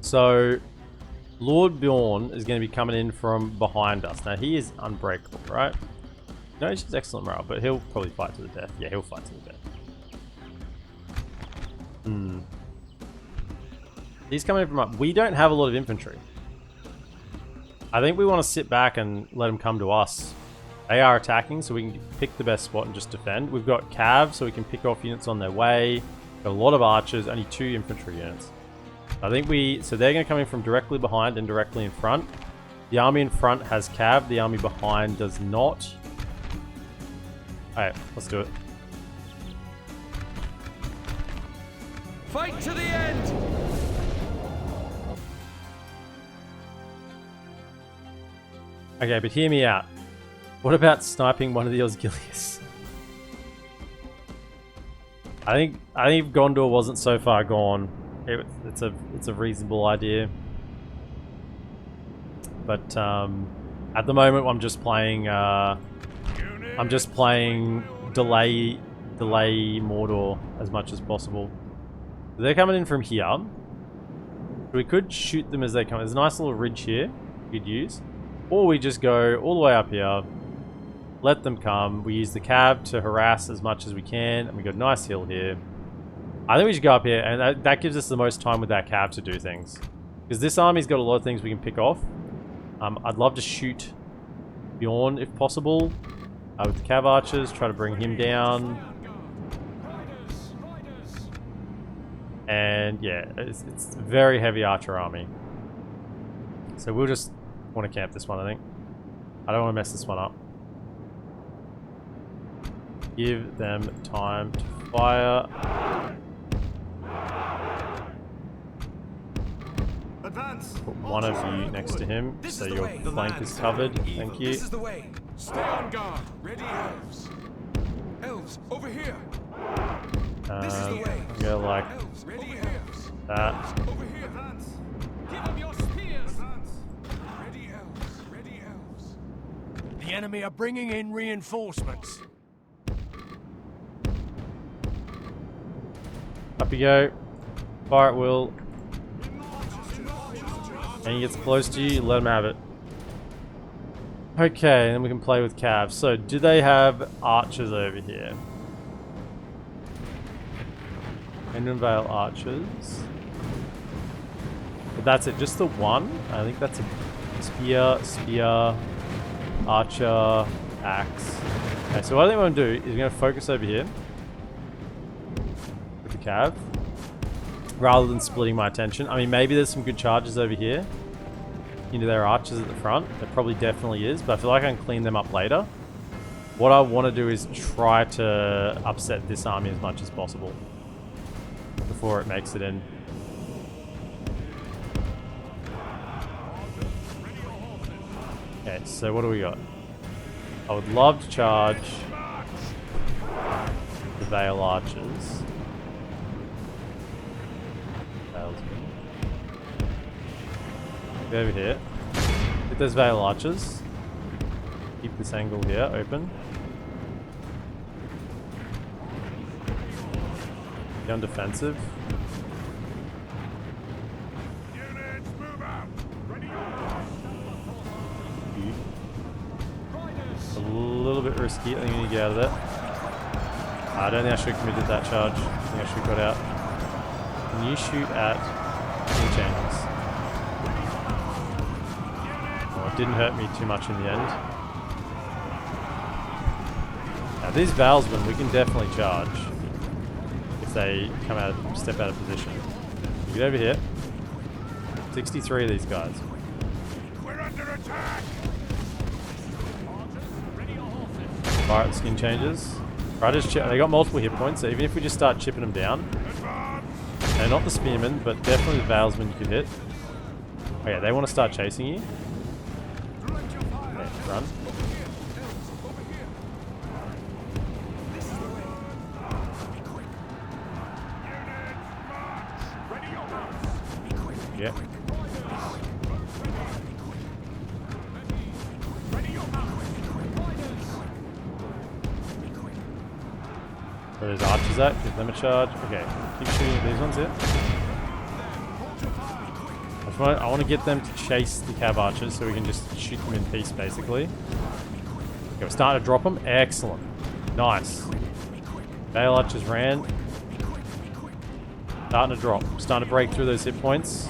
So, Lord Bjorn is going to be coming in from behind us. Now, he is unbreakable, right? No, he's just excellent morale, but he'll probably fight to the death. Yeah, he'll fight to the death. He's coming in from up. We don't have a lot of infantry. I think we want to sit back and let them come to us. They are attacking, so we can pick the best spot and just defend. We've got cav, so we can pick off units on their way. Got a lot of archers, only 2 infantry units. I think so they're going to come in from directly behind and directly in front. The army in front has cav, the army behind does not. Alright, let's do it. Fight to the end! Okay, but hear me out. What about sniping one of the Osgiliaths? I think if Gondor wasn't so far gone, it's a reasonable idea. But at the moment, I'm just playing delay Mordor as much as possible. They're coming in from here. We could shoot them as they come. There's a nice little ridge here we could use, or we just go all the way up here, let them come. We use the cav to harass as much as we can, and we got a nice hill here. I think we should go up here, and that gives us the most time with that cav to do things, because this army's got a lot of things we can pick off. I'd love to shoot Bjorn if possible with the cav archers, try to bring him down. And yeah, it's a very heavy archer army. So we'll just want to camp this one, I think. I don't want to mess this one up. Give them time to fire. Put one of you next to him, so your flank is covered. Thank you. This is the way. Stay on guard. Ready, elves. Elves, over here. This is the way. Go like Elves, ready, elves. that. Over here. Give them your spears! Ready, elves. Ready, elves. The enemy are bringing in reinforcements. Up you go. Fire at will. And he gets close to you, let him have it. Okay, then we can play with calves. So, do they have archers over here? Endon archers. But that's it, just the one? I think that's a spear, archer, axe. Okay, so what I think we're going to do is we're going to focus over here with the cav, rather than splitting my attention. I mean, maybe there's some good charges over here into their archers at the front. There probably definitely is, but I feel like I can clean them up later. What I want to do is try to upset this army as much as possible before it makes it in. Okay, so what do we got? I would love to charge the Vale archers. Go over here. Hit those Vale archers. Keep this angle here open. Be on defensive. Units, move out. Ready, A little bit risky. I think we need to get out of there. I don't think I should have committed that charge. I think I should have got out. Can you shoot at enchanters? Oh, it didn't hurt me too much in the end. Now these Valsmen we can definitely charge if they come out, step out of position. Get over here. 63 of these guys. We're under attack. Fire at the skin changes. Right, they got multiple hit points, so even if we just start chipping them down, and not the spearmen, but definitely the Valsmen you could hit. Okay, they want to start chasing you. Okay, run. Yep. Where there's archers at, give them a charge. Okay, keep shooting at these ones here. I want to get them to chase the cav archers so we can just shoot them in peace, basically. Okay, we're starting to drop them. Excellent. Nice. Vale archers ran. Starting to drop. Starting to break through those hit points.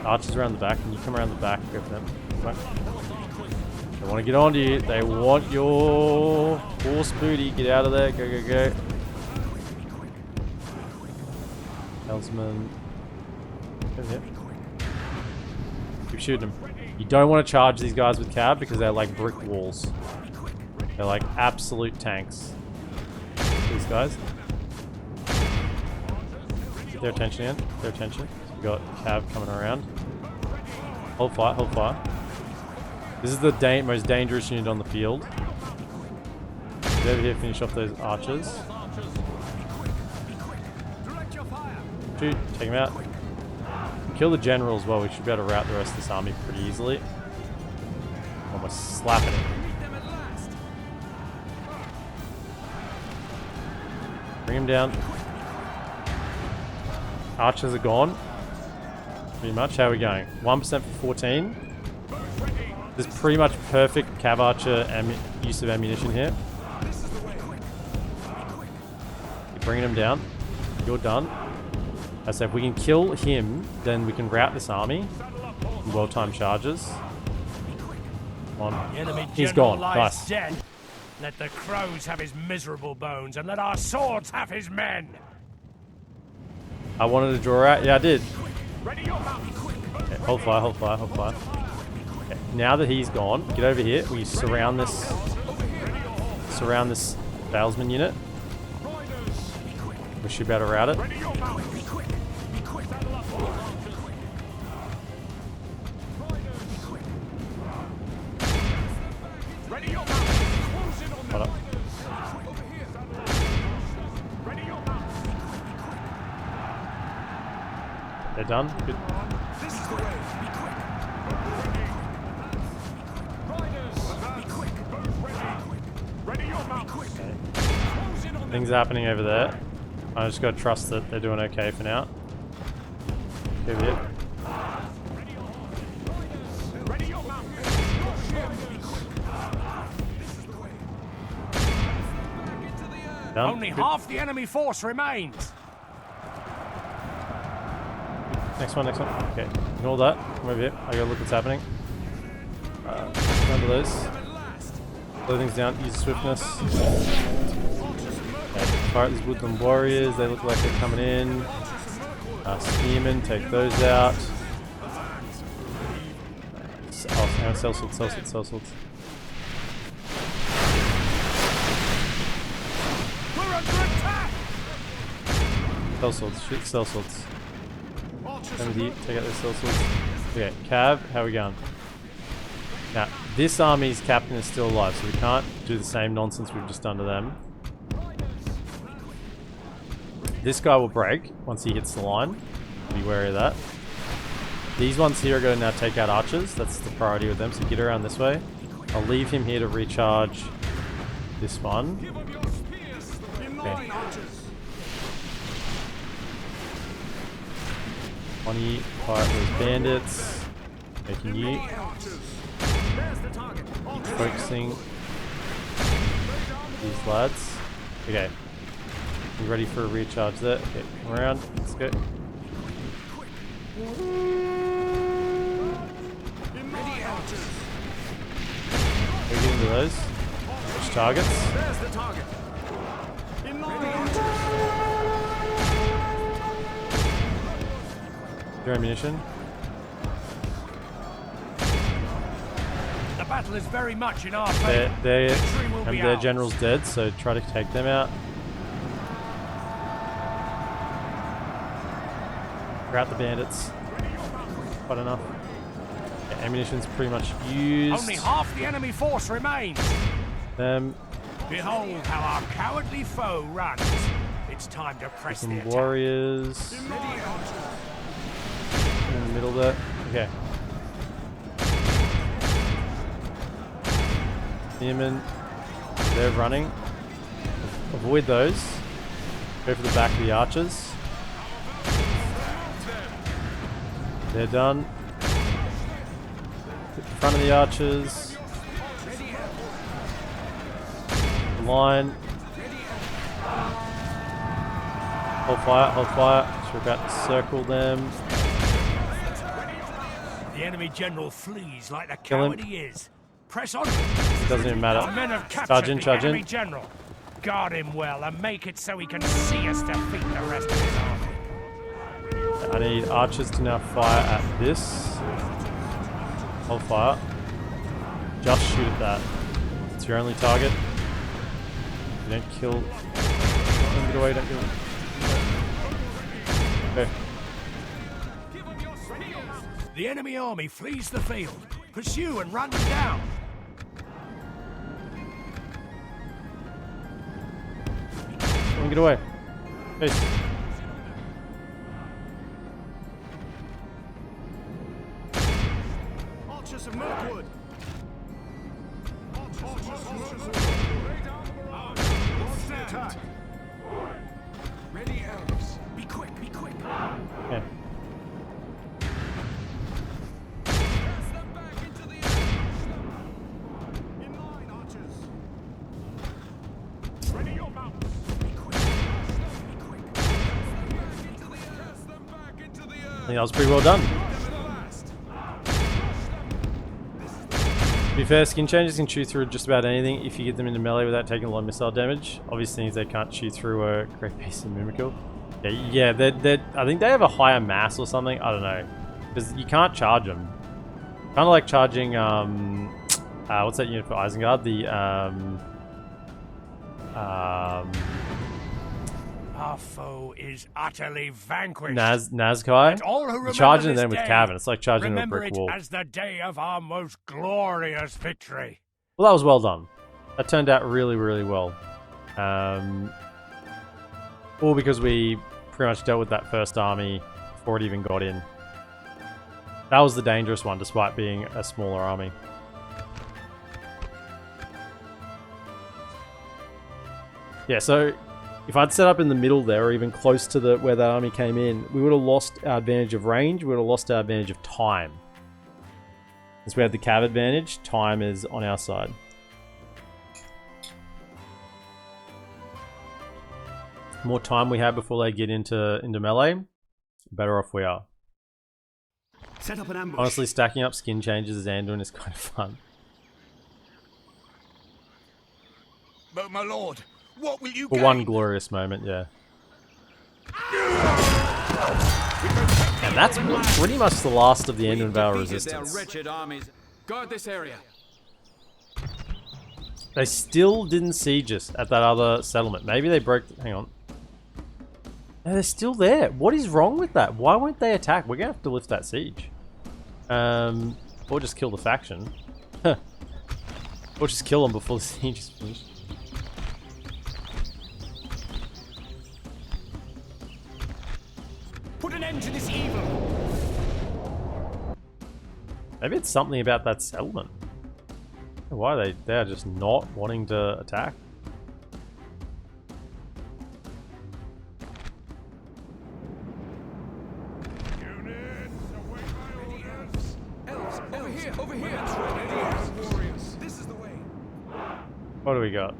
Archers around the back. Can you come around the back? Go for them. Come back. They want to get onto you. They want your horse booty. Get out of there. Go, go, go. Helmsman. Over here. Keep shooting them. You don't want to charge these guys with cab because they're like brick walls. They're like absolute tanks. These guys. Get their attention in. Their attention. So we got cab coming around. Hold fire, hold fire. This is the most dangerous unit on the field. Get over here, finish off those archers. Shoot, take him out. Kill the general as well. We should be able to rout the rest of this army pretty easily. Almost slapping it. Bring him down. Archers are gone. Pretty much. How are we going? 1% for 14. There's pretty much perfect cav archer use of ammunition here. You're bringing him down. You're done. So if we can kill him, then we can rout this army. Well-timed charges. Come on. He's gone. Nice. Dead. Let the crows have his miserable bones, and let our swords have his men. I wanted to draw out. Yeah, I did. Okay, hold fire, hold fire, hold fire. Okay, now that he's gone, get over here. We surround this salesman unit. We should be able to rout it. Hold up. They're done. Good. Okay. Things happening over there. I just gotta trust that they're doing okay for now. Over here. Done. Only Good. half the enemy force remains. Next one, next one. Okay, ignore that. Come over here. I gotta look what's happening. Remember those. Slow things down. Use swiftness. Okay, fire at these woodland warriors. They look like they're coming in. Spearmen, take those out. Oh, now cell swords, cell swords, cell swords. We're under attack. Cell swords, shoot cell swords. Come with you, take out those cell swords. Okay, Cav, how are we going? Now, this army's captain is still alive, so we can't do the same nonsense we've just done to them. This guy will break once he hits the line. Be wary of that. These ones here are going to now take out archers. That's the priority with them, so get around this way. I'll leave him here to recharge this one. Okay. 20, fire at those bandits. Making you. Focusing these lads. Okay. You ready for a recharge there? Okay, come around. Let's go. We get into those. Which targets? Your ammunition. The battle is very much in our favor. Their general's dead, so try to take them out. Rout the bandits. Quite enough. Yeah, ammunition's pretty much used. Only half the enemy force remains. Behold how our cowardly foe runs. It's time to press the some attack. warriors. In the middle there. Okay. Spearmen. They're running. Avoid those. Go for the back of the archers. They're done. Hit the front of the archers. The line. Hold fire, hold fire. So we're about to circle them. The enemy general flees like the Kill him. coward he is. Press on. It doesn't even matter. Our men have captured Charge in, the charge enemy in. general. Guard him well and make it so he can see us defeat the rest of his army. Okay, I need archers to now fire at this. Hold fire. Just shoot at that. It's your only target. You don't kill. Don't get away, don't kill. Okay. The enemy army flees the field. Pursue and run them down. Don't get away. Face. Archers of Mirkwood. Attack. Ready, elves. Be quick, be quick. Okay. Cast them back into the air. In line, archers. Ready your mounts. Be quick. Be quick. Cast them back into the air. I think that was pretty well done. To be fair, skin changes can shoot through just about anything if you get them into melee without taking a lot of missile damage. Obvious things they can't shoot through a great piece of mimicry. Yeah, I think they have a higher mass or something. I don't know, because you can't charge them. Kind of like charging what's that unit for Isengard? The Our foe is utterly vanquished. Nazkai. All who remember Charging this them with day, Cavan. It's like charging into a remember brick it wall. as the day of our most glorious victory. Well, that was well done. That turned out really, really well. All because we pretty much dealt with that first army before it even got in. That was the dangerous one, despite being a smaller army. Yeah, so if I'd set up in the middle there, or even close to where that army came in, we would have lost our advantage of range, we would have lost our advantage of time. Since we have the cav advantage, time is on our side. The more time we have before they get into melee, the better off we are. Set up an ambush. Honestly, stacking up skin changes as Anduin is kind of fun. But my lord, what will you For gain? one glorious moment, yeah. And that's pretty much the last of the Endon Vale resistance. Wretched armies. Guard this area. They still didn't siege us at that other settlement. Maybe they broke... Hang on. No, they're still there. What is wrong with that? Why won't they attack? We're going to have to lift that siege. Or just kill the faction. Or just kill them before the siege is finished. Put an end to this evil. Maybe it's something about that settlement. Why they are just not wanting to attack. Elves, over here, over here. Warriors. This is the way. What do we got?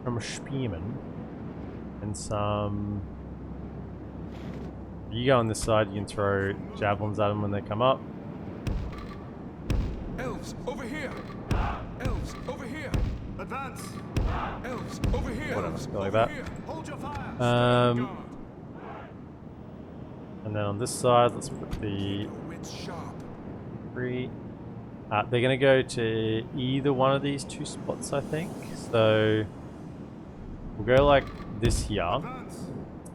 From a Spearman. And some... You go on this side, you can throw javelins at them when they come up. Elves, over here. Elves, over here. Advance. Elves, over here. Whatever, Elves, go like over that. here. Hold your fire. And then on this side, let's put the Wits sharp. 3. They're going to go to either one of these two spots, I think. So we'll go like this here,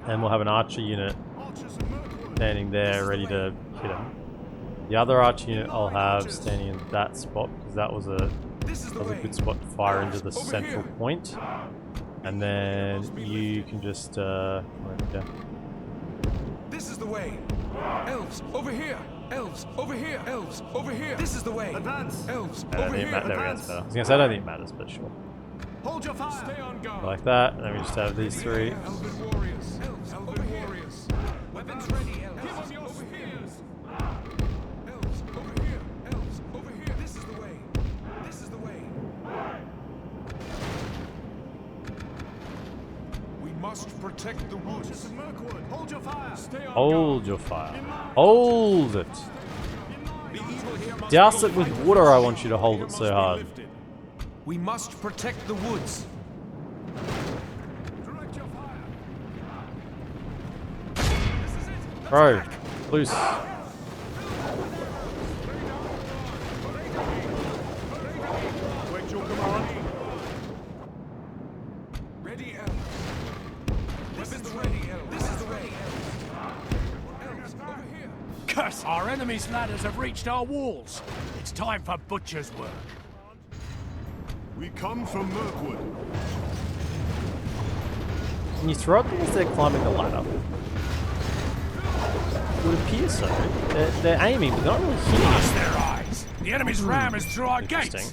and we'll have an archer unit standing there ready to hit him. The other archer unit I'll have standing in that spot, because that was a good spot to fire into the central point. And then you can just This is the way. Elves, over here. Elves, over here. Elves, over here. This is the way. Advance. Elves, I don't over think here. it matters. There we go, that's better. I was going to say I don't think it matters, but sure. Hold your fire. Stay on guard. Like that, and then we just have these 3. Elven warriors. Elves, over warriors. Weapons ready, elves. Give them your spears. Elves, over here. Elves, over here. This is the way. This is the way. We must protect the woods. Mirkwood. Hold your fire. Stay on Hold your fire. Hold it. guard. The evil here must Douse go it with fight. water, I want you to hold it so hard. We must protect the woods. Direct your fire. Bro, loose. Wait your command. Ready, elves. Weapons ready, elves. This is the way. Elves, over here. Curse! Our enemy's ladders have reached our walls. It's time for butcher's work. We come from Mirkwood. Can you throw it as they're climbing the ladder? It would appear so. They're aiming, but not really hitting. Blast their eyes! The enemy's ram is through our gates. Interesting.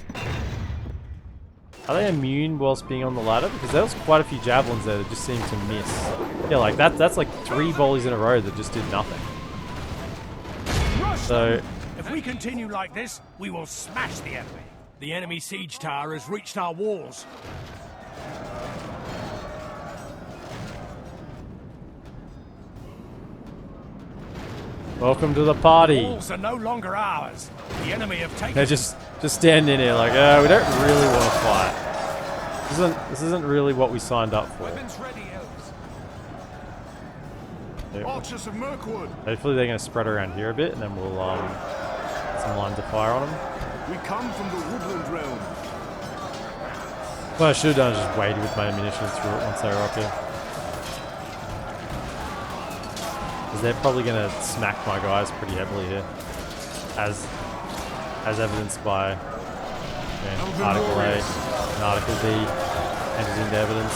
Are they immune whilst being on the ladder? Because there was quite a few javelins there that just seemed to miss. Yeah, like that's like 3 volleys in a row that just did nothing. So If we continue like this, we will smash the enemy. The enemy siege tower has reached our walls. welcome to the party. The walls are no longer ours. The enemy have taken. They're just standing here like, we don't really want to fight. This isn't really what we signed up for. Weapons ready, elves. Yeah. Archers of Mirkwood. Hopefully they're going to spread around here a bit, and then we'll get some lines of fire on them. We come from the Woodland Realm. What I should have done is just waited with my ammunition through it once they were up here. Because they're probably going to smack my guys pretty heavily here. As evidenced by Article A and Article B entered into evidence.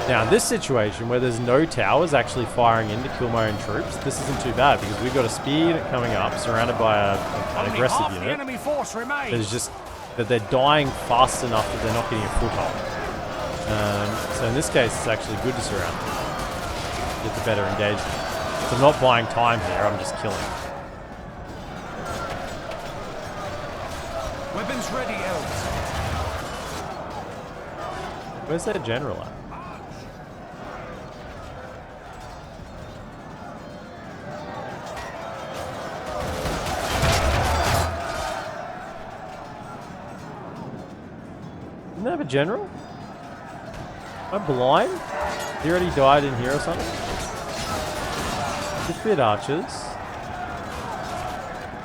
Now in this situation where there's no towers actually firing in to kill my own troops, this isn't too bad because we've got a spear unit coming up surrounded by an aggressive unit. The enemy force remains. There's just that they're dying fast enough that they're not getting a foothold. So in this case it's actually good to surround them. Get the better engagement. So I'm not buying time here, I'm just killing. Weapons ready, elves. Where's their general at? Didn't they have a general? Am I blind? He already died in here or something? Defeat archers.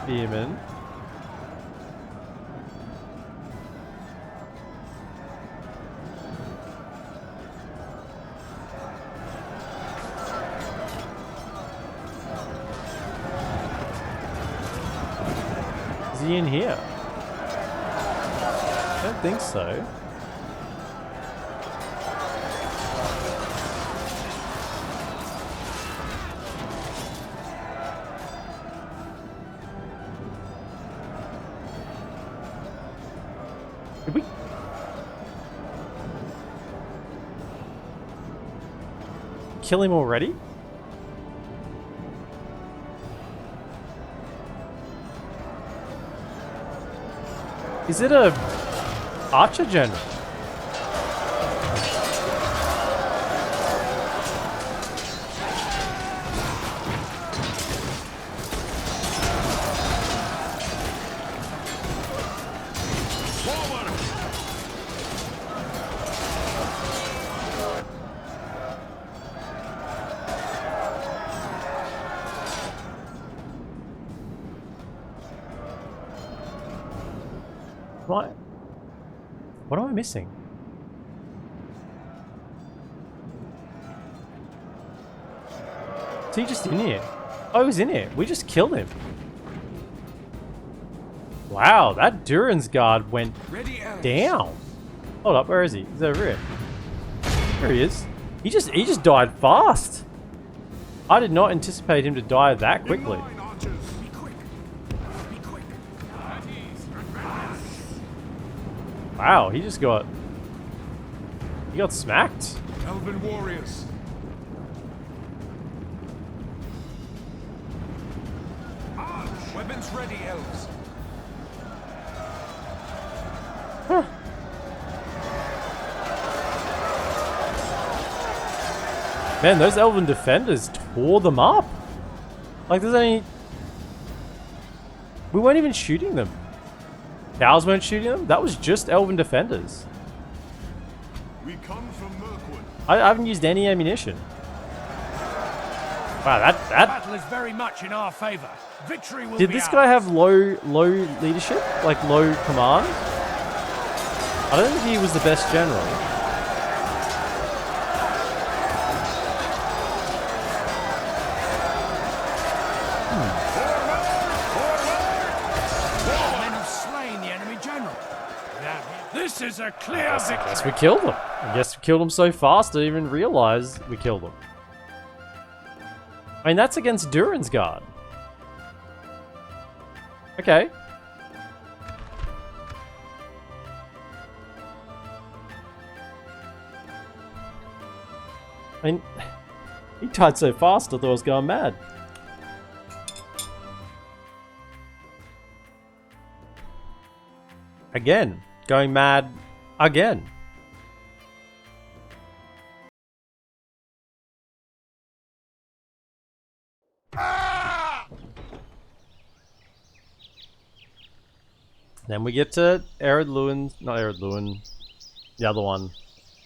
Spearmen. Is he in here? I don't think so. Did we? Kill him already? Is it a archer general? What am I missing? Is he just in here? Oh, he was in here. We just killed him. Wow, that Durin's guard went down. Hold up, where is he? He's over here. There he is. He just died fast. I did not anticipate him to die that quickly. Wow, he got smacked. Elven warriors. Weapons ready, elves. Huh. Man, those elven defenders tore them up. Like there's any... We weren't even shooting them. Cows weren't shooting them? That was just elven defenders. We come from Mirkwood. I haven't used any ammunition. Wow, that Battle is very much in our favor. Victory will did be this ours. guy have low leadership? Like low command? I don't think he was the best general. Men have slain the enemy general. Now, this is a clear I victory. guess we killed him. I guess we killed him so fast I didn't even realize we killed him. I mean, that's against Durin's Guard. Okay. I mean, he died so fast I thought I was going mad. Again. Going mad again. Then we get to Ered Luin, not Ered Luin, the other one,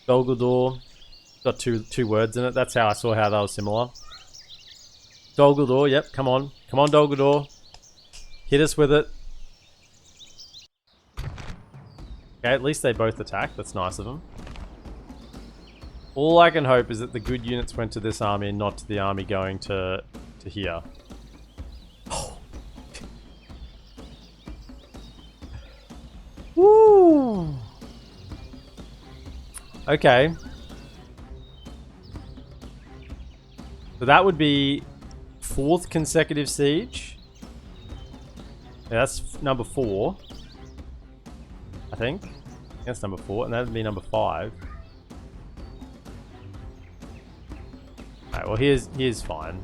Dol Guldur. Got two words in it. That's how I saw how that was similar. Dol Guldur, yep, come on. Come on, Dol Guldur. Hit us with it. Okay, at least they both attack. That's nice of them. All I can hope is that the good units went to this army and not to the army going to here. Woo! Okay. So that would be 4th consecutive siege. Yeah, that's number 4. I think. That's number 4, and that would be number 5. Alright, well here's fine.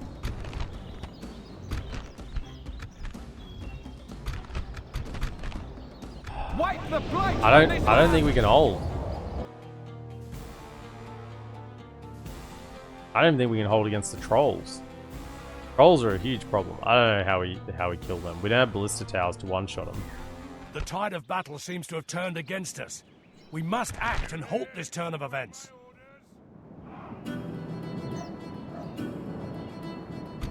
Wipe the blight I from this don't land. think we can hold. I don't think we can hold against the trolls. Trolls are a huge problem. I don't know how we kill them. We don't have ballista towers to one-shot them. The tide of battle seems to have turned against us. We must act and halt this turn of events.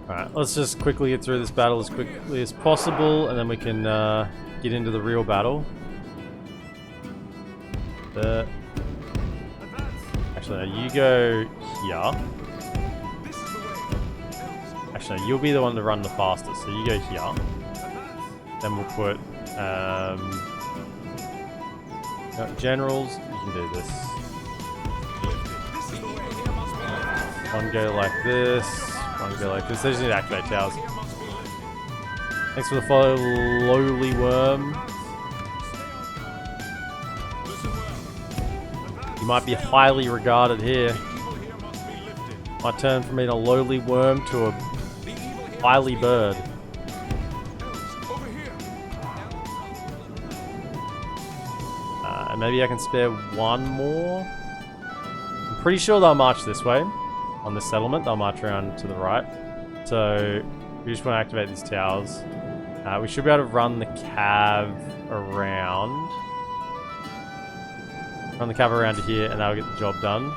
Alright, let's just quickly get through this battle as quickly as possible, and then we can get into the real battle. Actually, no, you go here. Actually, no, you'll be the one to run the fastest, so you go here. Then we'll put generals. You can do this. One go like this. One go like this. They just need to activate towers. Thanks for the follow, lowly worm. You might be highly regarded here. Might turn from being a lowly worm to a highly bird. And maybe I can spare one more. I'm pretty sure they'll march this way. On this settlement, they'll march around to the right. So we just want to activate these towers. We should be able to run the cav around. Run the cav around to here, and that'll get the job done.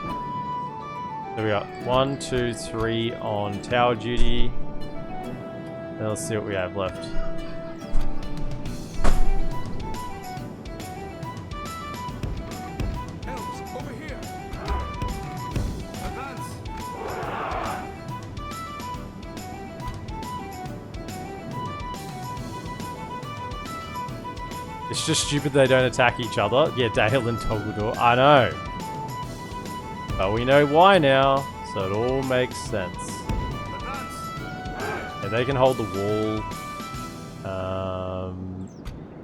So we got 1, 2, 3 on tower duty. And let's see what we have left. Elves, over here. Advance. It's just stupid they don't attack each other. Yeah, Dale and Dol Guldur. I know. But we know why now, so it all makes sense. Yeah, they can hold the wall.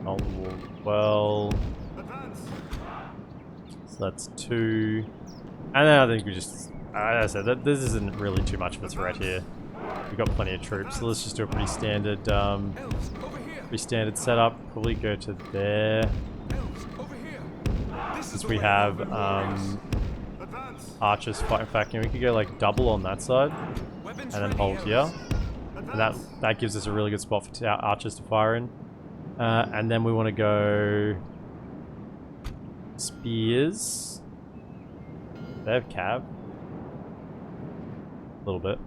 Hold the wall well. So that's 2. And then I think we just... As I said, this isn't really too much of a threat here. We've got plenty of troops, so let's just do a pretty standard setup. Probably go to there. Since we have archers fighting back, we could go like double on that side and then hold here, and that gives us a really good spot for archers to fire in. And then we want to go spears. They have cav. A little bit.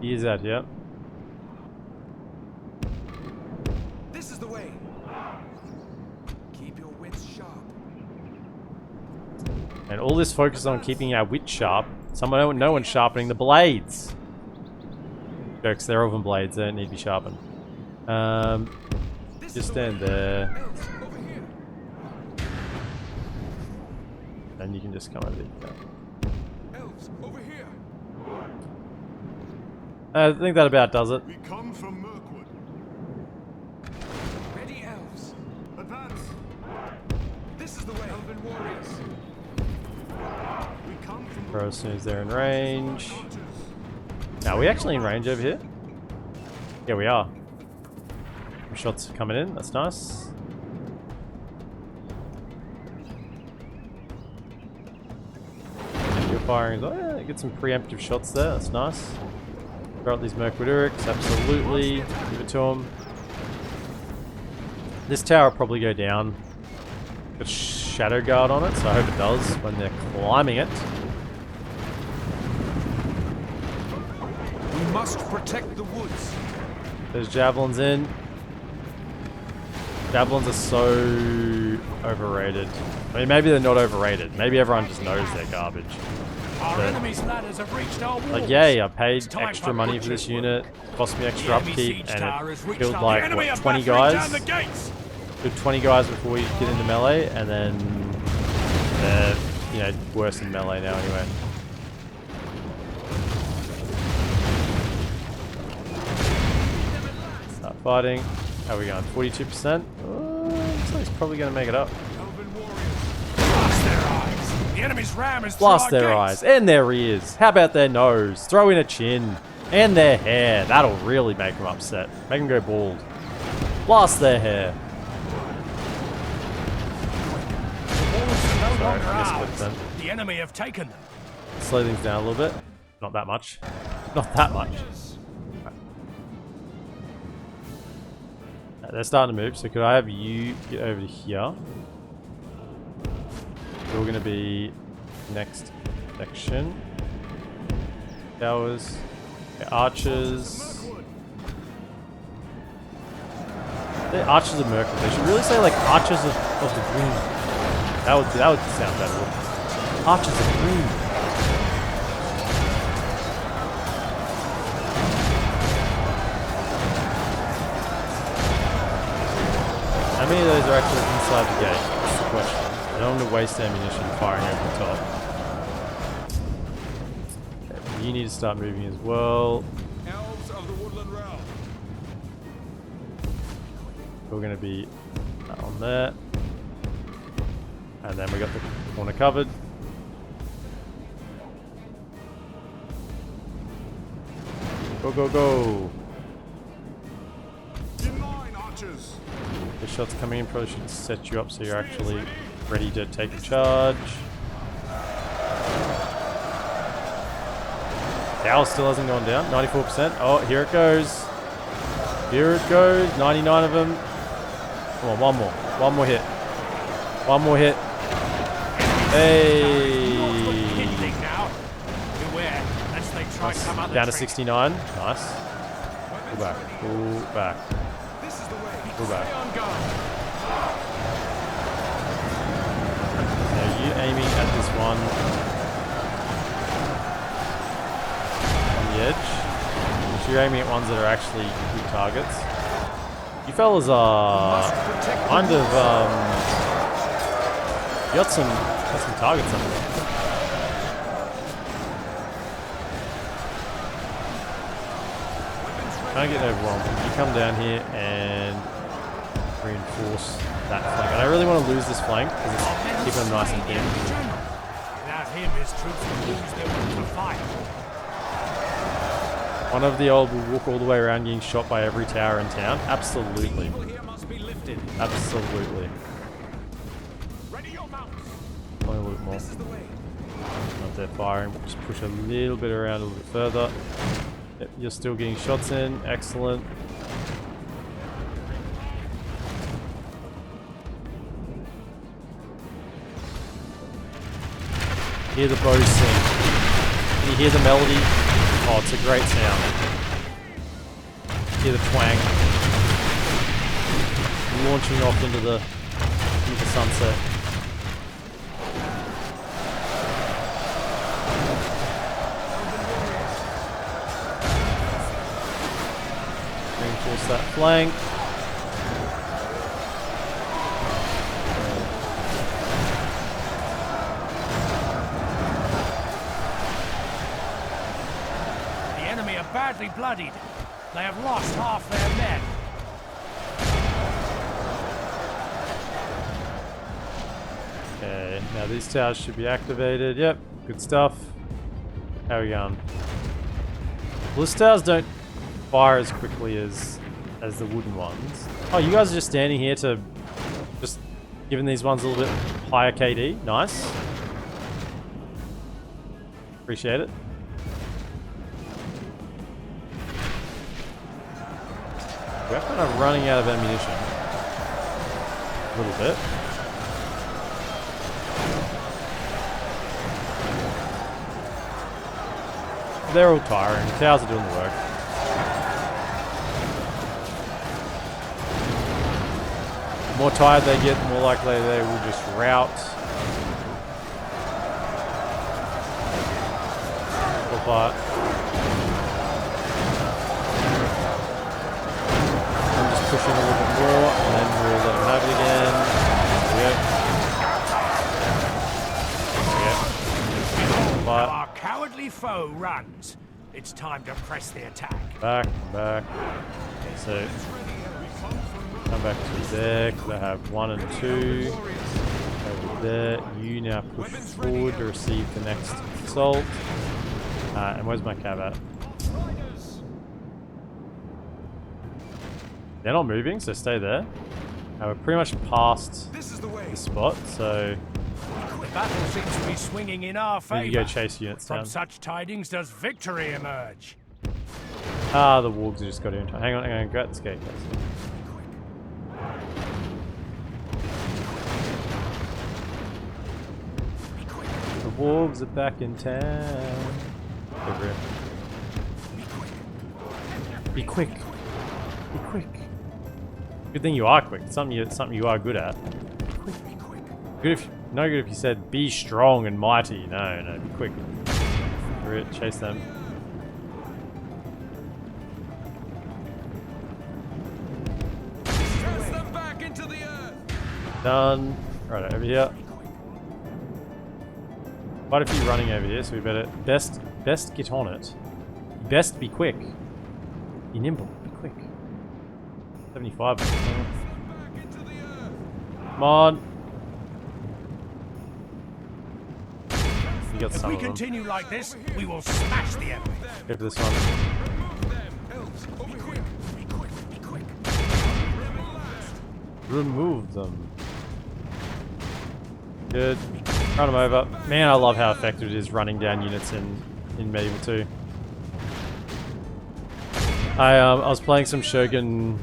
He is out here. This is the way. Keep your wits sharp. And all this focus on keeping our wit sharp. No one's sharpening the blades. Jokes, they're Elven blades. They don't need to be sharpened. Just stand there. And you can just come over there. Elves, over here. I think that about does it. We come from Mirkwood. Ready, elves. Advance. This is the way. Elven warriors. We come from Pro as soon as they're in range. Now, are we actually in range over here? Yeah, we are. Some shots coming in. That's nice. And you're firing as well. Yeah, get some preemptive shots there. That's nice. Throw out these Mirkwood Uruks. Absolutely. Give it to them. This tower will probably go down. Got Shadow Guard on it, so I hope it does when they're climbing it. We must protect the woods. There's javelins in. Javelins are so overrated. I mean, maybe they're not overrated. Maybe everyone just knows they're garbage. Our But, enemy's ladders have reached our walls. like, yay, I paid It's time extra for money for this butcher's unit. Cost me extra enemy upkeep, siege and tower has it reached killed our- like, The enemy what, are 20 battering guys? down the gates. Killed 20 guys before you get into melee, and then they're, you know, worse than melee now anyway. Start fighting. How are we going? 42%? Looks like he's probably going to make it up. Elven warriors. Blast their eyes. The enemy's ram is through Blast our their gates. eyes and their ears. How about their nose? Throw in a chin and their hair. That'll really make them upset. Make them go bald. Blast their hair. The walls are no Sorry, longer I missed ours. it then. The enemy have taken them. Slow things down a little bit. Not that much. Not that much. They're starting to move, so could I have you get over to here? We're going to be next section. Towers. Okay, archers. The archers of Mirkwood. They should really say like archers of the green. That would sound better. Archers of green. How many of those are actually inside the gate? That's the question. I don't want to waste ammunition firing over the top. Okay, you need to start moving as well. Elves of the Woodland Realm. We're going to be on there. And then we got the corner covered. Go, go, go. in line, archers. The shots coming in probably should set you up so you're actually ready to take a charge. Tower still hasn't gone down. 94%. Oh, here it goes. Here it goes. 99 of them. Come on, one more. One more hit. One more hit. Hey. Hitting now. Beware, lest they try some other Down to trick. 69. Nice. Pull back. Pull back. This is the way. Pull back. Stay on guard. So you aiming at this one on the edge. So you're aiming at ones that are actually good targets. You fellas are kind of you got some targets up there. Don't get overwhelmed. You come down here and reinforce that flank. And I really want to lose this flank because it's keeping them nice and thin. Without him, his troops will lose their will to fight. One of the old will walk all the way around getting shot by every tower in town. Absolutely. Evil here must be lifted. Absolutely. Ready your mounts. Only a little bit more. This is the way. Not there firing, but just push a little bit around a little bit further. Yep, you're still getting shots in. Excellent. Hear the bows sing. Can you hear the melody? Oh, it's a great sound. Hear the twang. Launching off into the sunset. Reinforce that flank. Badly bloodied. They have lost half their men. Okay, now these towers should be activated. Yep, good stuff. How are we going? Well, these towers don't fire as quickly as the wooden ones. Oh, you guys are just standing here to just giving these ones a little bit higher KD. Nice. Appreciate it. We're kind of running out of ammunition. A little bit. They're all tiring. Towers are doing the work. The more tired they get, the more likely they will just rout. Fall apart. Pushing a little bit more, and then we'll let him have it again. There we go. Our cowardly foe runs. It's time to press the attack. Back. Okay, so come back to there. They have 1 and 2 over there. You now push forward to receive the next assault. And where's my cab at? They're not moving, so stay there. We're pretty much past this spot, so the battle seems to be swinging in our favor. you go chase units From down. such tidings does victory emerge. Ah, the wolves have just got in. Hang on, go at this gate, guys. The wolves are back in town. Over here. Be quick. Be quick. Good thing you are quick. It's something you are good at. Be quick. No good if you said be strong and mighty. No, be quick. Over it, chase them. Cast them back into the earth. Done. Right, over here. Quite a few running over here, so we better best get on it. Best be quick. Be nimble. Be quick. 75. Come on. You got some If we of them. continue like this, we will smash the enemy. Go for this one. Elves, over here. Be quick. Remove them. Good. Run them over. Man, I love how effective it is running down units in Medieval 2. I was playing some Shogun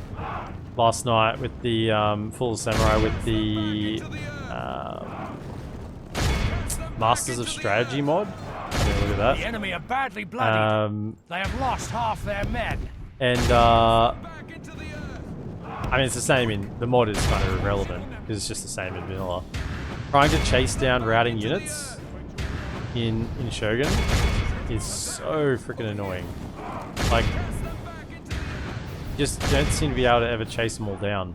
last night with the Full Samurai with the Masters of Strategy mod. I mean, look at that. The enemy are badly bloodied. They have lost half their men. And I mean, it's the same in the mod is kind of irrelevant because it's just the same in vanilla. Trying to chase down routing units in Shogun is so freaking annoying. Like, just don't seem to be able to ever chase them all down.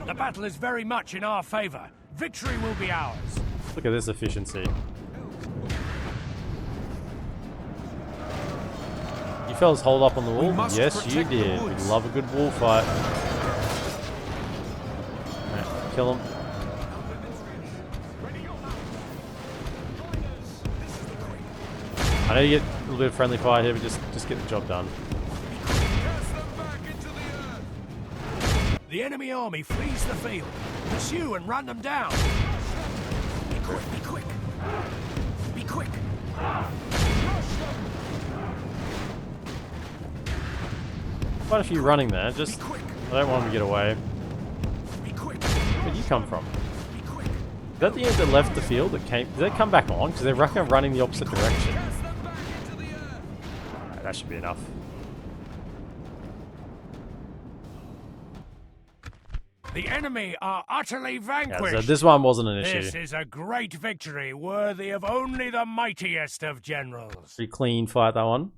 The battle is very much in our favor. Victory will be ours. Look at this efficiency. You fellas hold up on the wall? Yes, you did. We love a good wall fight. Right, kill them. I know you get a little bit of friendly fire here, but just get the job done. The enemy army flees the field. Pursue and run them down. Be quick, be quick. Be quick. Quite a few running there. Just I don't want him to get away. Be quick. Where'd you come from? Be quick. Is that the unit that left the field that came? Did they come back on? Because they're running the opposite direction. Alright, that should be enough. The enemy are utterly Yeah, vanquished. so this one wasn't an issue. This is a great victory, worthy of only the mightiest of generals. Pretty clean fight, that one.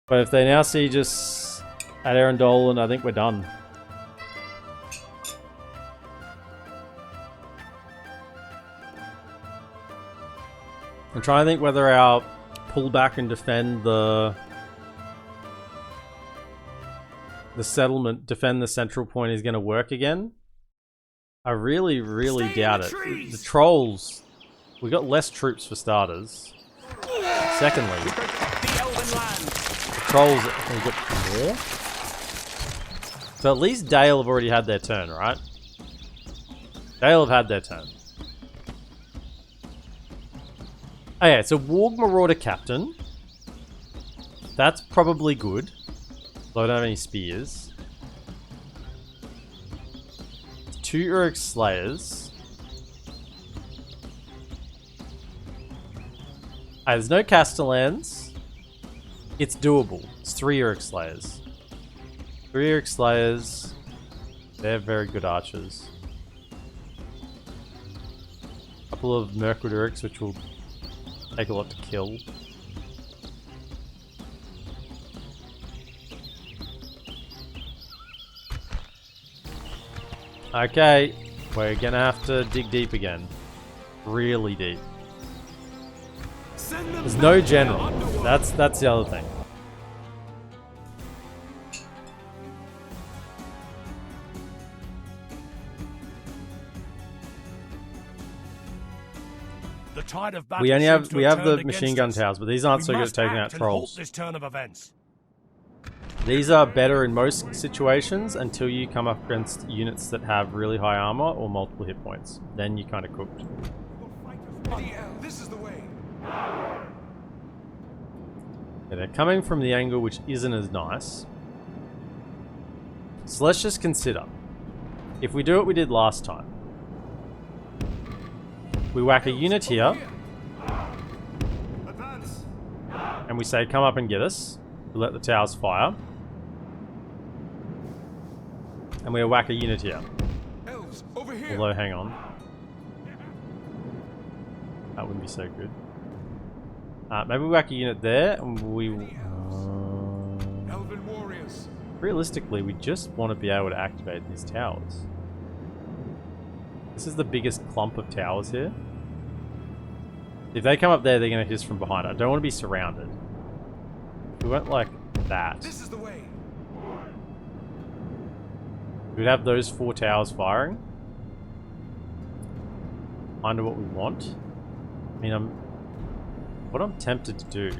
But if they now siege us at Thranduil, I think we're done. I'm trying to think whether our pull back and defend the settlement, defend the central point is going to work again. I really, really doubt it. The trolls, we got less troops for starters. Secondly, the trolls, we got more. So at least Dale have already had their turn, right? Dale have had their turn. Okay, so Warg Marauder Captain. That's probably good. Though I don't have any spears. 2 Uruk Slayers. There's no Castellans. It's doable. It's 3 Uruk Slayers. 3 Uruk Slayers. They're very good archers. A couple of Mirkwood Uruks, which will take a lot to kill. Okay, we're gonna have to dig deep again. Really deep. There's no general. That's the other thing. The tide of battle We have seems to have the turned machine against gun us. towers, but these aren't so We good at must taking out act and halt trolls. this turn of events. These are better in most situations until you come up against units that have really high armor or multiple hit points. Then you're kind of cooked. This is the way. Yeah, they're coming from the angle which isn't as nice. So let's just consider. If we do what we did last time. We whack a unit here. And we say, come up and get us. We let the towers fire. And we whack a unit here. Elves, over here. Although, hang on. That wouldn't be so good. Maybe we whack a unit there, and we... Elven warriors. Realistically, we just want to be able to activate these towers. This is the biggest clump of towers here. If they come up there, they're going to hiss from behind. I don't want to be surrounded. If we went like that, This is the way. we'd have those 4 towers firing. Kind of what we want. I mean, what I'm tempted to do.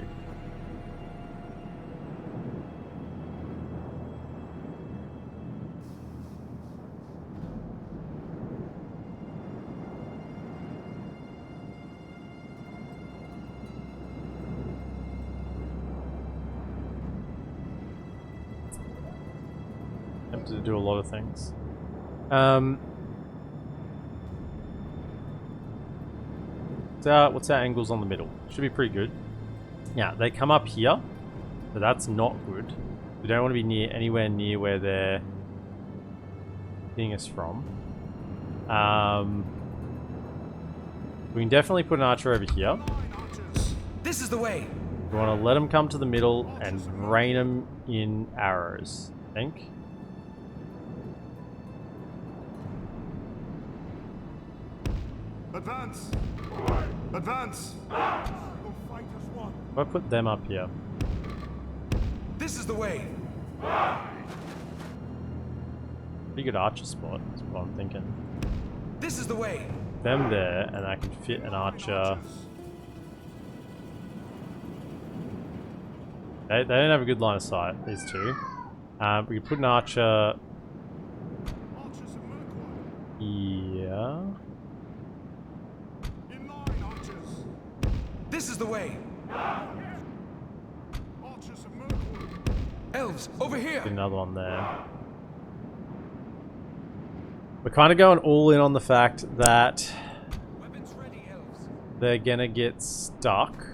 Tempted to do a lot of things. What's our angles on the middle? Should be pretty good. Yeah, they come up here, but that's not good. We don't want to be anywhere near where they're hitting us from. We can definitely put an archer over here. This is the way. We want to let them come to the middle and rain them in arrows, I think. Advance. Advance. If I put them up here. This is the way. Pretty good archer spot, that's what I'm thinking. This is the way. Them there, and I can fit an archer. They don't have a good line of sight, these two. We can put an archer here. This is the way. Elves, over here. Get another one there. We're kind of going all in on the fact that Weapons ready, elves. they're gonna get stuck.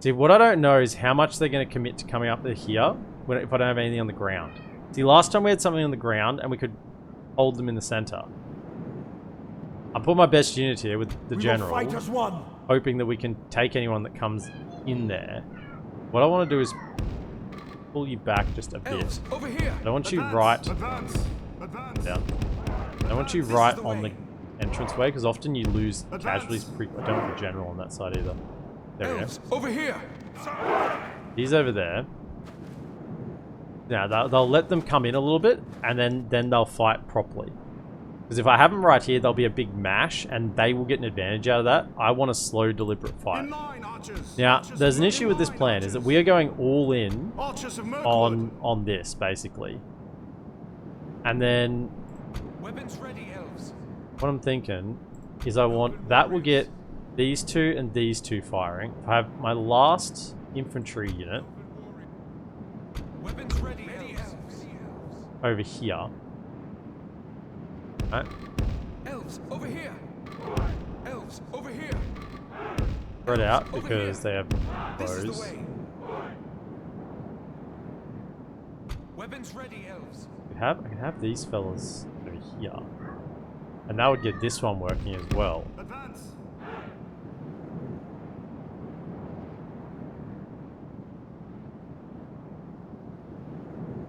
See, what I don't know is how much they're going to commit to coming up to here if I don't have anything on the ground. See, last time we had something on the ground and we could hold them in the center. I put my best unit here with the general, fight as one. hoping that we can take anyone that comes in there. What I want to do is pull you back just a bit. Elves, over here. I don't want you right Advance. Advance. down. I don't want you right on the entranceway because often you lose casualties. I don't want the general on that side either. There we go. Elves, over here. He's over there. Now, they'll let them come in a little bit, and then they'll fight properly. Because if I have them right here, there'll be a big mash, and they will get an advantage out of that. I want a slow, deliberate fight. Now, there's an issue with this plan, is that we are going all in on this, basically. And then, Weapons ready, elves. what I'm thinking is I want... That will get these two and these two firing. I have my last infantry unit Weapons ready, elves. over here. Right. Elves, over here. Elves, over here. Spread out because they have This is the bows. way. Weapons ready, elves. I can have these fellas over here. And that would get this one working as well. Advance.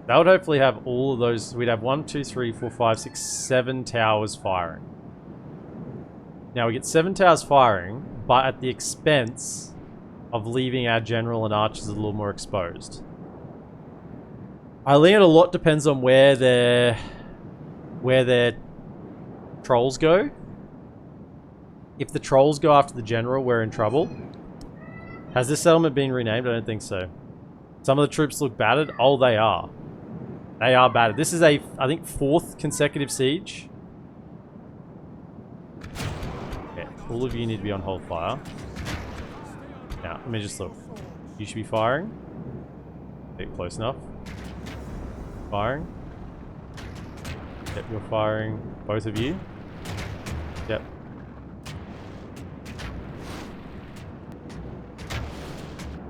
That would hopefully have all of those. We'd have 1, 2, 3, 4, 5, 6, 7 towers firing. Now we get 7 towers firing, but at the expense of leaving our general and archers a little more exposed. I think a lot depends on where their trolls go. If the trolls go after the general, we're in trouble. Has this settlement been renamed? I don't think so. Some of the troops look battered. Oh, they are. They are battered. This is I think, 4th consecutive siege. Okay, all of you need to be on hold fire. Now, let me just look. You should be firing. Okay, close enough. Firing. Yep, you're firing. Both of you. Yep.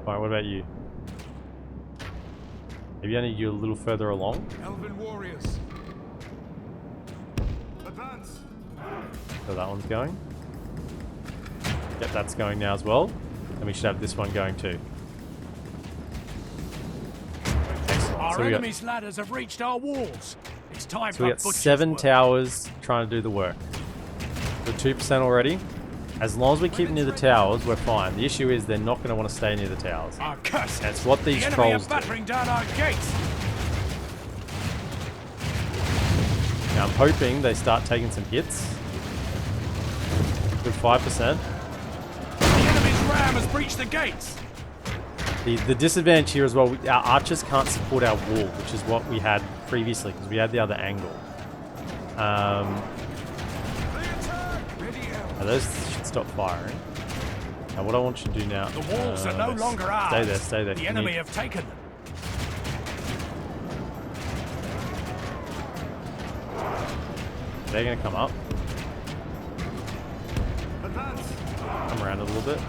Alright, what about you? Maybe I need you a little further along. Elven warriors. Advance. So that one's going. Yep, that's going now as well. And we should have this one going too. Excellent. Our So we got, enemy's ladders have reached our walls. It's time so for we got butcher's 7 work. towers trying to do the work. We're 2% already. As long as we keep near the towers, we're fine. The issue is they're not going to want to stay near the towers. Our curse. That's what these the enemy trolls are do. battering down our gates. Now I'm hoping they start taking some hits. Good 5%. The enemy's ram has breached the gates. The disadvantage here as well, our archers can't support our wall, which is what we had previously, because we had the other angle. Now those should stop firing. Now what I want you to do now... The walls are no longer ours. Stay there, stay there. The enemy have taken them. They're going to come up. Advance. Come around a little bit.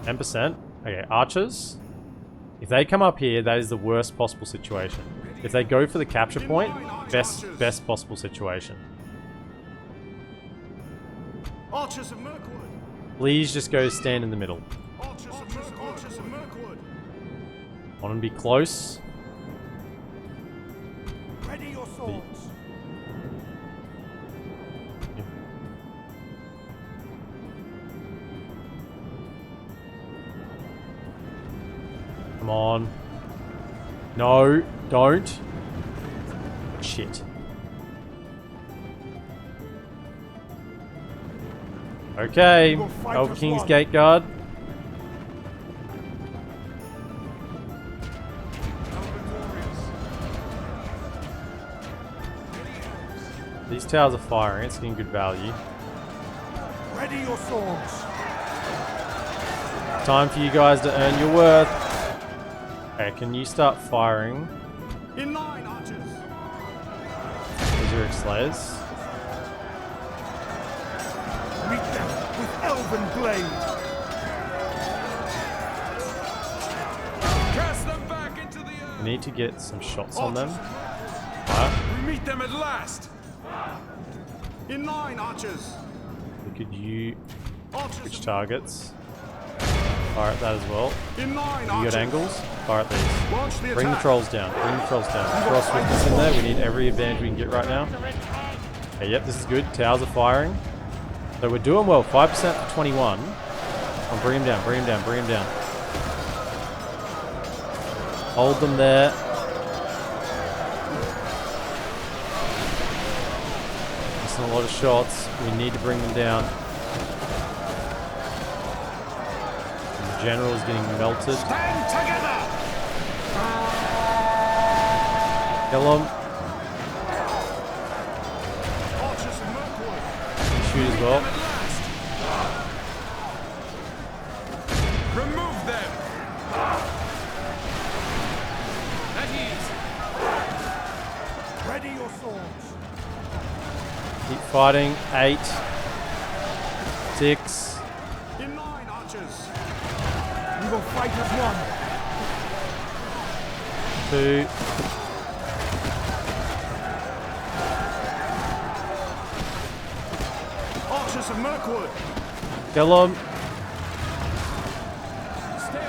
%. Okay, archers. If they come up here, that is the worst possible situation. If they go for the capture point, best possible situation. Archers of Mirkwood. Please just go stand in the middle. Archers of Mirkwood. Want them to be close. Ready your swords. Come on. No, don't. Shit. Okay, Elf King's Gate Guard. These towers are firing. It's getting good value. Ready your swords. Time for you guys to earn your worth. Okay, can you start firing? In line, archers. Zurich Slayers. Meet them with elven blade. Cast them back into the earth. We need to get some shots on them. Fire. We meet them at last. In line, archers. Could you Archers. switch targets? Fire at that as well. In line, You archers. got angles? Fire at these. Launch the Bring the attack. trolls down. Bring the trolls down. Throw swiftness in there. We need every advantage we can get right now. Okay, yep, this is good. Towers are firing. So we're doing well. 5% for 21. Bring him down. Bring him down. Bring him down. Hold them there. Missing a lot of shots. We need to bring them down. And the general is getting melted. Stand together. Kill him. Archers of Mirkwood. Shoot as well. At last. Remove them. At ease. Ready your swords. Keep fighting. 8. 6. In line, archers. We will fight as one. 2. Archers of Mirkwood. Kill him.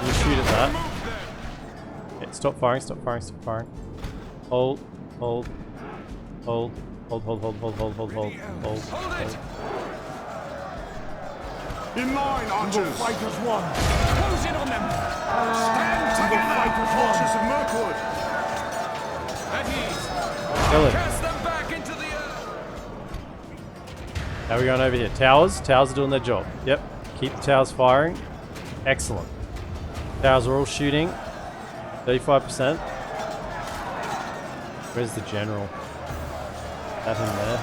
You shoot at that. Okay, stop firing, stop firing, stop firing. Hold, hold, hold, hold, hold, hold, hold, hold, hold, hold, hold, hold. In line, archers. We will fight as one. Close in on them. Stand We will together. fight as one. Archers of Mirkwood. At ease. Kill him. Cast them back into the earth. How are we going over here? Towers? Towers are doing their job. Yep. Keep the towers firing. Excellent. Towers are all shooting. 35%. Where's the general? That him there.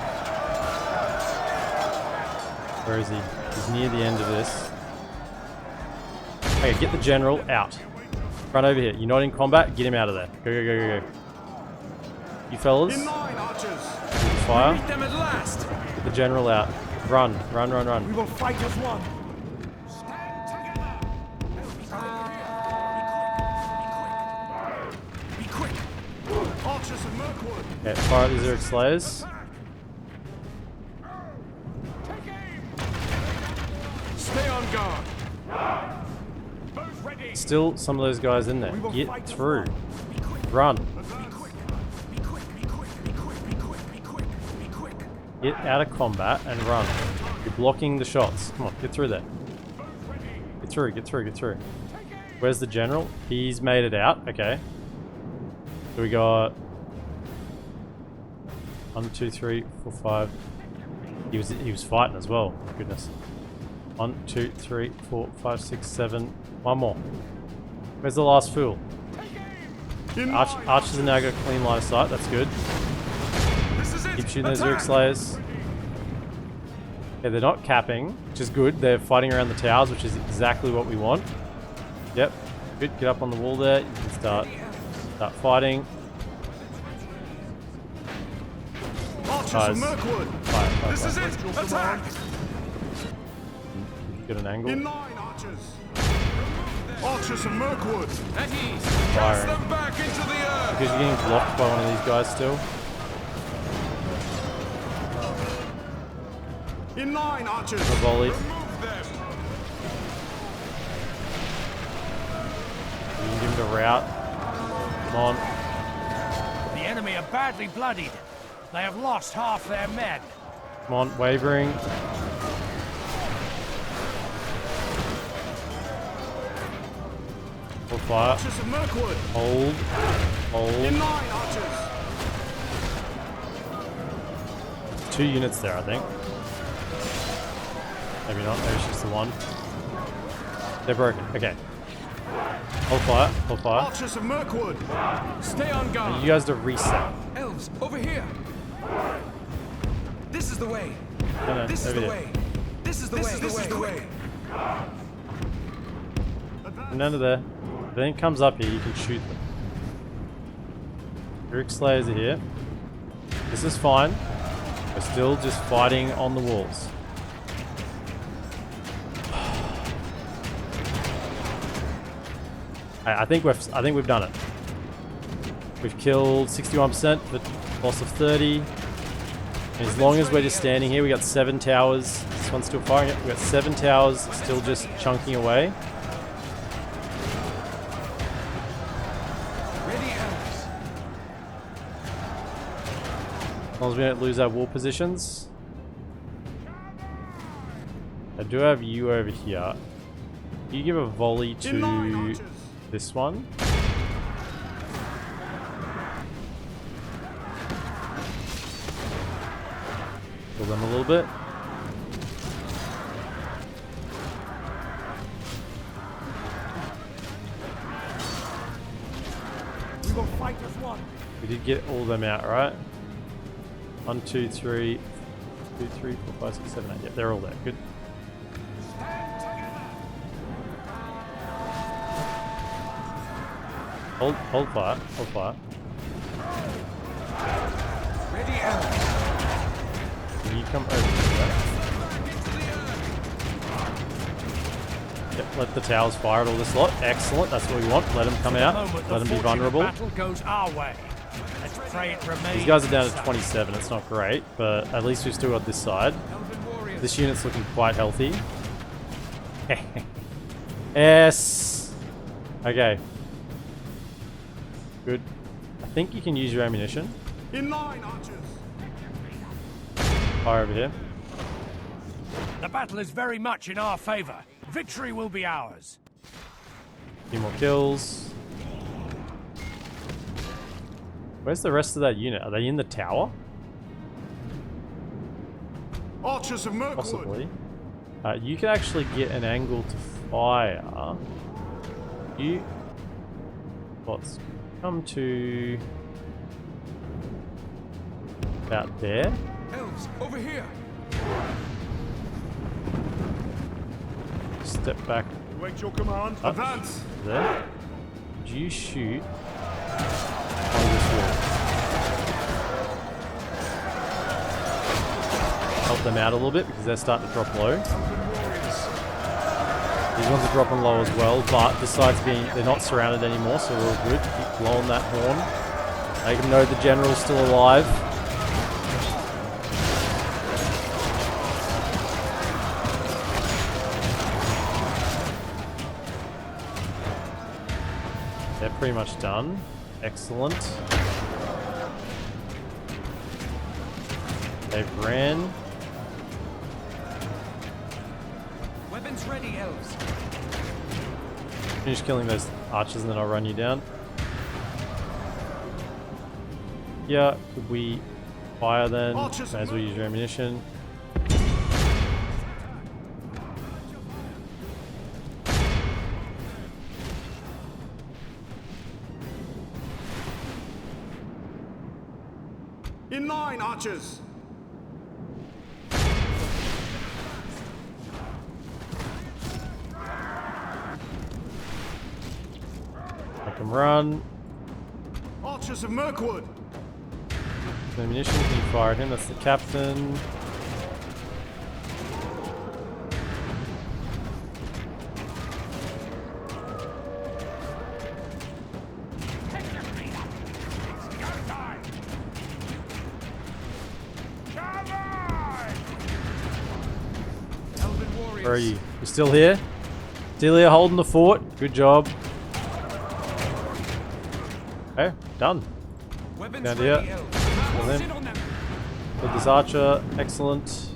Where is he? He's near the end of this. Okay, get the general out. Run over here. You're not in combat. Get him out of there. Go, go, go, go, go. You fellas, In line, archers. fire. Meet them at last. Get the general out. Run, run, run, We run. will fight as one. Be quick. Archers of Mirkwood. Okay, fire at the Zurich Slayers. Stay on guard. Both ready. Still some of those guys in there. Get through. Run. Get out of combat and run. You're blocking the shots. Come on, get through there. Get through, get through, get through. Where's the general? He's made it out. Okay. So we got 1, 2, 3, 4, 5. He was fighting as well. Goodness. 1, 2, 3, 4, 5, 6, 7. One more. Where's the last fool? Archers have now got a clean line of sight. That's good. This is it. Keep shooting those Zurich Slayers. Okay, they're not capping, which is good. They're fighting around the towers, which is exactly what we want. Yep. Good. Get up on the wall there. You can start fighting. Archers Guys. of Mirkwood. Fire, fire, This is fire. it. Attack. Get an angle. In line, archers. Archers of Mirkwood. At ease. Cast Firing. them back into the earth. Because you're getting blocked by one of these guys still. In line, archers. A volley. Remove them. You can give him the route. Come on. The enemy are badly bloodied. They have lost half their men. Come on. Wavering. Full fire. Archers of Mirkwood. Hold. Hold. In line, archers. 2 units there, I think. Maybe not. Maybe it's just the one. They're broken. Okay. Hold fire. Hold fire. Archers of Mirkwood. Stay on I guard. need you guys to reset. Elves, over here. is the way. No, This is over the here. way. This is the way. This is the way. And under there. If anything comes up here, you can shoot them. Rick Slayers are here. This is fine. We're still just fighting on the walls. I think we've done it. We've killed 61% for loss of 30. And as long as we're just standing here, we got 7 towers. This one's still firing it. We got 7 towers still just chunking away. Ready, elves. As long as we don't lose our wall positions. I do have you over here. You give a volley to this one. Kill them a little bit. We will fight as one. We did get all of them out, right? 1, 2, 3, 2, 3, 4, 5, 6, 7, 8. Yeah, they're all there. Good. Hold fire. Hold fire. Ready, elves. Can you come over here? Yep, let the towers fire at all this lot. Excellent. That's what we want. Let them come out. Let them be vulnerable. Battle goes our way. Let's pray it remains. These guys are down to 27. It's not great, but at least we've still got this side. This unit's looking quite healthy. Yes. Okay. Good. I think you can use your ammunition. In line, archers. Fire over here. The battle is very much in our favor. Victory will be ours. A few more kills. Where's the rest of that unit? Are they in the tower? Archers of Mirkwood. Possibly. You can actually get an angle to fire. You... Let's come to... about there. Elves, over here. Step back Await your command. up Advance. there. Would you shoot on this wall? Help them out a little bit because they're starting to drop low. These ones are dropping low as well, but this side's they're not surrounded anymore, so we're all good. Keep blowing that horn. Make them know the general's still alive. They're pretty much done. Excellent. They've ran. Weapons ready, elves. Finish killing those archers and then I'll run you down. Yeah, could we fire then? May as well use your ammunition. In line, archers. I can run. Archers of Mirkwood. Ammunition, can you fire at him? That's the captain. Where are you? You're still here? Still here holding the fort. Good job. Okay, done. Weapons Down ready, here. elves. Kill him. Kill this archer. Excellent.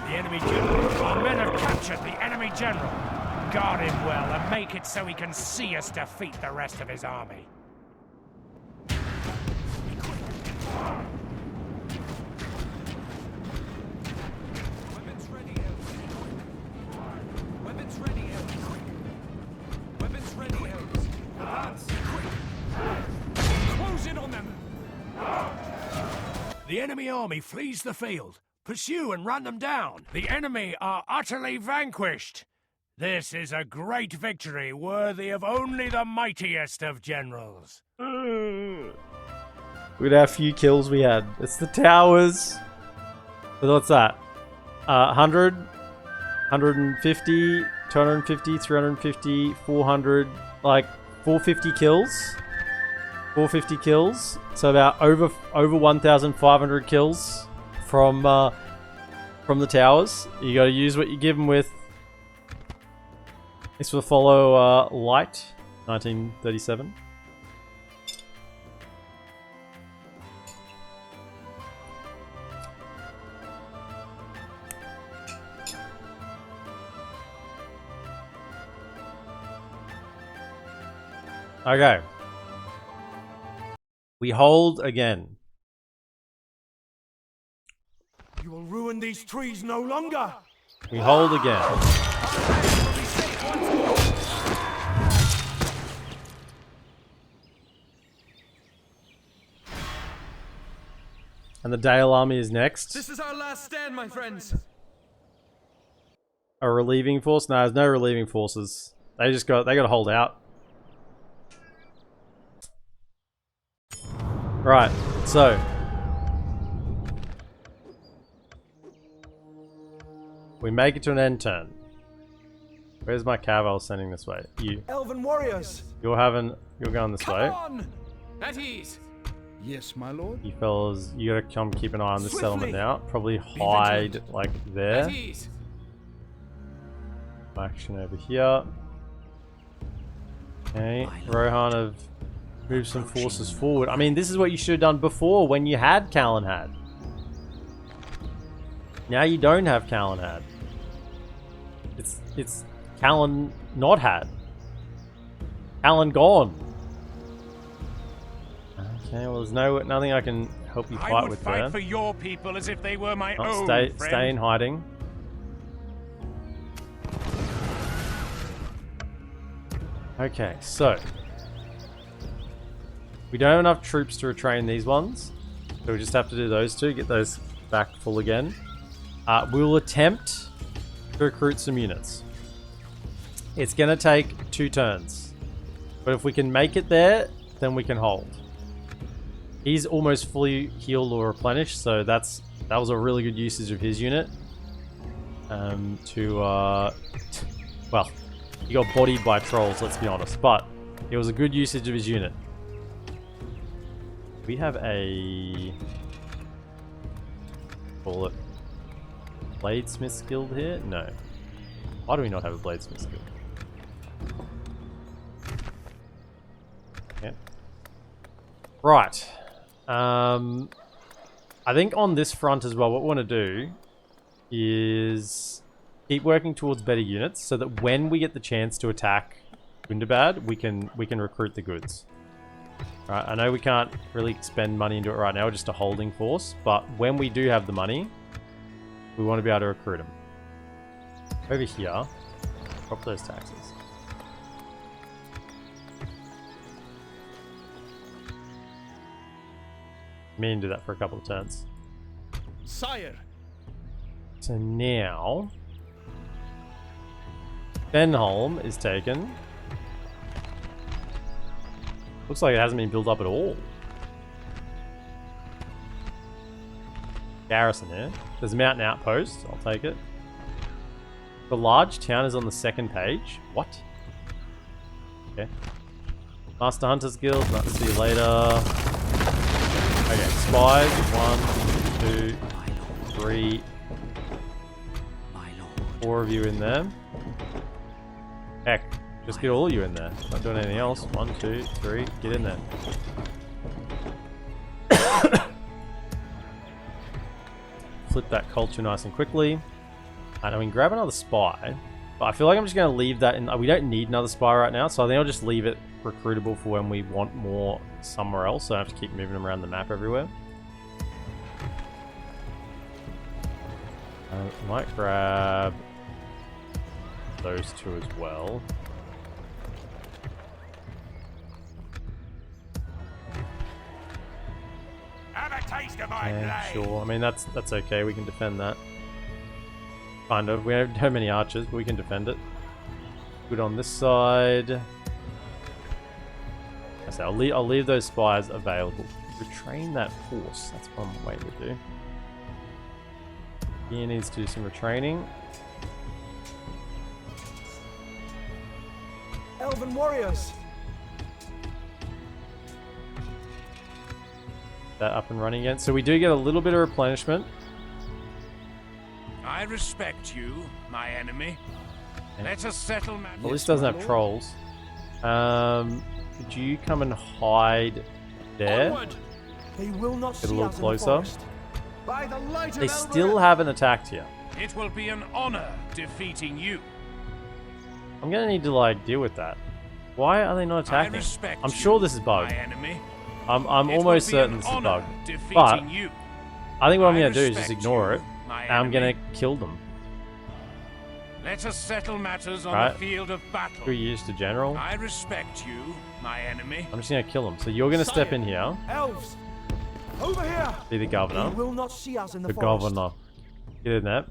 The enemy general. Our men have captured the enemy general. Guard him well and make it so he can see us defeat the rest of his army. Weapons ready, elves. Weapons ready, elves. The enemy army flees the field. Pursue and run them down. The enemy are utterly vanquished. This is a great victory worthy of only the mightiest of generals. Look at how few kills we had. It's the towers. So what's that? 100, 150, 250, 350, 400, like 450 kills. 450 kills. So about over 1,500 kills from the towers. You got to use what you give them with. Thanks for the follow, Light, 1937. Okay. We hold again. You will ruin these trees no longer. We hold again. And the Dale army is next. This is our last stand, my friends. A relieving force? No, there's no relieving forces. They got to hold out. Right, so we make it to an end turn. Where's my cav I was sending this way? You. Elven warriors. You're going this way. On! At ease. Yes, my lord. You fellas, you gotta come keep an eye on this Swiftly. settlement now. Probably hide like there. At ease. Action over here. Okay, Rohan have moved some forces forward. I mean, this is what you should have done before when you had Calenhad. Now you don't have Calenhad. It's Calen not had. Calen gone. Okay, well there's nothing I can help you I fight would with fight there. for your people as if they were my own. Stay friend. in hiding. Okay, so we don't have enough troops to retrain these ones, so we just have to do those two, get those back full again. We'll attempt to recruit some units. It's going to take 2 turns, but if we can make it there, then we can hold. He's almost fully healed or replenished, so that was a really good usage of his unit. Well, he got bodied by trolls, let's be honest, but it was a good usage of his unit. We have a... call it... Bladesmith guild here? No. Why do we not have a Bladesmith guild? Okay. Right. I think on this front as well, what we want to do is keep working towards better units so that when we get the chance to attack Gundabad, we can recruit the goods. Right, I know we can't really spend money into it right now, we're just a holding force, but when we do have the money, we want to be able to recruit them. Over here, drop those taxes. Me and do that for a couple of turns. Sire. So now, Benholm is taken. Looks like it hasn't been built up at all. Garrison here. There's a mountain outpost. I'll take it. The large town is on the second page. What? Okay. Master Hunters Guild. Might see you later. Okay, spies. 1, 2, 3, 4 of you in there. Heck, just get all of you in there. Not doing anything else. 1, 2, 3, get in there. Flip that culture nice and quickly. And I mean, grab another spy. But I feel like I'm just going to leave that in. We don't need another spy right now, so I think I'll just leave it recruitable for when we want more somewhere else. So I have to keep moving them around the map everywhere. Might grab those 2 as well. Have a taste of my Yeah, blade. sure. I mean, that's okay. We can defend that. Kind of. We don't have many archers, but we can defend it. Good on this side. I say I'll leave those spies available. Retrain that horse. That's one way to do. He needs to do some retraining. Elven warriors. That up and running again. So we do get a little bit of replenishment. I respect you, my enemy. Let us settle matters. Well, this doesn't have trolls. Could you come and hide there? Onward. They will not Get a see little us in the closer. forest. By the light They of still haven't attacked here. It will be an honor defeating you. I'm gonna need to like deal with that. Why are they not I attacking? respect I'm you, sure this is bugged. my enemy. I'm It almost will be certain an this is honor bugged. defeating But you. I think what I'm I gonna do is just respect ignore you, it. my And I'm gonna enemy. kill them. Let us settle matters on Right. the field of battle. 3 years to general. I respect you, my enemy. I'm just gonna kill them. So you're gonna step in here, Elves. Over here. be the governor. They will not see us in the The forest. governor. Get in there.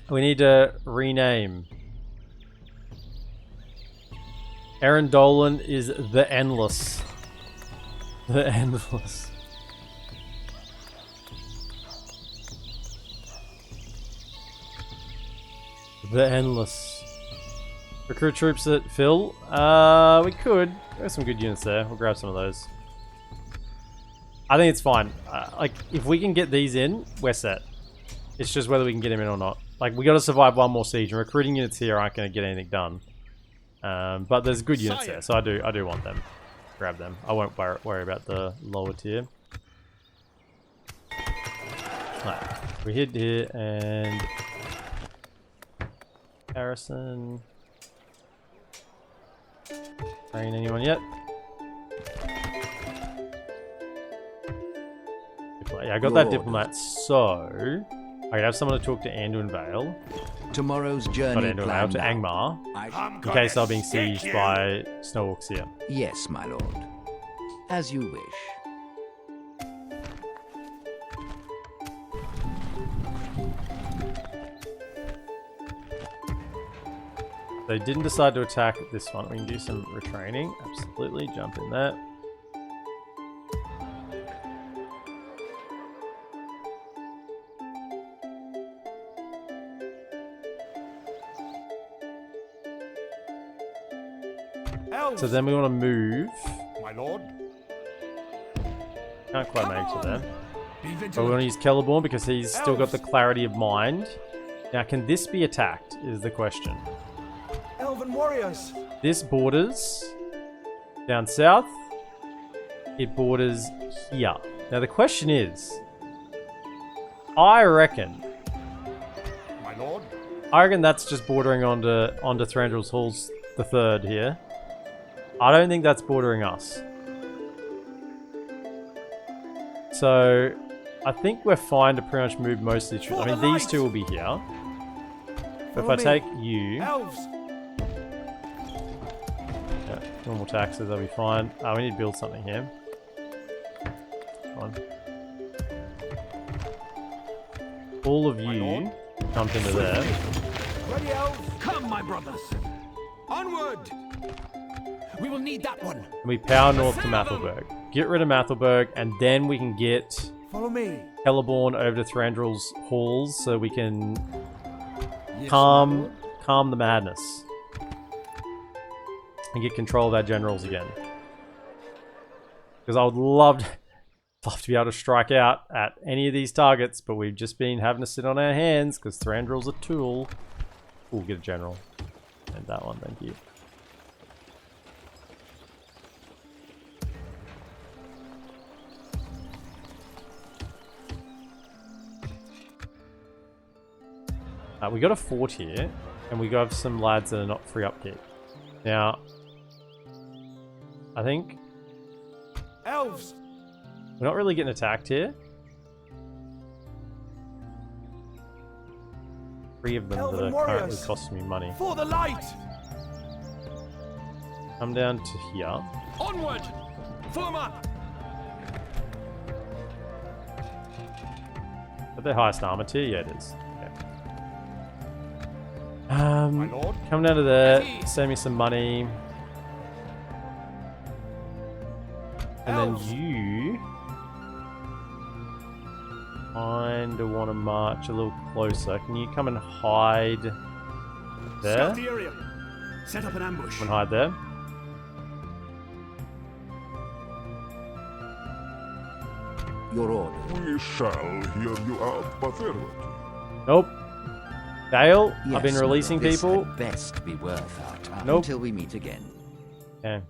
We need to rename. Aaron Dolan is the Endless. The Endless. The Endless. Recruit troops at Phil. We could. There's some good units there. We'll grab some of those. I think it's fine. Like, if we can get these in, we're set. It's just whether we can get them in or not. Like, we got to survive one more siege, and recruiting units here aren't going to get anything done. But there's good units there, so I do want them. Grab them. I won't worry about the lower tier. Right, we hit here and Harrison. Train anyone yet? Yeah, I got that diplomat, so I could have someone to talk to Anduin Vale. Tomorrow's Not journey Anduin Vale, to planned. Angmar, in case they're being sieged by Snowwalks here. Yes, my lord. As you wish. They didn't decide to attack this one. We can do some retraining. Absolutely, jump in there. So then we want to move. My lord. Can't quite make it to there. But we want to use Celeborn because he's still got the clarity of mind. Now, can this be attacked is the question. Elven warriors. This borders down south. It borders here. Now the question is, I reckon that's just bordering onto Thranduil's Halls the Third here. I don't think that's bordering us. So I think we're fine to pretty much move most of the troops. I mean, these two will be here. But if I take you, Elves. yeah, normal taxes, that'll be fine. We need to build something here. Come on. All of you jumped into there. Ready, elves. Come, my brothers. Onward. We will need that one. And we power north to Mathelberg. Get rid of Mathelberg, and then we can get Follow me. Celeborn over to Thranduil's halls so we can calm the madness. And get control of our generals again. Because I would love to be able to strike out at any of these targets, but we've just been having to sit on our hands because Thranduil's a tool. We'll get a general. And that one, thank you. We got a fort here, and we got some lads that are not free upkeep. Now, I think Elves. we're not really getting attacked here. 3 of them that Elven are currently warriors. costing me money. For the light. Come down to here. Onward. Form up. But their highest armor tier? Yeah, it is. My lord. Come down to there, save me some money. And Elves. then you kinda wanna march a little closer. Can you come and hide there? Scout the area. Set up an ambush. Come and hide there. Your order. We shall hear you out, but farewell. Nope. Dale, Yes, I've been my releasing lord, this people. had best be worth our time Nope. until we meet again. Okay.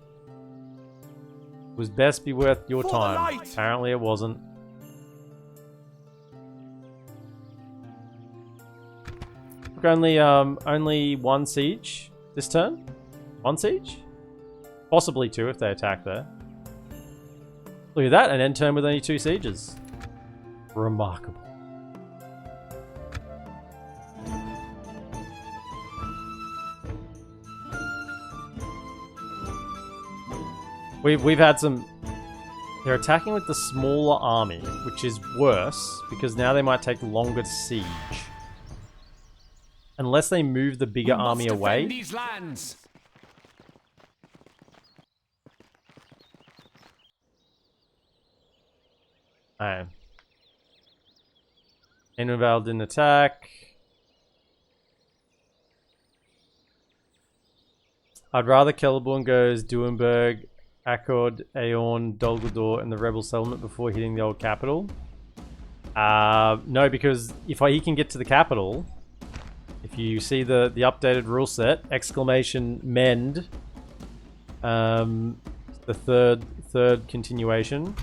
Was best be worth your For the time. light! Apparently it wasn't. Look, only one siege this turn? One siege? Possibly two if they attack there. Look at that, an end turn with only 2 sieges. Remarkable. We've had some... They're attacking with the smaller army, which is worse, because now they might take longer to siege. Unless they move the bigger army away. These lands. Alright. Enval didn't attack. I'd rather Celeborn goes Duenberg, Akkord, Aeorn, Dol Guldur, and the rebel settlement before hitting the old capital. No, because if he can get to the capital, if you see the updated rule set, exclamation mend, the third continuation,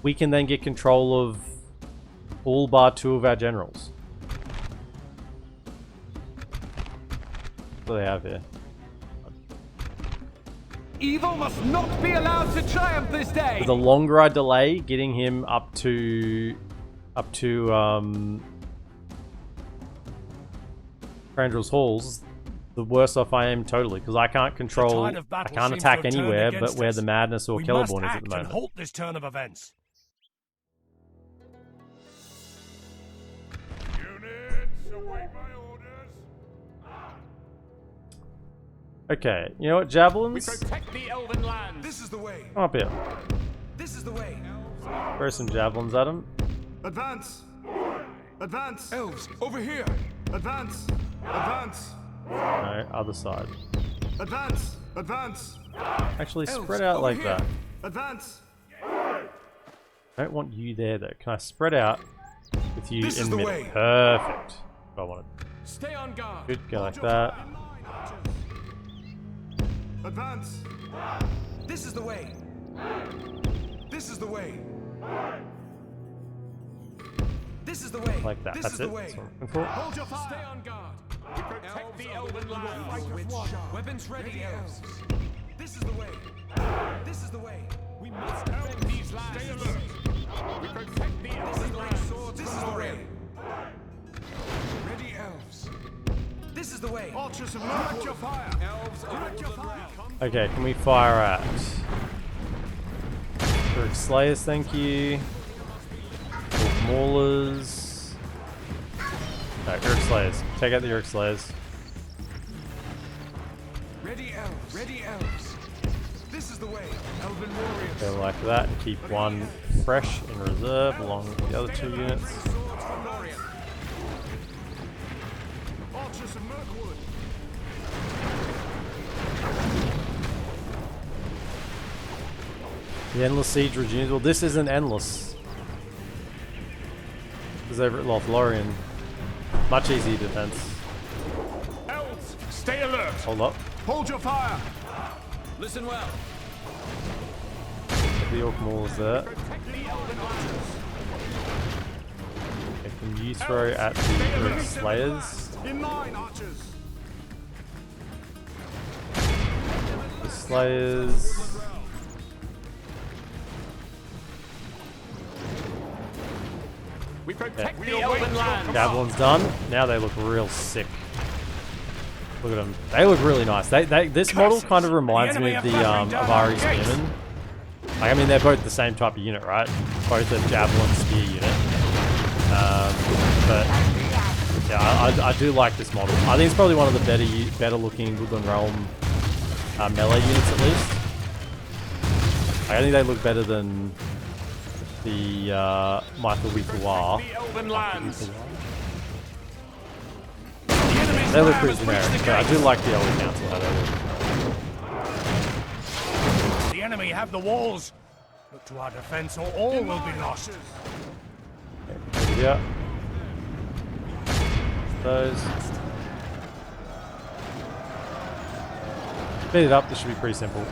we can then get control of all bar 2 of our generals. What do they have here? Evil must not be allowed to triumph this day. The longer I delay getting him up to Thranduil's halls, the worse off I am totally, because I can't control, I can't attack anywhere but where the madness or Celeborn is at the moment. Halt this turn of events. Units, await my orders. Okay, you know what, We javelins? protect the elven lands. This is the way. Come up here. This is the way. Throw some javelins at him. Advance. Advance. Elves, over here. Advance. Advance. No, other side. Advance. Advance. Actually, spread out like that. Advance. I don't want you there though. Can I spread out with you This is in the the middle? way. Perfect. What I wanted. Stay on guard. Good, go like that. Advance. This is the way. This is the way. This is the way. Like that. This That's is it. the way. That's what I'm looking for. Hold your fire. Stay on guard. We protect the elven lands. Weapons ready, elves. This is the way. This is the way. We must defend these lands. Stay alert. We protect the elven lands. This is the way. Ready, elves. This is the way. Archers of Direct your fire. Elves of Woodland Realm. Okay, can we fire at Uruk Slayers? Thank you. Wolf Maulers. No, Uruk Slayers. Take out the Uruk Slayers. Ready, elves. Ready, elves. This is the way. Elven warriors. Go like that and keep one fresh in reserve along with the other 2 units. Archers of Mirkwood. The Endless Siege resumes. Well, this isn't endless. This is over at Lothlorien. Much easier defense. Elves, stay alert. Hold up. Hold your fire. Listen well. The Orc Maulers there. Protect the elven lands. Okay, can you throw at the Uruk Slayers? In line, archers. The Slayers. We protect the elven lands. Javelin's done. Now they look real sick. Look at them. They look really nice. This model kind of reminds me of the Avari Spearmen. Like, I mean, they're both the same type of unit, right? both a javelin spear unit. But yeah, I do like this model. I think it's probably one of the better looking Woodland Realm melee units at least. I think they look better than the Michael Withoir. They look pretty generic, but I do like the Elder Council how they look. The enemy have the walls. Look to our defense or all will be lost. Yeah. Those. Speed it up, this should be pretty simple.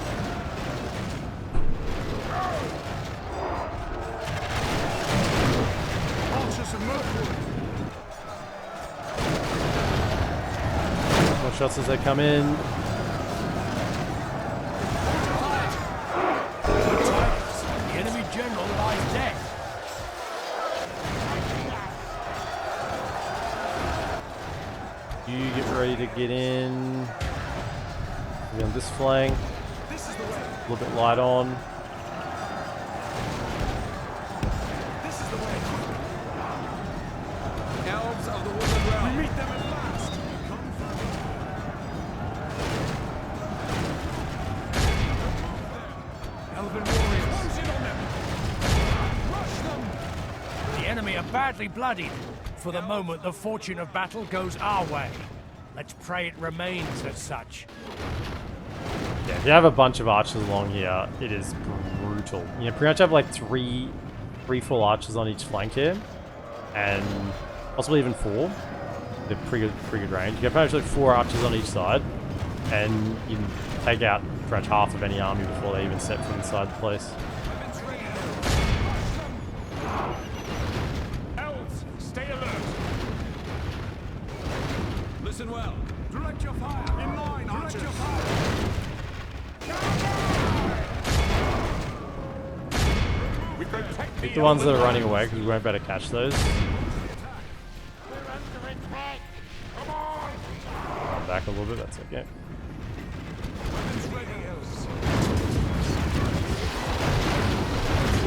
More shots as they come in. The enemy general lies dead. You get ready to get in. Be on this flank. A little bit light on. This is the way. Elves of the Woodland Realm. We meet them at last. Elven warriors. Close in on them. Rush them. The enemy are badly bloodied. For the moment, the fortune of battle goes our way. Let's pray it remains as such. Yeah, if you have a bunch of archers along here, it is brutal. You pretty much have like three full archers on each flank here, and possibly even 4. They're pretty good range. You have pretty much like 4 archers on each side, and you can take out pretty much half of any army before they even step from inside the place. Elves, stay alert. Listen well. Direct your fire. In line, archers. Direct your fire. Pick the ones that are running away because we won't be able to catch those. Come back a little bit, that's okay.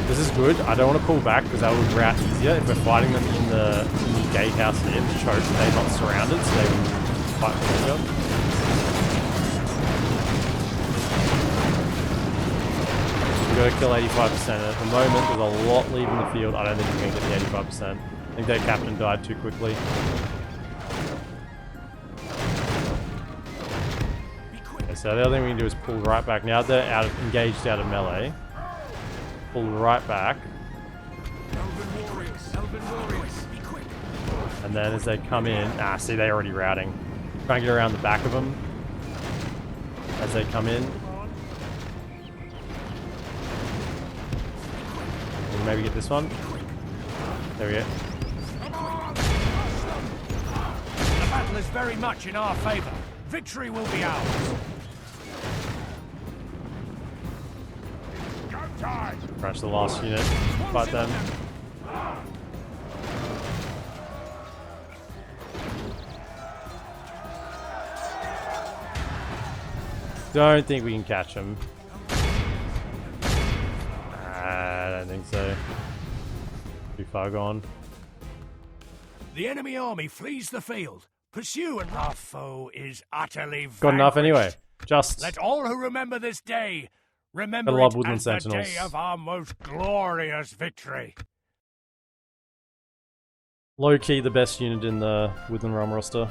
This is good. I don't want to pull back because that would route easier. If we're fighting them in the gatehouse here, the choke, they're not surrounded, so they will fight for each other. We've got to kill 85%. At the moment, there's a lot leaving the field. I don't think we're going to get the 85%. I think their captain died too quickly. Okay, so the other thing we can do is pull right back. Now they're engaged out of melee. Pull right back. And then as they come in... see, they're already routing. Try and get around the back of them as they come in. Maybe get this one. There we go. The battle is very much in our favor. Victory will be ours. Crash the last unit. Fight them. Don't think we can catch them. I don't think so. Too far gone. The enemy army flees the field. Pursue and our foe is utterly vanquished. Got enough anyway. Just Let all who remember this day remember love it Woodland as the Sentinels. day of our most glorious victory. low key the best unit in the Woodland Realm roster.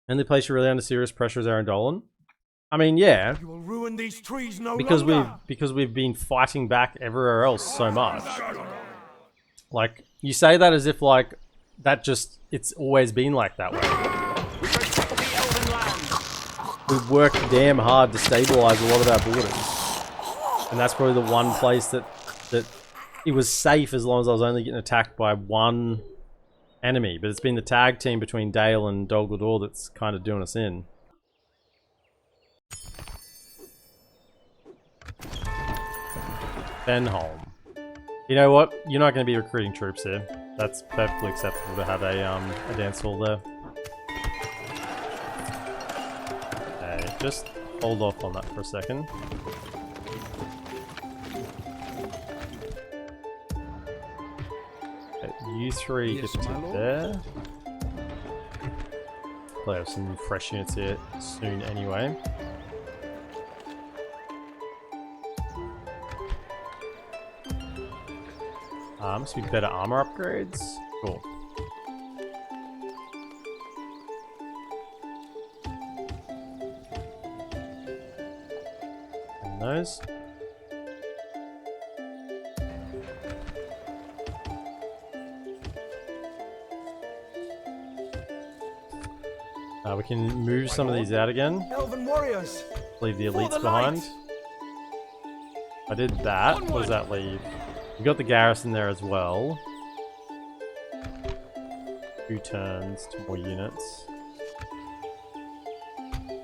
And the place you're really under serious pressure is Thranduil. I mean, yeah, You will ruin these trees no because longer. we've been fighting back everywhere else so much. Like, you say that as if like that just it's always been like that way. We've worked damn hard to stabilize a lot of our borders, and that's probably the one place that it was safe as long as I was only getting attacked by one enemy. But it's been the tag team between Dale and Dol Guldur that's kind of doing us in. Benholm. You know what? You're not going to be recruiting troops here. That's perfectly acceptable to have a dance hall there. Okay, just hold off on that for a second. Okay, you three get to there. We'll have some fresh units here soon anyway. Must be better armor upgrades. Cool. And those. We can move some of these out again. Elven warriors. Leave the elites behind. I did that. What does that leave? We got the garrison there as well. 2 turns, 2 more units.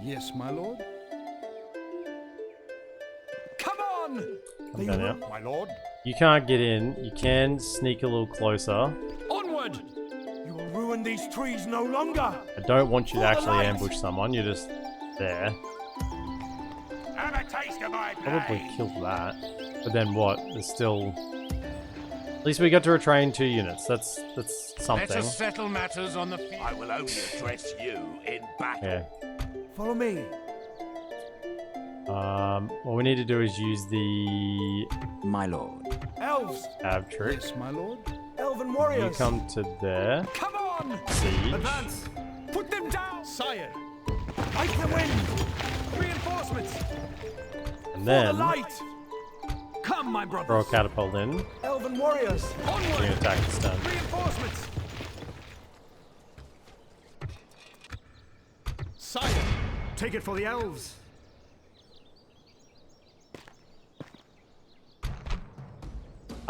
Yes, my lord. Come on! I'm done now. My lord. You can't get in. You can sneak a little closer. Onward! You will ruin these trees no longer. I don't want you to actually ambush someone. You're just there. Have a taste of my Probably blade. kill that. But then what? There's still... At least we got to retrain 2 units. That's something. Let us settle matters on the field. I will only address you in battle. Yeah. Follow me. What we need to do is use the My lord. Elves. Av trick. Yes, my lord. Elven You warriors. come to there. Come on! Siege. Advance. Put them down. Sire. I can win. Reinforcements. And For the then light. Come, my brothers. throw a catapult in. Elven warriors. You can Onward. attack this turn. Reinforcements. Sire. Take it for the elves.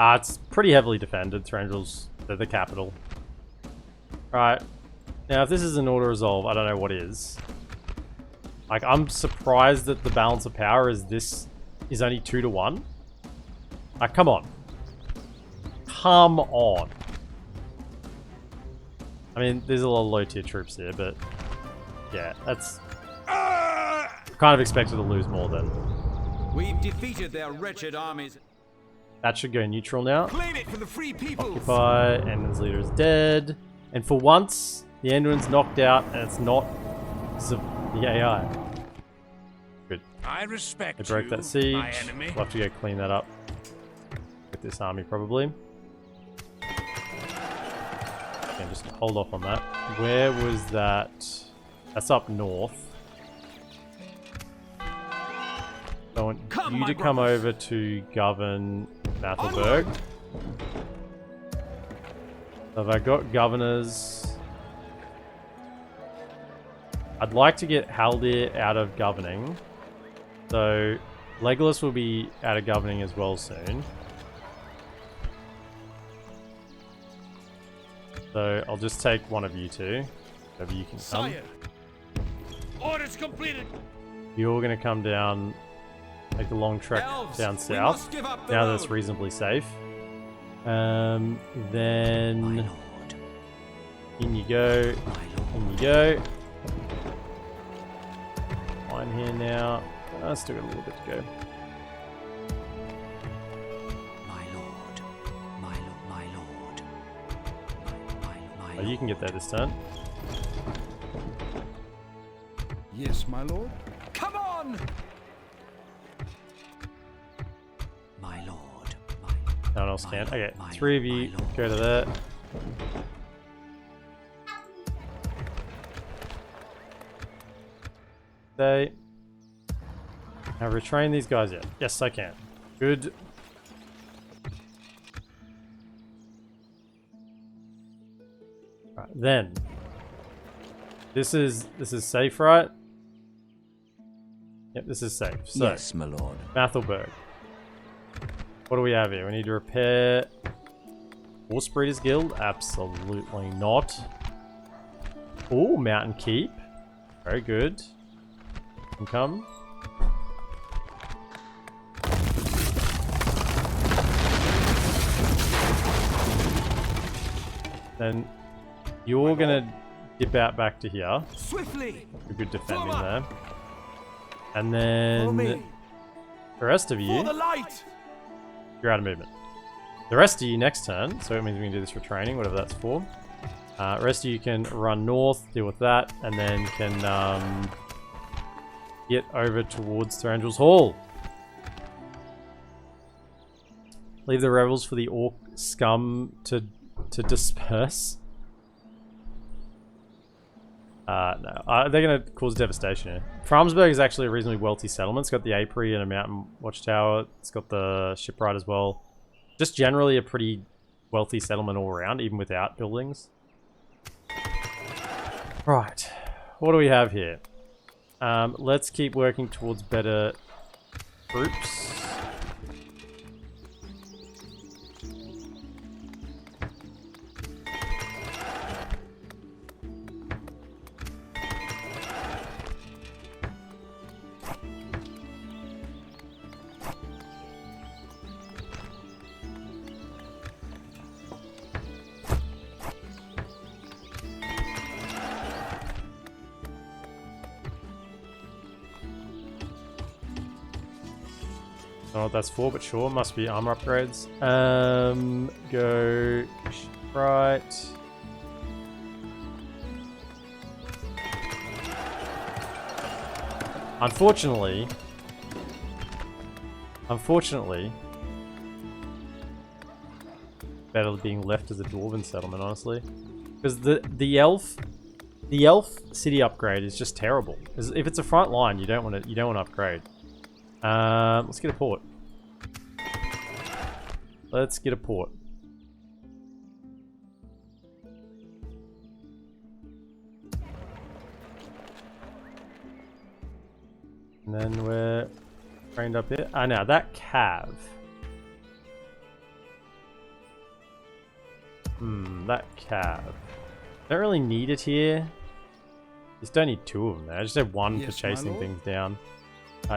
It's pretty heavily defended. Thranduil's the capital. Right. Now, if this is an auto-resolve, I don't know what is. Like, I'm surprised that the balance of power is only 2 to 1. Like, come on. Come on. I mean, there's a lot of low-tier troops here, but... Yeah, that's... kind of expected to lose more than... We've defeated their wretched armies. That should go neutral now. Claim it for the free people. Occupy, Endon's leader is dead. And for once, the Endon's knocked out, and it's not because of the AI. Good. I respect They broke you, that siege. my enemy. We'll have to go clean that up with this army, probably. Okay, just hold off on that. Where was that? That's up north. I want you to come over to govern Mathelberg. Have I got governors? I'd like to get Haldir out of governing. So Legolas will be out of governing as well soon. So I'll just take one of you two. Wherever you can come. Sire. Orders completed. You're going to come down, take a long trek Elves, down we south. must give up the Now that's road. reasonably safe. Then in you go, in you go. Fine here now. Still got a little bit to go. My lord. My lord. My lord. My Oh, you can get there this turn. Yes, my lord. Come on! My lord. No one else can. Okay, 3 of you go to there. They have retrained these guys yet? Yes, I can. Good. Right, then this is safe, right? Yep, this is safe. So Yes, my lord. Mathelberg. What do we have here? We need to repair Horse Breeders Guild? Absolutely not. Oh, Mountain Keep. Very good. Income. Then you're gonna dip out back to here. Swiftly. A good defending Forward. there. And Follow then me. the rest of For you, the light. you're out of movement. The rest of you next turn, so it means we can do this for training, whatever that's for. Rest of you can run north, deal with that, and then can get over towards Thranduil's Hall. Leave the rebels for the orc scum to disperse. No, they're going to cause devastation here. Framsburg is actually a reasonably wealthy settlement. It's got the apiary and a mountain watchtower. It's got the shipwright as well. Just generally a pretty wealthy settlement all around, even without buildings. Right, what do we have here? Let's keep working towards better troops. Don't know what that's for, but sure, must be armor upgrades. Go right. Unfortunately, better being left as a dwarven settlement, honestly, because the elf city upgrade is just terrible. If it's a front line, you don't want to upgrade. Let's get a port. Let's get a port. And then we're trained up here. Now that cav. That cav. Don't really need it here. Just don't need two of them there. I just have one for chasing things down.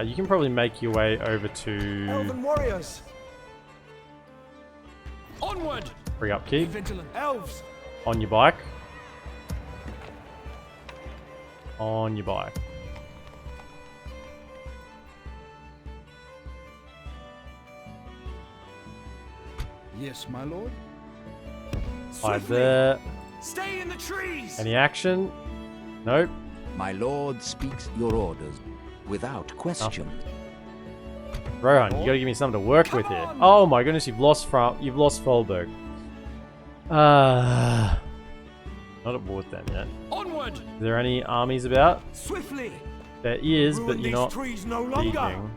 You can probably make your way over to Elven warriors. Onward! free upkeep. Vigilant. Elves. On your bike. On your bike. Yes, my lord. Right there. Stay in the trees! Any action? Nope. My lord speaks your orders without question. Rohan, you gotta give me something to work with here. Oh my goodness, you've lost Folberg. Not at war then yet. Onward! Is there any armies about? Swiftly. There is, Ruin but you're these not trees no longer. sieging.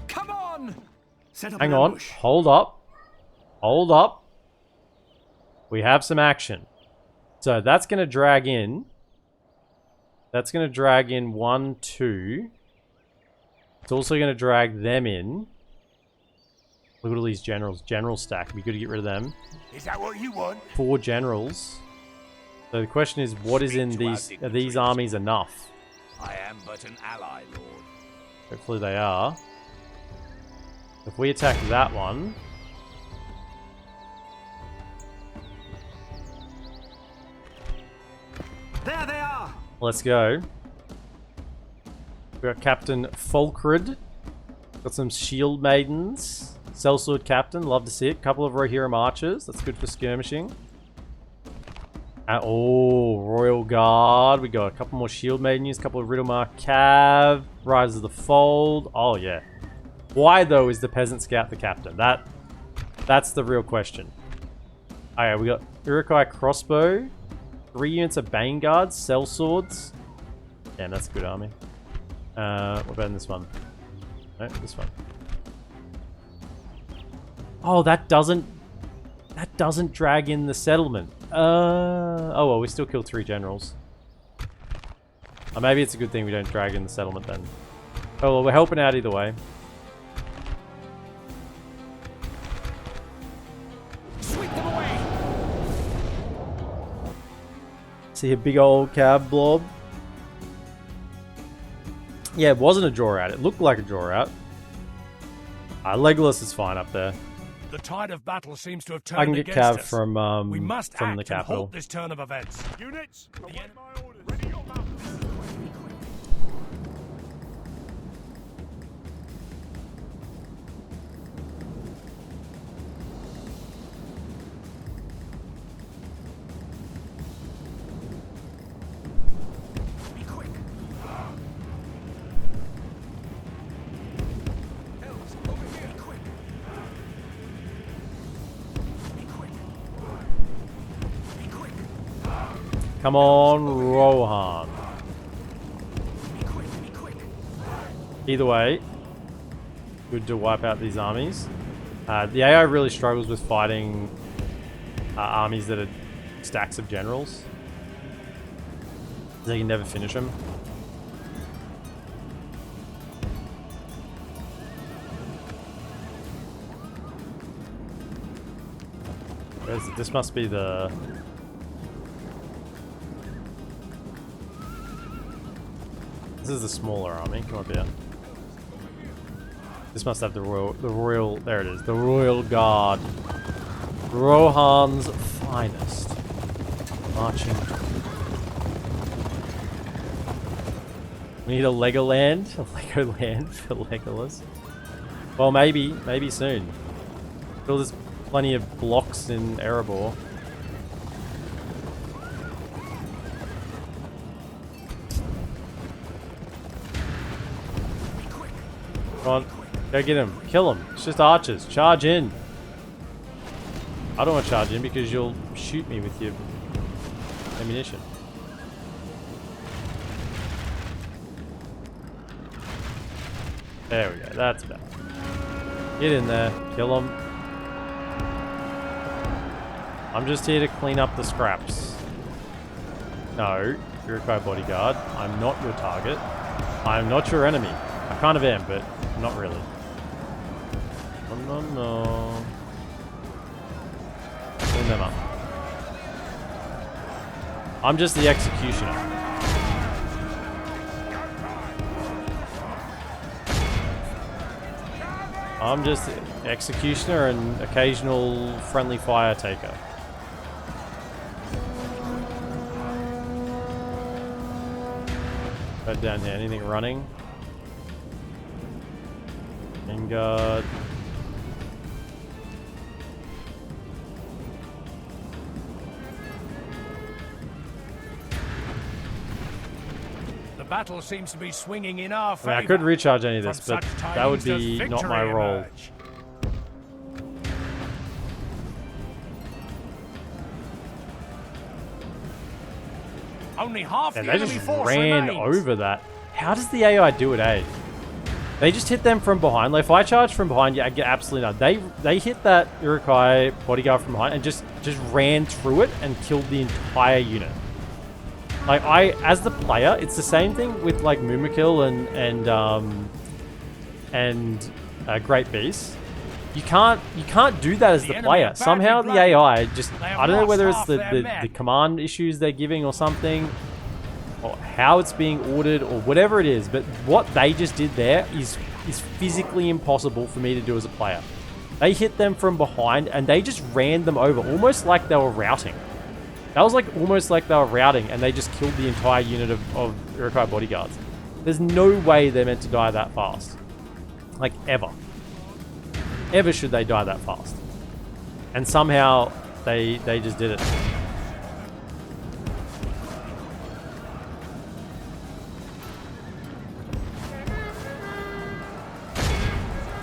Come on! Set up Hang an on, ambush. hold up. Hold up. We have some action. So that's gonna drag in. That's gonna drag in 1, 2. It's also gonna drag them in. Look at all these generals. General stack. It'd be good to get rid of them. Is that what you want? 4 generals. So the question is, what is in these? Are these armies enough? I am but an ally, Lord. Hopefully they are. If we attack that one. There they are. Let's go. We got Captain Folkred. Got some shield maidens. Sellsword captain, love to see it. Couple of Rohirrim archers. That's good for skirmishing. Oh, Royal Guard. We got a couple more shield maidens. A couple of Riddlemark Cav. Rise of the Fold. Oh yeah. Why though is the peasant scout the captain? That's the real question. Alright, we got Urukai crossbow. 3 units of Bane Guards, sellswords. Damn, that's a good army. What about in this one? No, this one. Oh, that doesn't drag in the settlement. Oh well, we still killed 3 generals. Maybe it's a good thing we don't drag in the settlement then. Oh well, we're helping out either way. Sweep them away! See a big old cab blob. Yeah, it wasn't a draw out. It looked like a draw out. Legolas is fine up there. The tide of battle seems to have I can turned get against Cav us. from We must the act and capital. halt this turn of events. Units, await my orders. Ready your mounts. Be quick. Elves, over here. Be quick. Be quick. Be quick. Come on, Rohan. Be quick. Be quick. Either way, good to wipe out these armies. The AI really struggles with fighting armies that are stacks of generals. They can never finish them. This must be the... This is the smaller army. Come up here. This must have the royal, there it is, the Royal Guard. Rohan's finest. Marching. We need a Legoland for Legolas. Well, maybe soon. Well, there's plenty of blocks in Erebor. Come on, go get him. Kill him. It's just archers. Charge in. I don't want to charge in because you'll shoot me with your ammunition. There we go. That's better. Get in there. Kill him. I'm just here to clean up the scraps. No, Iroquois bodyguard. I'm not your target. I'm not your enemy. I kind of am, but not really. No. Clean them up. I'm just the executioner. I'm just the executioner and occasional friendly fire taker. Right down here. Anything running? Vanguard. The battle seems to be swinging in our I favor. mean, I could recharge any of this, From but such that would tidings be does not my victory role. emerge. Only half And the they enemy just force ran remains. over that. How does the AI do it, eh? They just hit them from behind. Like, if I charge from behind, yeah, I get absolutely nothing. They hit that Iroquois bodyguard from behind and just ran through it and killed the entire unit. Like, as the player, it's the same thing with like Mumakil and Great Beast. You can't do that as the player. Somehow the AI just, I don't know whether it's the command issues they're giving or something, or how it's being ordered or whatever it is, but what they just did there is physically impossible for me to do as a player. They hit them from behind and they just ran them over, almost like they were routing. That was like almost like they were routing and they just killed the entire unit of Iroquois bodyguards. There's no way they're meant to die that fast. Like, ever. Ever should they die that fast. And somehow they just did it.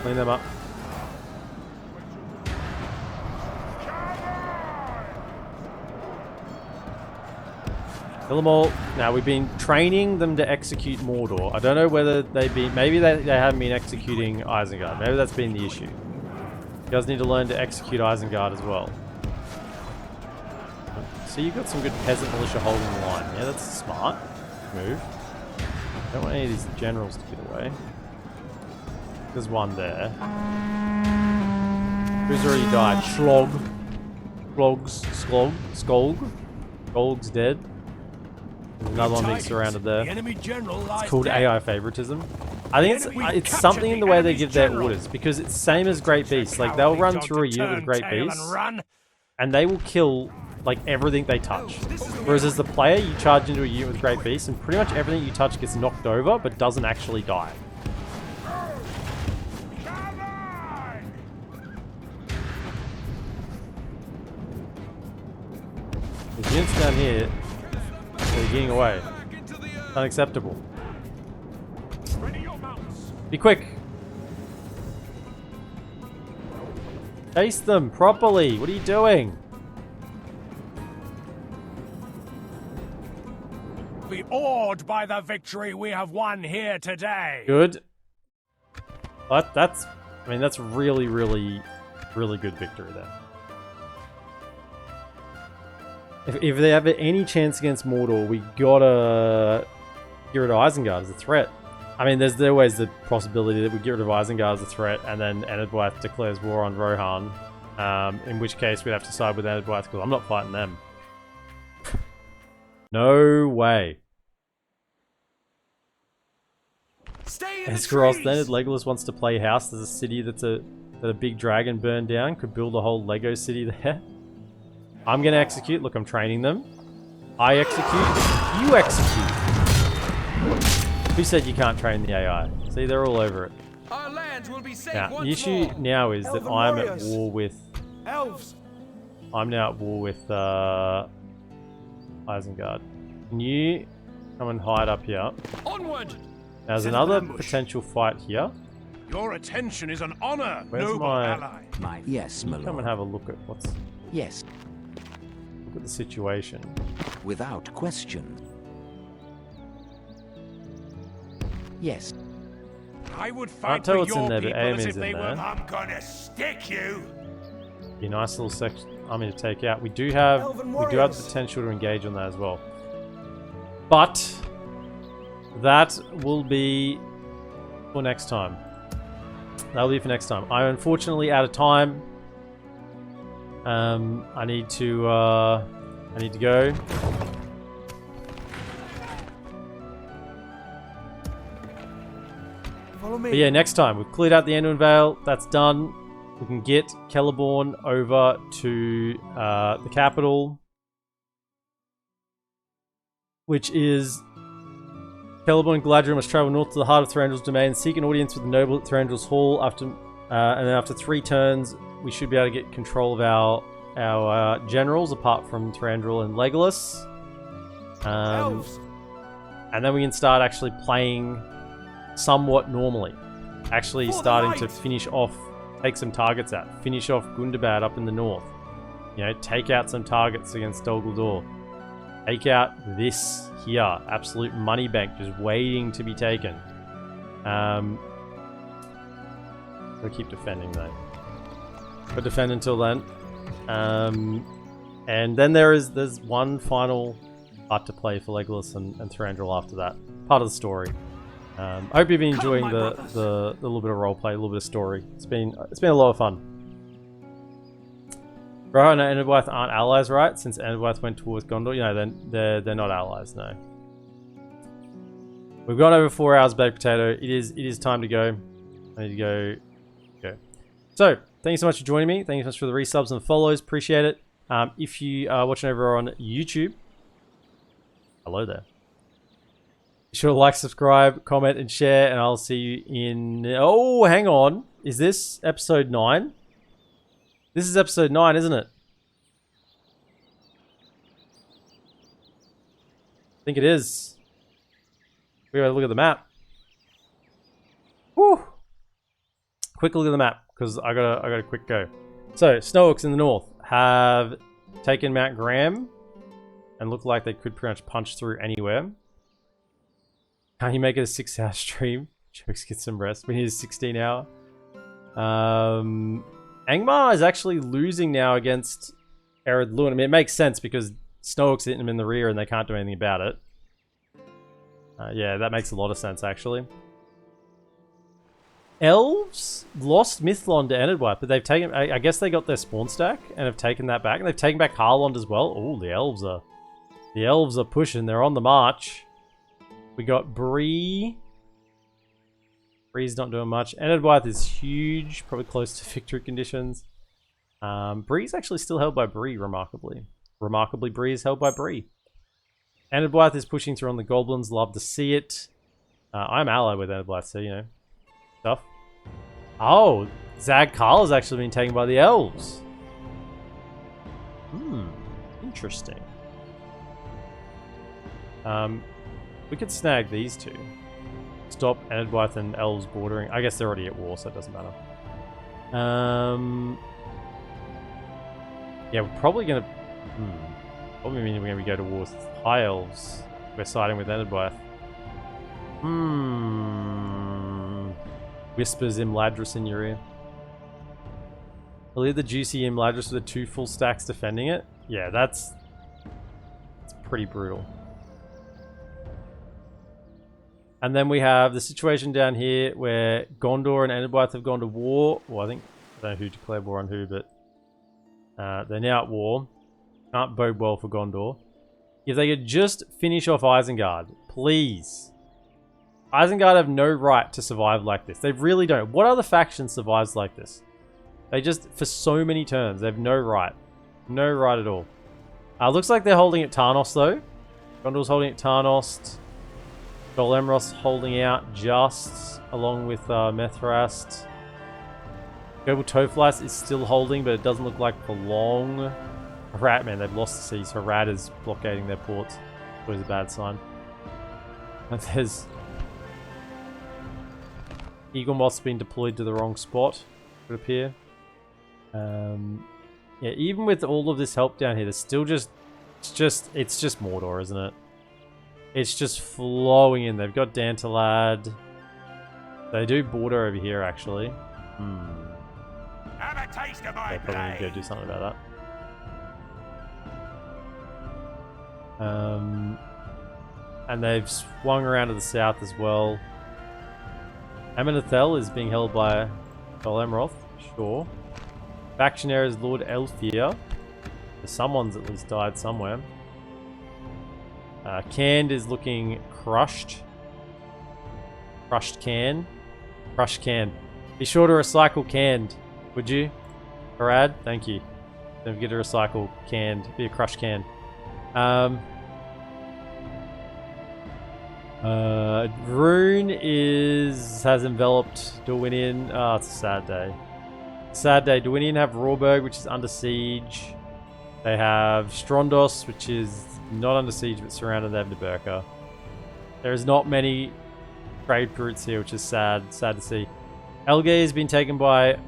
Clean them up. Kill them all. Now, we've been training them to execute Mordor. I don't know whether maybe they haven't been executing Isengard. Maybe that's been the issue. You guys need to learn to execute Isengard as well. So you've got some good peasant militia holding the line. Yeah, that's a smart move. Don't want any of these generals to get away. There's one there. Who's already died? Skolg's dead. Another one being surrounded there. The enemy general lies It's called dead. AI favoritism. I think it's captured something in the the way they enemy's give their general. orders, because it's same as Great Beasts. Like, they'll run through a unit with Great Beasts, and they will kill, like, everything they touch. Whereas as the player, you charge into a unit with Great Beasts, and pretty much everything you touch gets knocked over, but doesn't actually die. There's units down here, they're getting away. Unacceptable. Be quick! Chase them properly! What are you doing? Be awed by the victory we have won here today. Good. That's really, really, really good victory there. If they have any chance against Mordor, we gotta get rid of Isengard as a threat. I mean, there's always the possibility that we get rid of Isengard as a threat, and then Enedwaith declares war on Rohan, in which case we'd have to side with Enedwaith, because I'm not fighting them. No way. Escaros then, Legolas wants to play house. There's a city that a big dragon burned down. Could build a whole Lego city there. I'm going to execute. Look, I'm training them. I execute. You execute. Who said you can't train the AI? See, they're all over it. Our lands will be safe Now, the issue now is that I'm at war with... Elves. I'm now at war with Isengard. Can you come and hide up here? Onward! Now, there's another potential fight here. Your attention is an honor, Where's noble my- ally. Yes, my Come and lord. have a look at what's... Yes, Look at the situation. without question. Yes. I would Can't fight tell for what's in your there, but people Aemond's as if in they there. were I'm gonna stick you. Be a nice little section army to take out. We do have Elven the warriors. potential to engage on that as well. But that will be for next time. That'll be for next time. I'm unfortunately out of time. I need to go. Follow me. But yeah, next time we've cleared out the Endon Vale. That's done. We can get Celeborn over to the capital, which is Celeborn and Galadriel must travel north to the heart of Thranduil's domain, seek an audience with the noble at Thranduil's hall. And then after 3 turns, we should be able to get control of our generals, apart from Thranduil and Legolas. Elves. And then we can start actually playing somewhat normally. Actually For the starting to light. finish off, take some targets out. Finish off Gundabad up in the north. You know, take out some targets against Dol Guldur. Take out this here. Absolute money bank just waiting to be taken. We'll keep defending though. But defend until then. And then there's one final part to play for Legolas and Thranduil after that. Part of the story. I hope you've been enjoying the little bit of roleplay, a little bit of story. It's been a lot of fun. Rohan and Enedwaith aren't allies, right? Since Enedwaith went towards Gondor, you know, they're not allies, no. We've gone over 4 hours, baked potato. It is time to go. I need to go. So, thank you so much for joining me. Thank you so much for the resubs and follows. Appreciate it. If you are watching over on YouTube, hello there. Be sure to like, subscribe, comment, and share, and I'll see you in... Oh, hang on. Is this episode 9? This is episode 9, isn't it? I think it is. We gotta look at the map. Woo! Quick look at the map, because I got a quick go. So, Snowhawks in the north have taken Mount Graham and look like they could pretty much punch through anywhere. Can you make it a 6-hour stream? Jokes, get some rest. We need a 16-hour. Angmar is actually losing now against Ered Luin. I mean, it makes sense because Snowhawks hitting them in the rear and they can't do anything about it. Yeah, that makes a lot of sense, actually. Elves lost Mithlond to Enedwaith, but they've taken... I guess they got their spawn stack and have taken that back. And they've taken back Harlond as well. Oh, the Elves are The elves are pushing. They're on the march. We got Bree. Bree's not doing much. Endon is huge. Probably close to victory conditions. Bree's actually still held by Bree, remarkably. Remarkably, Bree is held by Bree. Endon is pushing through on the goblins. Love to see it. I'm allied with Endon, so, you know, stuff. Oh, Zag Karl has actually been taken by the elves. Interesting. We could snag these two. Stop Endon and elves bordering. I guess they're already at war, so it doesn't matter. Yeah, we're probably gonna. Probably mean we're gonna go to war with high elves. We're siding with Endon. Whispers Imladris in your ear. I'll leave the juicy Imladris with the 2 full stacks defending it. Yeah, that's pretty brutal. And then we have the situation down here where Gondor and Endon have gone to war. Well, I don't know who declared war on who, but they're now at war. Can't bode well for Gondor. If they could just finish off Isengard, please. Isengard have no right to survive like this. They really don't. What other faction survives like this? They just, for so many turns, they have no right. No right at all. Looks like they're holding at Tarnos, though. Gondor's holding at Tarnos. Dol Amroth's holding out just along with Mithrast. Goebel Toflas is still holding, but it doesn't look like for long. Harad, man, they've lost the seas. Harad is blockading their ports. Always a bad sign. And there's Eagle Moth's been deployed to the wrong spot, it would appear. Yeah, even with all of this help down here, there's still just it's just Mordor, isn't it? It's just flowing in. They've got Dantalad. They do border over here, actually. Have a taste of my They probably need to go do something about that. And they've swung around to the south as well. Amenethel is being held by Dol Amroth, sure. Factionaire is Lord Elfir. Someone's at least died somewhere. Canned is looking crushed. Crushed can. Crushed can. Be sure to recycle canned, would you? Harad, thank you. Don't forget to recycle canned. Be a crushed can. Rune has enveloped Dorwinion. Oh, it's a sad day. Sad day. Dorwinion have Rawberg, which is under siege. They have Strondos, which is not under siege but surrounded. They have Neberka. There is not many trade routes here, which is sad. Sad to see. Elgay has been taken by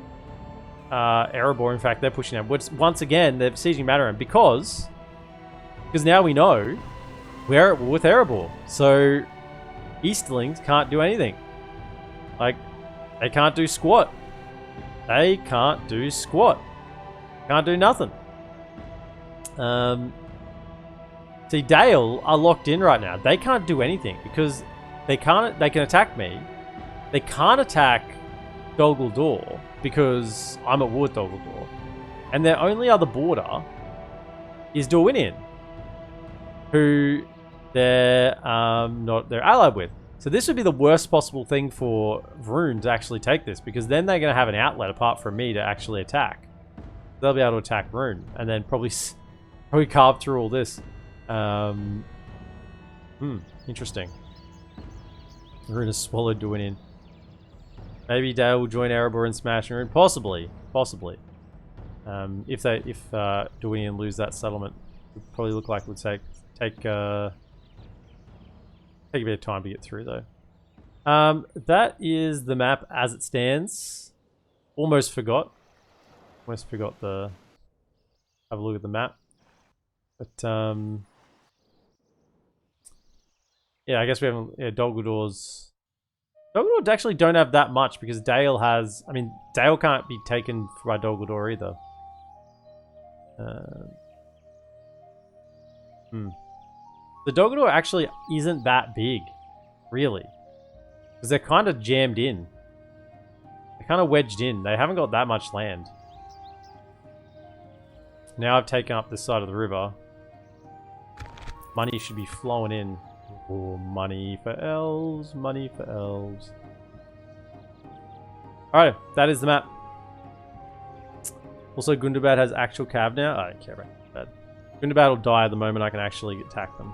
Erebor. In fact, they're pushing out. Once again, they're sieging Mataram because now we know we're at war with Erebor. So Easterlings can't do anything. Like, they can't do squat. They can't do squat. Can't do nothing. See, Dale are locked in right now. They can't do anything because they can attack me. They can't attack Dol Guldur because I'm at war with Dol Guldur. And their only other border is Dorwinion, who they're allied with. So this would be the worst possible thing for Rune to actually take this, because then they're going to have an outlet apart from me to actually attack. They'll be able to attack Rune and then probably carve through all this. Interesting. Rune has swallowed Dorwinion. Maybe Dale will join Erebor and smash Rune. Possibly. If Dorwinion lose that settlement, it would probably look like it would take a bit of time to get through, though. That is the map as it stands. Almost forgot the... Have a look at the map. But, yeah, I guess we haven't... Yeah, Dol Guldur actually don't have that much, because Dale has... I mean, Dale can't be taken by Dol Guldur either. The Dol Guldur actually isn't that big, really. Because they're kind of jammed in. They're kind of wedged in. They haven't got that much land. Now I've taken up this side of the river. Money should be flowing in. Oh, money for elves, money for elves. Alright, that is the map. Also, Gundabad has actual cav now. I don't care about that. Gundabad will die the moment I can actually attack them.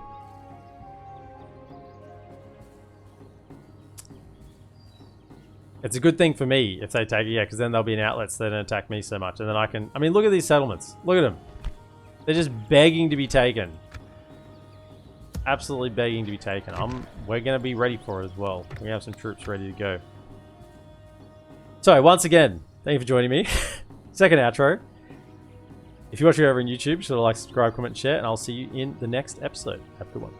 It's a good thing for me if they take it, yeah, because then they'll be an outlet so they don't attack me so much. And then I can... I mean, look at these settlements. Look at them. They're just begging to be taken. Absolutely begging to be taken. We're going to be ready for it as well. We have some troops ready to go. So, once again, thank you for joining me. Second outro. If you're watching over on YouTube, be sure to like, subscribe, comment, share, and I'll see you in the next episode. Have a good one.